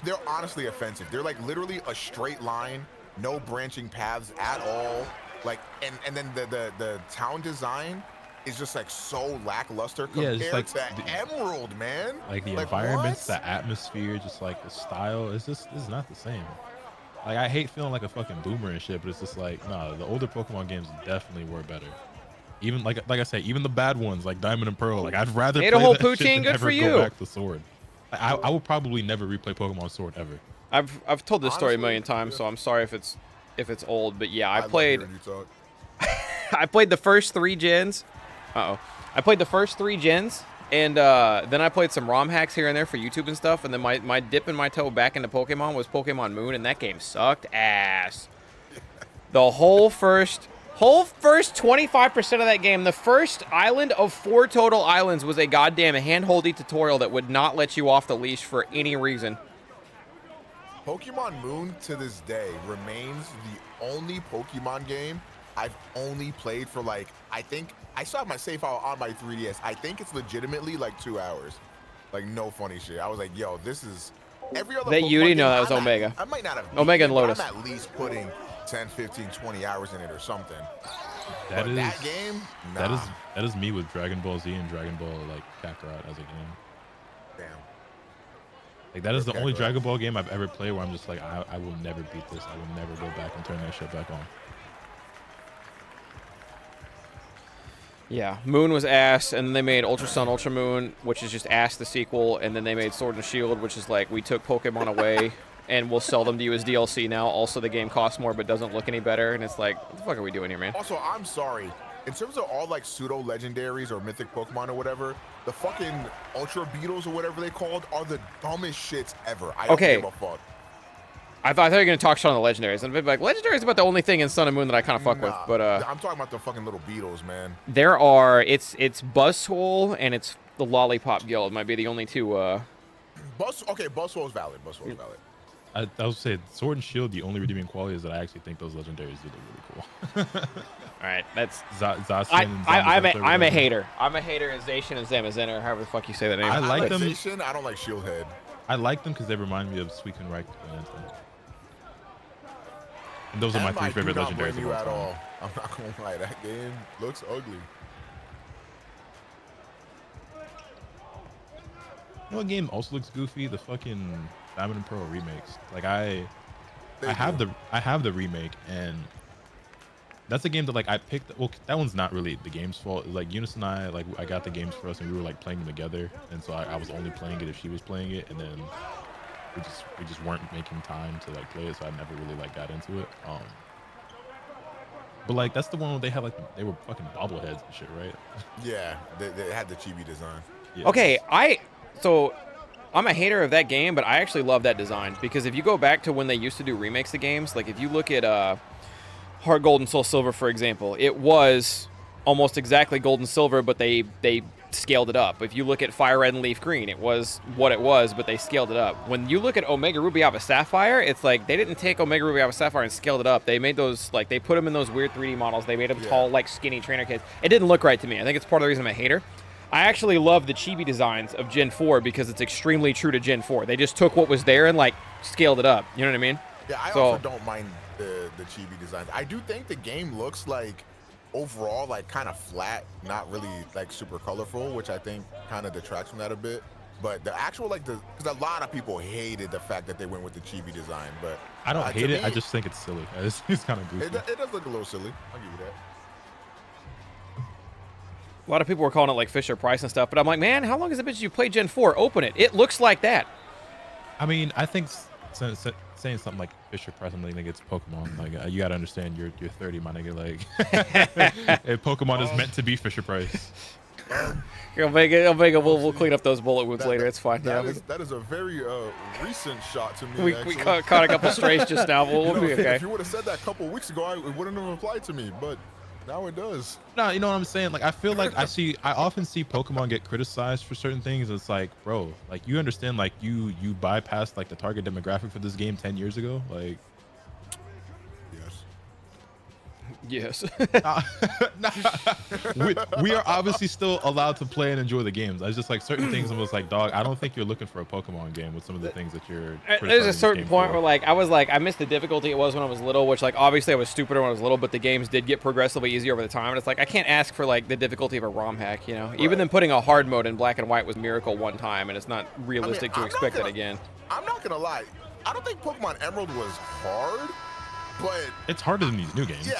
[SPEAKER 2] they're honestly offensive. They're like literally a straight line, no branching paths at all. Like, and then the town design is just like so lackluster
[SPEAKER 3] Yeah,
[SPEAKER 2] compared
[SPEAKER 3] just like
[SPEAKER 2] to Emerald, man.
[SPEAKER 3] Like the environments,
[SPEAKER 2] what?
[SPEAKER 3] the atmosphere, just like the style, it's not the same. Like I hate feeling like a fucking boomer and shit, but it's just like, no, the older Pokemon games definitely were better. Even like I say, even the bad ones like Diamond and Pearl, like I'd rather
[SPEAKER 1] Hey,
[SPEAKER 3] play
[SPEAKER 1] the whole
[SPEAKER 3] that shit
[SPEAKER 1] poutine,
[SPEAKER 3] than
[SPEAKER 1] good
[SPEAKER 3] ever
[SPEAKER 1] for
[SPEAKER 3] go
[SPEAKER 1] you.
[SPEAKER 3] back to Sword. I will probably never replay Pokemon Sword ever.
[SPEAKER 1] I've told this story a
[SPEAKER 2] Honestly,
[SPEAKER 1] million times,
[SPEAKER 2] yeah.
[SPEAKER 1] so I'm sorry if it's old, but yeah, I
[SPEAKER 2] love
[SPEAKER 1] played
[SPEAKER 2] hearing you talk.
[SPEAKER 1] I played the first 3 gens. I played the first 3 gens, and then I played some ROM hacks here and there for YouTube and stuff, and then my dip in my toe back into Pokemon was Pokemon Moon, and that game sucked ass. The whole first 25% of that game, the first island of 4 total islands was a goddamn hand-holdy tutorial that would not let you off the leash for any reason.
[SPEAKER 2] Pokemon Moon to this day remains the only Pokemon game I've only played for like, I think I still have my save file on my 3DS. I think it's legitimately like 2 hours. Like, no funny shit. I was like, yo, this is every other
[SPEAKER 1] That
[SPEAKER 2] Pokemon
[SPEAKER 1] Yuri?
[SPEAKER 2] game,
[SPEAKER 1] No, that was
[SPEAKER 2] I'm
[SPEAKER 1] Omega.
[SPEAKER 2] I might not have
[SPEAKER 1] Omega and
[SPEAKER 2] beaten it,
[SPEAKER 1] Lotus.
[SPEAKER 2] but I'm at least putting 10, 15, 20 hours in it or something.
[SPEAKER 3] That
[SPEAKER 2] But
[SPEAKER 3] is
[SPEAKER 2] that game, nah.
[SPEAKER 3] that is me with Dragon Ball Z and Dragon Ball like Kakarot as a game.
[SPEAKER 2] Damn.
[SPEAKER 3] Like that is the
[SPEAKER 2] Okay,
[SPEAKER 3] only
[SPEAKER 2] go ahead.
[SPEAKER 3] Dragon Ball game I've ever played where I'm just like, I will never beat this. I will never go back and turn that shit back on.
[SPEAKER 1] Yeah, Moon was ass, and then they made Ultra Sun, Ultra Moon, which is just ass the sequel, and then they made Sword and Shield, which is like, we took Pokemon away, and we'll sell them to you as DLC now. Also, the game costs more, but doesn't look any better, and it's like, what the fuck are we doing here, man?
[SPEAKER 2] Also, I'm sorry. In terms of all like pseudo legendaries or mythic Pokemon or whatever, the fucking Ultra Beetles or whatever they called are the dumbest shits ever. I don't
[SPEAKER 1] Okay.
[SPEAKER 2] give a fuck.
[SPEAKER 1] I thought you were going to talk shit on the Legendaries, and I'd be like, Legendary is about the only thing in Sun and Moon that I kind of fuck with,
[SPEAKER 2] Nah,
[SPEAKER 1] but
[SPEAKER 2] I'm talking about the fucking little beetles, man.
[SPEAKER 1] there are, it's Buzzwole, and it's the Lollipop Guild might be the only two,
[SPEAKER 2] Buzzwole is valid. Buzzwole is valid.
[SPEAKER 3] I would say Sword and Shield, the only redeeming quality is that I actually think those legendaries do look really cool.
[SPEAKER 1] Alright, that's,
[SPEAKER 3] Zacian and
[SPEAKER 1] I'm
[SPEAKER 3] Zamazenta or
[SPEAKER 1] a
[SPEAKER 3] whatever.
[SPEAKER 1] hater. I'm a hater of Zacian and Zamazenta, or however the fuck you say that name.
[SPEAKER 3] I like them.
[SPEAKER 2] Zacian, I don't like Shieldhead.
[SPEAKER 3] I like them because they remind me of Suicune Raikou and Anthem. And those are my
[SPEAKER 2] Em,
[SPEAKER 3] three
[SPEAKER 2] I do
[SPEAKER 3] favorite
[SPEAKER 2] not
[SPEAKER 3] legendaries
[SPEAKER 2] blame
[SPEAKER 3] of
[SPEAKER 2] you
[SPEAKER 3] all
[SPEAKER 2] at
[SPEAKER 3] time.
[SPEAKER 2] all. I'm not gonna lie, that game looks ugly.
[SPEAKER 3] You know what game also looks goofy? The fucking Diamond and Pearl remakes. Like I
[SPEAKER 2] They
[SPEAKER 3] have
[SPEAKER 2] do.
[SPEAKER 3] the remake, and that's a game that like I picked. Well, that one's not really the game's fault. Like Eunice and I, like I got the games for us, and we were like playing them together, and so I was only playing it if she was playing it, and then we just weren't making time to like play it, so I never really like got into it. But like that's the one where they had like they were fucking bobbleheads and shit, right?
[SPEAKER 2] Yeah, they had the chibi design.
[SPEAKER 3] Yeah.
[SPEAKER 1] Okay, so I'm a hater of that game, but I actually love that design because if you go back to when they used to do remakes of games, like if you look at Heart Gold and Soul Silver, for example, it was almost exactly Gold and Silver, but they scaled it up. If you look at Fire Red and Leaf Green, it was what it was, but they scaled it up. When you look at Omega Ruby Alpha Sapphire, it's like they didn't take Omega Ruby Alpha Sapphire and scaled it up. They made those, like, they put them in those weird 3D models. They made them tall, like, skinny trainer kids. It didn't look right to me. I think it's part of the reason I'm a hater. I actually love the chibi designs of Gen 4 because it's extremely true to Gen 4. They just took what was there and, like, scaled it up. You know what I mean?
[SPEAKER 2] Yeah, I
[SPEAKER 1] So-
[SPEAKER 2] also don't mind the chibi designs. I do think the game looks like overall like kind of flat, not really like super colorful, which I think kind of detracts from that a bit. But the actual like because a lot of people hated the fact that they went with the chibi design, but
[SPEAKER 3] I don't
[SPEAKER 2] to
[SPEAKER 3] hate it.
[SPEAKER 2] me,
[SPEAKER 3] I just think it's silly. It's kind of goofy.
[SPEAKER 2] it does look a little silly. I'll give you that.
[SPEAKER 1] A lot of people were calling it, like, Fisher Price and stuff, but I'm like, man, how long has it been since you played Gen 4? Open it. It looks like that.
[SPEAKER 3] I mean, I think saying something like Fisher Price, I'm like, nigga, it's Pokemon. Like, you gotta understand, you're 30, my nigga. Like, and Pokemon is meant to be Fisher Price.
[SPEAKER 1] Omega, we'll clean up those bullet wounds later. It's fine.
[SPEAKER 2] That
[SPEAKER 1] Yeah,
[SPEAKER 2] is a very recent shot to me.
[SPEAKER 1] we
[SPEAKER 2] actually.
[SPEAKER 1] caught a couple strays just now. We'll
[SPEAKER 2] You know,
[SPEAKER 1] be okay.
[SPEAKER 2] If you would have said that a couple weeks ago, it wouldn't have applied to me, but now it does.
[SPEAKER 3] No, you know what I'm saying? Like, I feel like I often see Pokemon get criticized for certain things. It's like, bro, like, you understand, like, you bypassed like the target demographic for this game 10 years ago. Like,
[SPEAKER 2] Yes.
[SPEAKER 1] Yes.
[SPEAKER 3] we are obviously still allowed to play and enjoy the games. I was just like certain things. I was like, dog, I don't think you're looking for a Pokemon game with some of the things that you're.
[SPEAKER 1] There's
[SPEAKER 3] criticizing
[SPEAKER 1] a
[SPEAKER 3] this
[SPEAKER 1] certain
[SPEAKER 3] game
[SPEAKER 1] point
[SPEAKER 3] for.
[SPEAKER 1] where, like, I missed the difficulty it was when I was little, which, like, obviously I was stupider when I was little, but the games did get progressively easier over the time. And it's like, I can't ask for, like, the difficulty of a ROM hack, you know? Even then putting a hard mode in black and white was miracle one time, and it's not realistic to
[SPEAKER 2] I'm not
[SPEAKER 1] expect that
[SPEAKER 2] gonna-
[SPEAKER 1] again.
[SPEAKER 2] I'm not gonna lie. I don't think Pokemon Emerald was hard, but
[SPEAKER 3] It's harder than these new games.
[SPEAKER 2] yeah,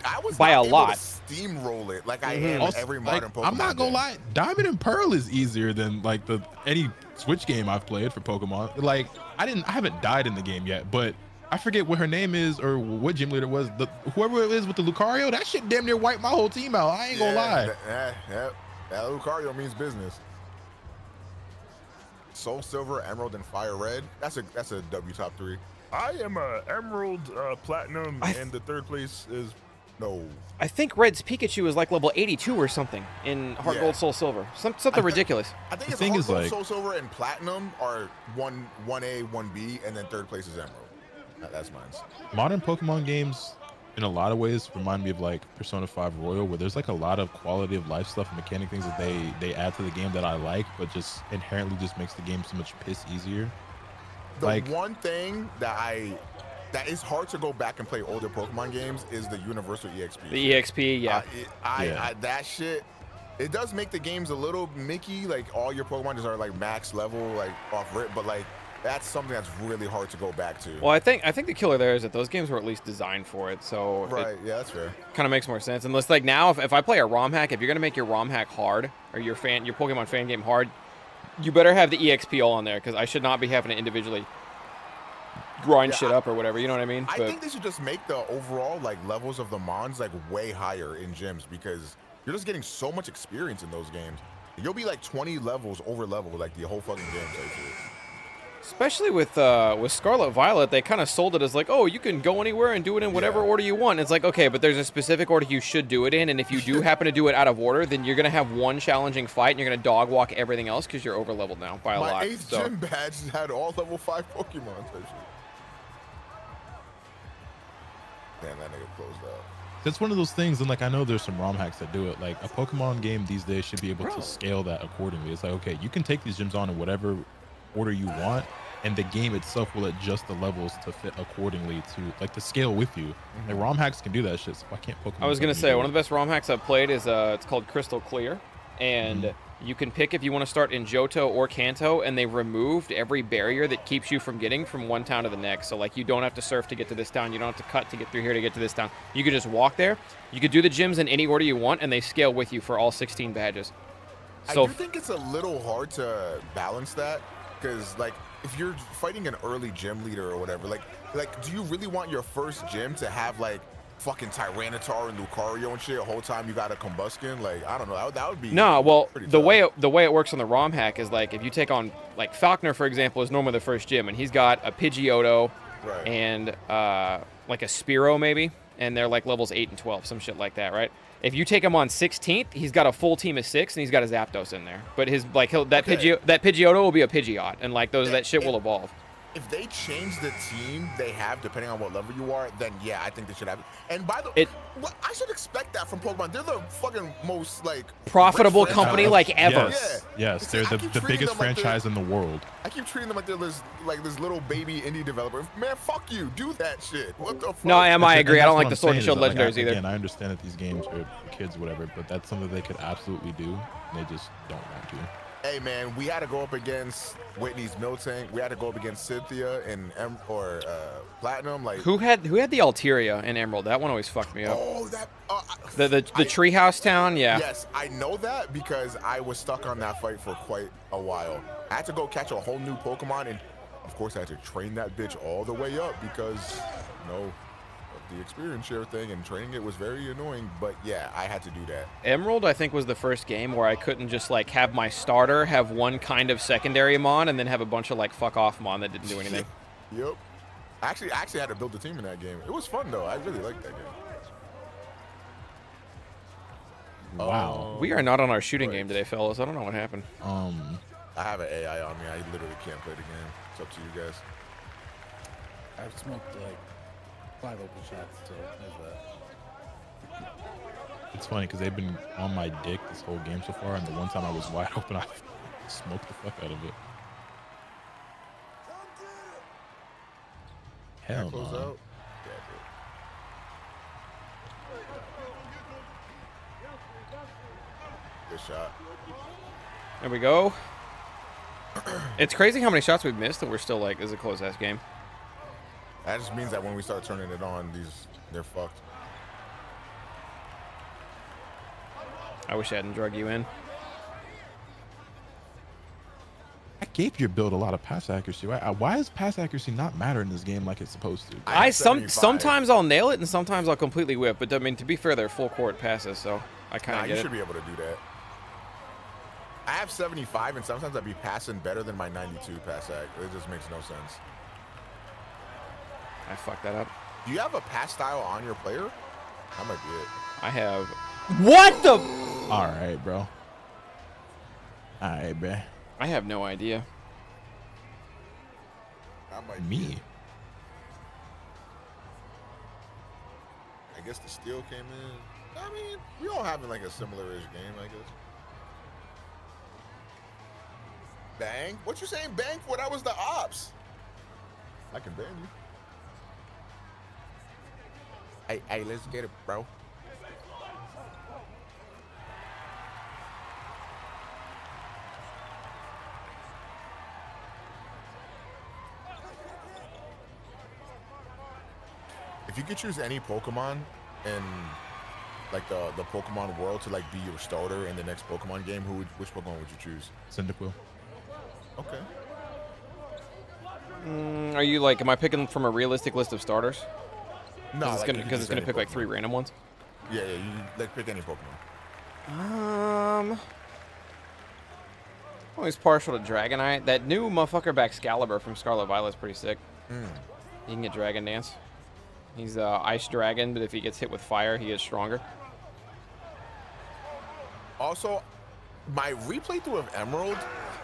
[SPEAKER 2] I was
[SPEAKER 1] By
[SPEAKER 2] not
[SPEAKER 1] a
[SPEAKER 2] able
[SPEAKER 1] lot.
[SPEAKER 2] to steamroll it like I am
[SPEAKER 3] Also,
[SPEAKER 2] every
[SPEAKER 3] like,
[SPEAKER 2] modern Pokemon.
[SPEAKER 3] I'm not gonna
[SPEAKER 2] game.
[SPEAKER 3] lie, Diamond and Pearl is easier than like any Switch game I've played for Pokemon. Like, I haven't died in the game yet, but I forget what her name is or what gym leader was. Whoever it is with the Lucario, that shit damn near wiped my whole team out. I ain't gonna lie.
[SPEAKER 2] That Lucario means business. Soul Silver, Emerald, and Fire Red. That's a W top 3.
[SPEAKER 6] I am a Emerald, Platinum,
[SPEAKER 1] I
[SPEAKER 6] and the third place is
[SPEAKER 2] No.
[SPEAKER 1] I think Red's Pikachu is like level 82 or something in Heart
[SPEAKER 2] Yeah.
[SPEAKER 1] Gold Soul Silver. Something ridiculous.
[SPEAKER 2] I think
[SPEAKER 3] The
[SPEAKER 2] it's
[SPEAKER 3] thing
[SPEAKER 2] Heart
[SPEAKER 3] is,
[SPEAKER 2] Gold,
[SPEAKER 3] like-
[SPEAKER 2] Soul Silver, and Platinum are 1A, 1B, and then third place is Emerald. That's mine.
[SPEAKER 3] Modern Pokemon games, in a lot of ways, remind me of like Persona 5 Royal, where there's like a lot of quality of life stuff and mechanic things that they add to the game that I like, but just inherently just makes the game so much piss easier.
[SPEAKER 2] The
[SPEAKER 3] Like-
[SPEAKER 2] one thing that is hard to go back and play older Pokemon games is the Universal EXP.
[SPEAKER 1] The EXP, yeah.
[SPEAKER 2] That shit. It does make the games a little Mickey, like all your Pokemon just are like max level, like off rip, but like that's something that's really hard to go back to.
[SPEAKER 1] Well, I think the killer there is that those games were at least designed for it, so
[SPEAKER 2] Right?
[SPEAKER 1] it
[SPEAKER 2] Yeah, that's fair.
[SPEAKER 1] kind of makes more sense. Unless, like, now, if I play a ROM hack, if you're gonna make your ROM hack hard or your Pokemon fan game hard, you better have the EXP all on there because I should not be having to individually grind
[SPEAKER 2] Yeah,
[SPEAKER 1] shit up or whatever. You know what I mean?
[SPEAKER 2] I think they should just make the overall like levels of the Mons like way higher in gyms because you're just getting so much experience in those games. You'll be like 20 levels over level like the whole fucking game. Type shit.
[SPEAKER 1] Especially with Scarlet Violet, they kind of sold it as like, oh, you can go anywhere and do it in whatever
[SPEAKER 2] Yeah.
[SPEAKER 1] order you want. It's like, okay, but there's a specific order you should do it in, and if you do happen to do it out of order, then you're gonna have one challenging fight, and you're gonna dog walk everything else because you're over leveled now by a
[SPEAKER 2] My
[SPEAKER 1] lot.
[SPEAKER 2] 8th
[SPEAKER 1] So
[SPEAKER 2] gym badge had all level 5 Pokemon type shit. Damn, that nigga closed out.
[SPEAKER 3] It's one of those things, and like I know there's some ROM hacks that do it. Like a Pokemon game these days should be able to scale that accordingly. It's like, okay, you can take these gyms on in whatever order you want, and the game itself will adjust the levels to fit accordingly to scale with you. Like ROM hacks can do that shit. So why can't Pokemon?
[SPEAKER 1] I was gonna
[SPEAKER 3] fucking
[SPEAKER 1] say
[SPEAKER 3] do
[SPEAKER 1] one
[SPEAKER 3] it?
[SPEAKER 1] of the best ROM hacks I've played is it's called Crystal Clear, and you can pick if you want to start in Johto or Kanto, and they removed every barrier that keeps you from getting from one town to the next. So like you don't have to surf to get to this town, you don't have to cut to get through here to get to this town. You could just walk there. You could do the gyms in any order you want, and they scale with you for all 16 badges. So
[SPEAKER 2] I do think it's a little hard to balance that, because like if you're fighting an early gym leader or whatever, like do you really want your first gym to have like fucking Tyranitar and Lucario and shit the whole time you got a Combuskin? Like I don't know, that would be
[SPEAKER 1] no, well,
[SPEAKER 2] pretty
[SPEAKER 1] the
[SPEAKER 2] tough.
[SPEAKER 1] way it works on the ROM hack is like if you take on like Falkner, for example, is normally the first gym, and he's got a Pidgeotto
[SPEAKER 2] Right.
[SPEAKER 1] and like a Spearow maybe, and they're like levels 8 and 12, some shit like that, right? If you take him on 16th, he's got a full team of 6, and he's got a Zapdos in there. But his like that
[SPEAKER 2] Okay.
[SPEAKER 1] Pidgeotto will be a Pidgeot, and like that shit will evolve.
[SPEAKER 2] If they change the team they have depending on what level you are, then yeah, I think they should have it. And by the way, I should expect that from Pokemon. They're the fucking most like
[SPEAKER 1] Profitable
[SPEAKER 2] rich
[SPEAKER 1] company
[SPEAKER 2] franchise.
[SPEAKER 1] like ever.
[SPEAKER 3] Yes,
[SPEAKER 2] Yeah.
[SPEAKER 3] yes,
[SPEAKER 2] It's
[SPEAKER 3] they're
[SPEAKER 2] like, I
[SPEAKER 3] the
[SPEAKER 2] keep treating
[SPEAKER 3] biggest
[SPEAKER 2] them like
[SPEAKER 3] franchise in the world.
[SPEAKER 2] I keep treating them like they're this little baby indie developer. Man, fuck you. Do that shit. What the fuck?
[SPEAKER 1] No, I
[SPEAKER 3] And
[SPEAKER 1] agree. I
[SPEAKER 3] that's
[SPEAKER 1] don't
[SPEAKER 3] what
[SPEAKER 1] like
[SPEAKER 3] I'm
[SPEAKER 1] the Sword and
[SPEAKER 3] saying
[SPEAKER 1] Shield
[SPEAKER 3] is that,
[SPEAKER 1] legendaries either.
[SPEAKER 3] Again, I understand that these games are for kids or whatever, but that's something they could absolutely do. And they just don't want to.
[SPEAKER 2] Hey man, we had to go up against Whitney's Miltank. We had to go up against Cynthia and Platinum. Like
[SPEAKER 1] Who had the Altaria in Emerald? That one always fucked me up.
[SPEAKER 2] oh that
[SPEAKER 1] The treehouse town, yeah.
[SPEAKER 2] Yes, I know that because I was stuck on that fight for quite a while. I had to go catch a whole new Pokemon, and of course I had to train that bitch all the way up because, you know, of the experience share thing, and training it was very annoying. But yeah, I had to do that.
[SPEAKER 1] Emerald, I think, was the first game where I couldn't just like have my starter have one kind of secondary mon and then have a bunch of like fuck off mon that didn't do anything.
[SPEAKER 2] Yep. I actually had to build a team in that game. It was fun though. I really liked that game.
[SPEAKER 3] Wow.
[SPEAKER 1] We are not on our shooting
[SPEAKER 2] Right.
[SPEAKER 1] game today, fellas. I don't know what happened.
[SPEAKER 2] I have an AI on me. I literally can't play the game. It's up to you guys.
[SPEAKER 5] I've smoked like 5 open shots, so there's that.
[SPEAKER 3] It's funny because they've been on my dick this whole game so far, and the one time I was wide open, I smoked the fuck out of it. Hell
[SPEAKER 2] Close
[SPEAKER 3] no.
[SPEAKER 2] out. Yeah, good shot.
[SPEAKER 1] There we go. It's crazy how many shots we've missed and we're still like, this is a close ass game.
[SPEAKER 2] That just means that when we start turning it on, they're fucked.
[SPEAKER 1] I wish I hadn't drug you in.
[SPEAKER 3] I gave your build a lot of pass accuracy. Why does pass accuracy not matter in this game like it's supposed to?
[SPEAKER 2] I have 75.
[SPEAKER 1] Sometimes I'll nail it and sometimes I'll completely whip. But I mean, to be fair, they're full court passes, so I kind
[SPEAKER 2] Nah,
[SPEAKER 1] of
[SPEAKER 2] you
[SPEAKER 1] get
[SPEAKER 2] should
[SPEAKER 1] it.
[SPEAKER 2] be able to do that. I have 75, and sometimes I'd be passing better than my 92 pass act. It just makes no sense.
[SPEAKER 1] I fucked that up.
[SPEAKER 2] Do you have a pass style on your player? That might be it.
[SPEAKER 1] I have. What the?
[SPEAKER 3] All right, bro. All right, bro.
[SPEAKER 1] I have no idea.
[SPEAKER 2] That might be
[SPEAKER 3] Me.
[SPEAKER 2] it. I guess the steal came in. I mean, we all having like a similar-ish game, I guess. Bang? What you saying bang for? That was the ops. I can ban you. Hey, let's get it, bro. If you could choose any Pokemon in like the Pokemon world to like be your starter in the next Pokemon game, which Pokemon would you choose?
[SPEAKER 3] Cyndaquil.
[SPEAKER 2] Okay.
[SPEAKER 1] Are you like? Am I picking from a realistic list of starters?
[SPEAKER 2] No,
[SPEAKER 1] Because
[SPEAKER 2] like, you could
[SPEAKER 1] it's
[SPEAKER 2] choose
[SPEAKER 1] gonna
[SPEAKER 2] any
[SPEAKER 1] pick like
[SPEAKER 2] Pokemon.
[SPEAKER 1] 3 random ones.
[SPEAKER 2] Yeah, you like pick any Pokemon.
[SPEAKER 1] Always partial to Dragonite. That new motherfucker Baxcalibur from Scarlet Violet's pretty sick. He can get Dragon Dance. He's Ice Dragon, but if he gets hit with fire, he gets stronger.
[SPEAKER 2] Also, my replay through of Emerald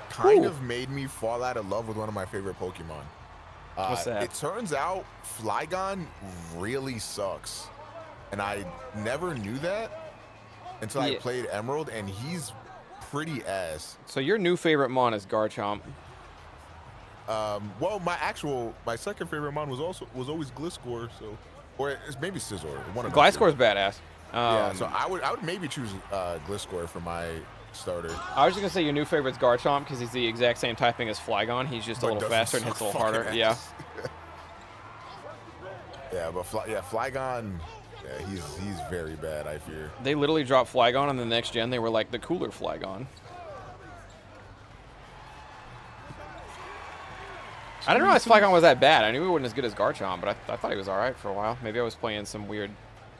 [SPEAKER 2] kind
[SPEAKER 1] Ooh.
[SPEAKER 2] of made me fall out of love with one of my favorite Pokemon.
[SPEAKER 1] What's that?
[SPEAKER 2] It turns out Flygon really sucks. And I never knew that until I
[SPEAKER 1] Yeah.
[SPEAKER 2] played Emerald, and he's pretty ass.
[SPEAKER 1] So your new favorite mon is Garchomp.
[SPEAKER 2] Well, my second favorite mon was always Gliscor, so or it's maybe Scizor. One of them two.
[SPEAKER 1] Gliscor's badass.
[SPEAKER 2] Yeah, so I would maybe choose Gliscor for my starter.
[SPEAKER 1] I was just gonna say your new favorite's Garchomp because he's the exact same typing as Flygon. He's just a
[SPEAKER 2] But
[SPEAKER 1] little
[SPEAKER 2] doesn't
[SPEAKER 1] faster and hits a little harder.
[SPEAKER 2] fucking
[SPEAKER 1] Yeah.
[SPEAKER 2] ass. Yeah, but Flygon, yeah, he's very bad. I fear.
[SPEAKER 1] They literally dropped Flygon on the next gen. They were like the cooler Flygon. I didn't realize Flygon was that bad. I knew he wasn't as good as Garchomp, but I thought he was all right for a while. Maybe I was playing some weird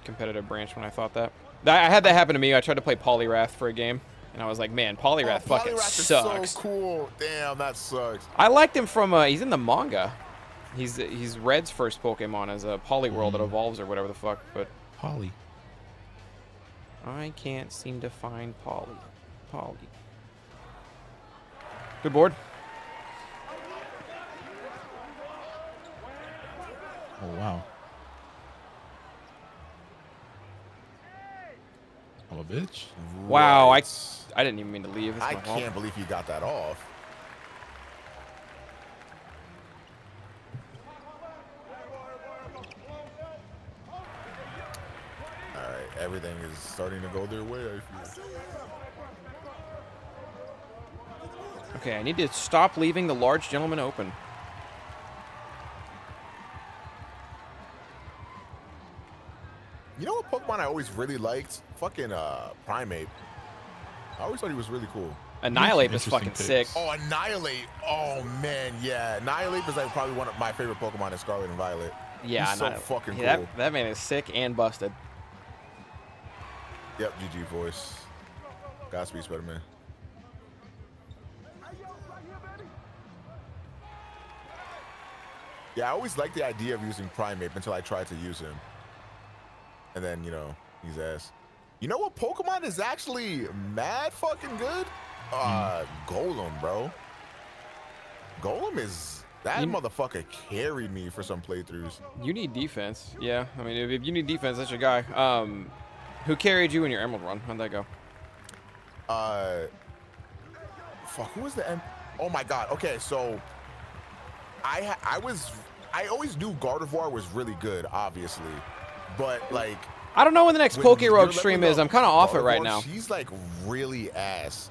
[SPEAKER 1] competitive branch when I thought that. I had that happen to me. I tried to play Poliwrath for a game, and I was like, man, Poliwrath fucking
[SPEAKER 2] Poliwrath is
[SPEAKER 1] sucks.
[SPEAKER 2] so cool. Damn, that sucks.
[SPEAKER 1] I liked him from, he's in the manga. He's Red's first Pokemon as a Poliwhirl that evolves or whatever the fuck, but
[SPEAKER 3] Polly.
[SPEAKER 1] I can't seem to find Polly. Good board.
[SPEAKER 3] Oh wow. I'm a bitch.
[SPEAKER 1] Wow,
[SPEAKER 2] Right.
[SPEAKER 1] I didn't even mean to leave. It's
[SPEAKER 2] I
[SPEAKER 1] my fault.
[SPEAKER 2] can't believe he got that off. All right, everything is starting to go their way, I feel.
[SPEAKER 1] Okay, I need to stop leaving the large gentleman open.
[SPEAKER 2] You know what Pokemon I always really liked? Fucking Primeape. I always thought he was really cool.
[SPEAKER 1] Annihilate is
[SPEAKER 3] Interesting
[SPEAKER 1] fucking
[SPEAKER 3] picks.
[SPEAKER 1] sick.
[SPEAKER 2] Oh, Annihilate. Oh, man, yeah. Annihilate is like probably one of my favorite Pokemon in Scarlet and Violet.
[SPEAKER 1] Yeah,
[SPEAKER 2] He's so
[SPEAKER 1] Annihilate.
[SPEAKER 2] fucking
[SPEAKER 1] Yeah,
[SPEAKER 2] cool.
[SPEAKER 1] that man is sick and busted.
[SPEAKER 2] Yep, GG voice. Godspeed, Spider-Man. Yeah, I always liked the idea of using Primeape until I tried to use him. And then, you know, he's ass. You know what Pokemon is actually mad fucking good? Golem, bro. Golem is... That motherfucker carried me for some playthroughs.
[SPEAKER 1] You need defense. Yeah, I mean, if you need defense, that's your guy. Who carried you in your Emerald run? How'd that go?
[SPEAKER 2] Fuck, who was the M? Oh my god. Okay, so I always knew Gardevoir was really good, obviously, but like
[SPEAKER 1] I don't know when the next
[SPEAKER 2] when
[SPEAKER 1] Poke
[SPEAKER 2] you're
[SPEAKER 1] Rogue stream
[SPEAKER 2] leveling
[SPEAKER 1] is.
[SPEAKER 2] up
[SPEAKER 1] I'm kind of off it right
[SPEAKER 2] Gardevoir,
[SPEAKER 1] now.
[SPEAKER 2] She's like really ass,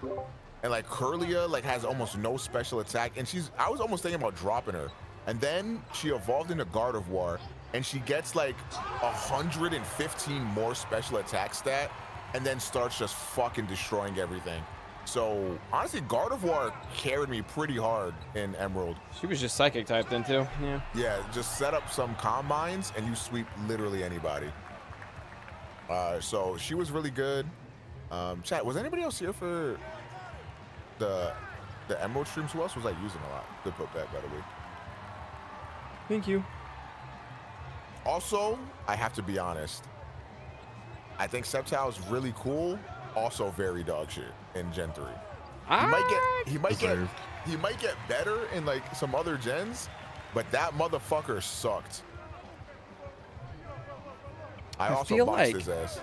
[SPEAKER 2] and like Curlia like has almost no special attack, and I was almost thinking about dropping her, and then she evolved into Gardevoir, and she gets like 115 more special attack stat, and then starts just fucking destroying everything. So honestly, Gardevoir carried me pretty hard in Emerald.
[SPEAKER 1] She was just Psychic type then too. Yeah.
[SPEAKER 2] Yeah, just set up some Calm Minds and you sweep literally anybody. So she was really good. Chat, was anybody else here for the Emerald streams? Who else was I using a lot? Good put back, by the way.
[SPEAKER 1] Thank you.
[SPEAKER 2] Also, I have to be honest. I think Sceptile is really cool. Also very dog shit in Gen 3. He might get better in like some other gens, but that motherfucker sucked. I also
[SPEAKER 1] feel
[SPEAKER 2] boxed
[SPEAKER 1] like-
[SPEAKER 2] his ass.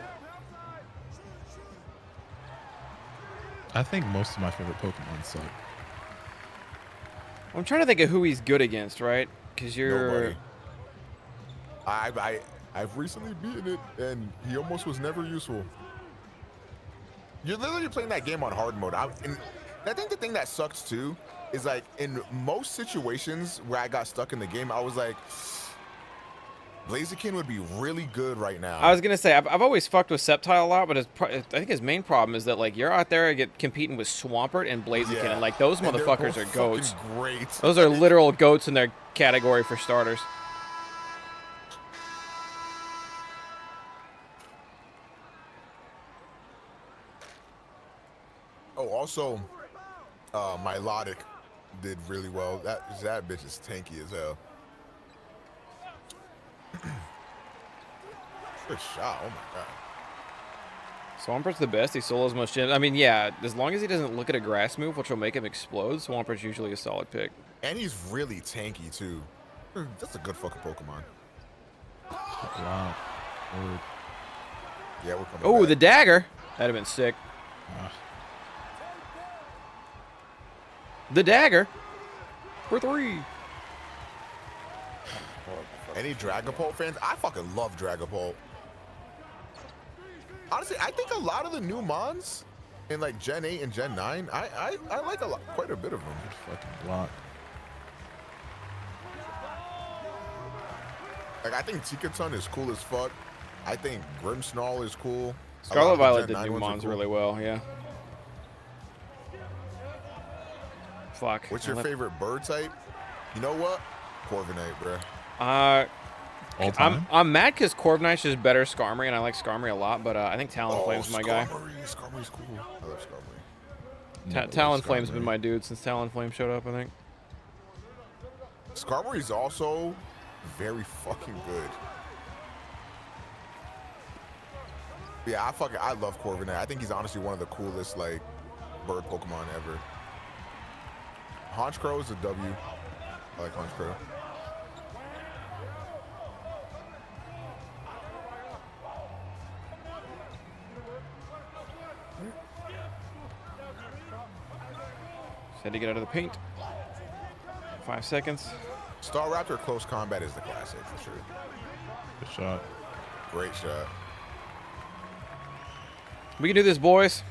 [SPEAKER 3] I think most of my favorite Pokemon suck.
[SPEAKER 1] I'm trying to think of who he's good against, right? Because you're.
[SPEAKER 2] Nobody. I've recently beaten it, and he almost was never useful. You're literally playing that game on hard mode. And I think the thing that sucks too is like in most situations where I got stuck in the game, I was like, Blaziken would be really good right now.
[SPEAKER 1] I was gonna say I've always fucked with Sceptile a lot, but I think his main problem is that like you're out there competing with Swampert and Blaziken,
[SPEAKER 2] Yeah.
[SPEAKER 1] and like those
[SPEAKER 2] And they're
[SPEAKER 1] motherfuckers
[SPEAKER 2] both
[SPEAKER 1] are goats.
[SPEAKER 2] fucking Great.
[SPEAKER 1] Those are literal goats in their category for starters.
[SPEAKER 2] Oh, also, Milotic did really well. That bitch is tanky as hell. Good shot. Oh my god.
[SPEAKER 1] Swampert's the best. He solos most gems. I mean, yeah, as long as he doesn't look at a grass move, which will make him explode, Swampert's usually a solid pick.
[SPEAKER 2] And he's really tanky too. That's a good fucking Pokemon.
[SPEAKER 3] Wow. Word.
[SPEAKER 2] Yeah, we're coming.
[SPEAKER 1] Oh,
[SPEAKER 2] back.
[SPEAKER 1] the dagger. That'd have been sick.
[SPEAKER 3] Ah,
[SPEAKER 1] The dagger. For 3.
[SPEAKER 2] Any Dragapult fans? I fucking love Dragapult. Honestly, I think a lot of the new mons in like Gen 8 and Gen 9, I like quite a bit of them.
[SPEAKER 3] Fucking block.
[SPEAKER 2] Like, I think Tikaton is cool as fuck. I think Grimmsnarl is cool.
[SPEAKER 1] Scarlet Violet did new mons really well, yeah. Fuck.
[SPEAKER 2] What's your favorite bird type? You know what? Corviknight, bruh.
[SPEAKER 3] All time?
[SPEAKER 1] I'm mad because Corviknight's just better Skarmory, and I like Skarmory a lot, but I think Talonflame's my guy.
[SPEAKER 2] Skarmory's cool. I love Skarmory.
[SPEAKER 1] Talonflame's been my dude since Talonflame showed up, I think.
[SPEAKER 2] Skarmory's also very fucking good. Yeah, I love Corviknight. I think he's honestly one of the coolest like bird Pokemon ever. Honchkrow is a W. I like Honchkrow.
[SPEAKER 1] Just had to get out of the paint. 5 seconds.
[SPEAKER 2] Staraptor Close Combat is the classic for sure.
[SPEAKER 3] Good shot.
[SPEAKER 2] Great shot.
[SPEAKER 1] We can do this, boys.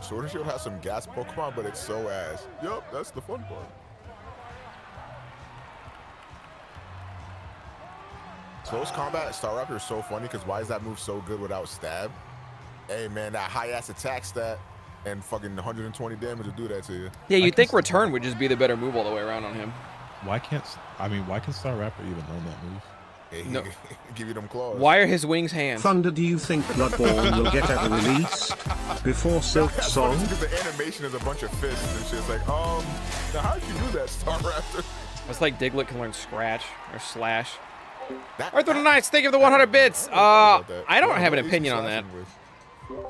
[SPEAKER 2] Sword and Shield has some gas Pokemon, but it's so ass. Yup, that's the fun part. Close Combat Staraptor is so funny because why is that move so good without stab? Hey man, that high ass attack stat and fucking 120 damage will do that to you.
[SPEAKER 1] Yeah, you'd think Return would just be the better move all the way around on him.
[SPEAKER 3] Why can Staraptor even learn that move?
[SPEAKER 2] Hey,
[SPEAKER 1] No.
[SPEAKER 2] give you them claws.
[SPEAKER 1] Why are his wings hands?
[SPEAKER 7] Thunder, do you think Bloodborne will get a release before Silk Song?
[SPEAKER 2] Because the animation is a bunch of fists and shit. It's like, now how'd you do that, Staraptor?
[SPEAKER 1] It's like Diglett can learn Scratch or Slash.
[SPEAKER 2] That-
[SPEAKER 1] Arthur the Knights, thank you for the 100 bits. I don't have an
[SPEAKER 2] What is he
[SPEAKER 1] opinion on that.
[SPEAKER 2] slashing with?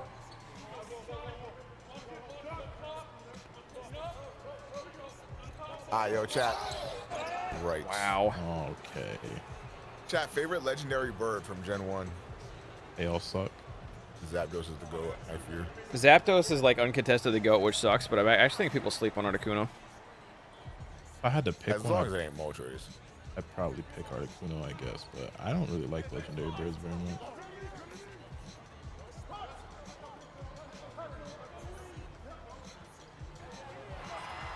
[SPEAKER 2] Yo, chat. Right.
[SPEAKER 1] Wow.
[SPEAKER 3] Okay.
[SPEAKER 2] Chat, favorite legendary bird from Gen 1?
[SPEAKER 3] They all suck.
[SPEAKER 2] Zapdos is the GOAT, I fear.
[SPEAKER 1] Zapdos is like uncontested the GOAT, which sucks, but I actually think people sleep on Articuno.
[SPEAKER 3] If I had to pick
[SPEAKER 2] As
[SPEAKER 3] one,
[SPEAKER 2] long as it ain't Moltres.
[SPEAKER 3] I'd probably pick Articuno, I guess, but I don't really like legendary birds very much.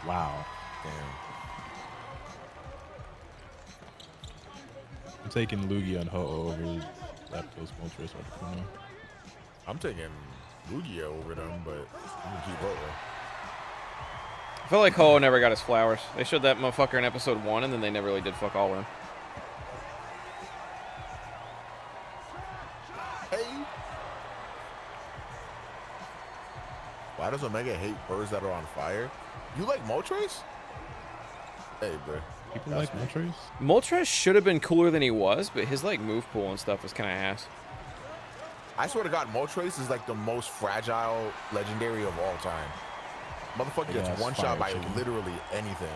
[SPEAKER 3] Wow.
[SPEAKER 2] Damn.
[SPEAKER 3] I'm taking Lugia and Ho-Oh over Zapdos, Moltres, Articuno.
[SPEAKER 2] I'm taking Lugia over them, but I'm gonna keep Ho-Oh.
[SPEAKER 1] I feel like Ho never got his flowers. They showed that motherfucker in episode 1, and then they never really did fuck all with him.
[SPEAKER 2] Hey. Why does Omega hate birds that are on fire? You like Moltres? Hey, bro.
[SPEAKER 3] People like Moltres?
[SPEAKER 1] Moltres should have been cooler than he was, but his like move pool and stuff was kind of ass.
[SPEAKER 2] I swear to God, Moltres is like the most fragile legendary of all time. Motherfucker
[SPEAKER 3] Yeah,
[SPEAKER 2] gets
[SPEAKER 3] it's
[SPEAKER 2] one shot by
[SPEAKER 3] fire chicken.
[SPEAKER 2] literally anything.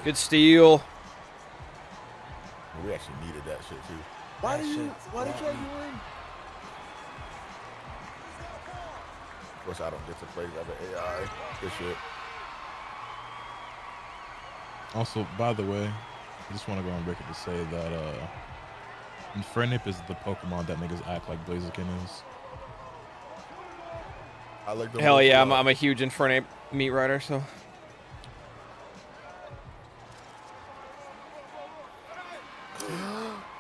[SPEAKER 1] Good steal.
[SPEAKER 2] We actually needed that shit too. Why did you win? Of course, I don't get to play the other AI. Good shit.
[SPEAKER 3] Also, by the way, I just want to go on record to say that Infernape is the Pokemon that niggas act like Blaziken is.
[SPEAKER 2] I like the
[SPEAKER 1] Hell yeah, I'm a huge Infernape meat rider, so.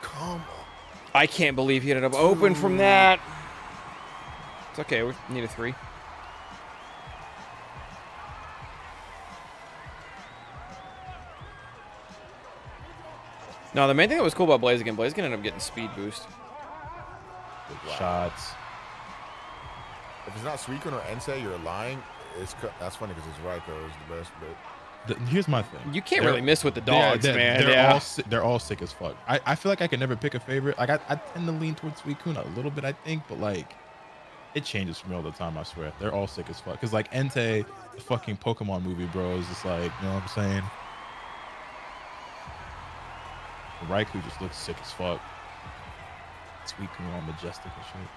[SPEAKER 2] Come on.
[SPEAKER 1] I can't believe he ended up open from that. It's okay, we need a 3. No, the main thing that was cool about Blaziken ended up getting speed boost.
[SPEAKER 3] Shots.
[SPEAKER 2] If it's not Suicune or Entei, you're lying. That's funny because it's Raikou is the best, but
[SPEAKER 3] Here's my thing.
[SPEAKER 1] You can't
[SPEAKER 3] They're-
[SPEAKER 1] really miss with the dogs, man.
[SPEAKER 3] They're
[SPEAKER 1] Yeah.
[SPEAKER 3] they're all sick as fuck. I feel like I can never pick a favorite. Like I tend to lean towards Suicune a little bit, I think, but like it changes for me all the time. I swear, they're all sick as fuck. Cause like Entei, the fucking Pokemon movie, bro, is just like, you know what I'm saying? Raikou just looks sick as fuck. Tweaking on Majestic and shit.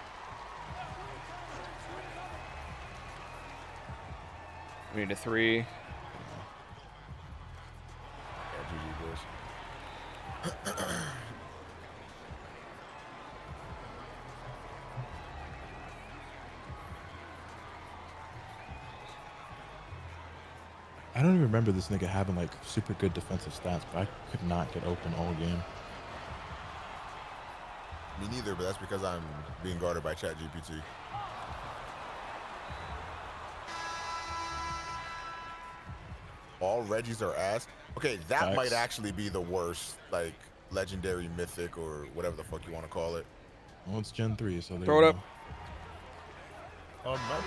[SPEAKER 1] We need a 3.
[SPEAKER 2] Yeah, GG, boys.
[SPEAKER 3] I don't even remember this nigga having like super good defensive stats, but I could not get open all game.
[SPEAKER 2] Me neither, but that's because I'm being guarded by ChatGPT. All Reggies are ass. Okay, that
[SPEAKER 3] Facts.
[SPEAKER 2] might actually be the worst, like, legendary, mythic, or whatever the fuck you want to call it.
[SPEAKER 3] Well, it's Gen 3, so there
[SPEAKER 1] Throw
[SPEAKER 3] you
[SPEAKER 1] it
[SPEAKER 3] go.
[SPEAKER 1] up.
[SPEAKER 6] Not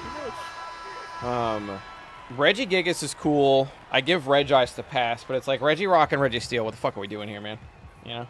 [SPEAKER 6] too much.
[SPEAKER 1] Reggie Gigas is cool. I give Regice the pass, but it's like Reggie Rock and Reggie Steele. What the fuck are we doing here, man? You know?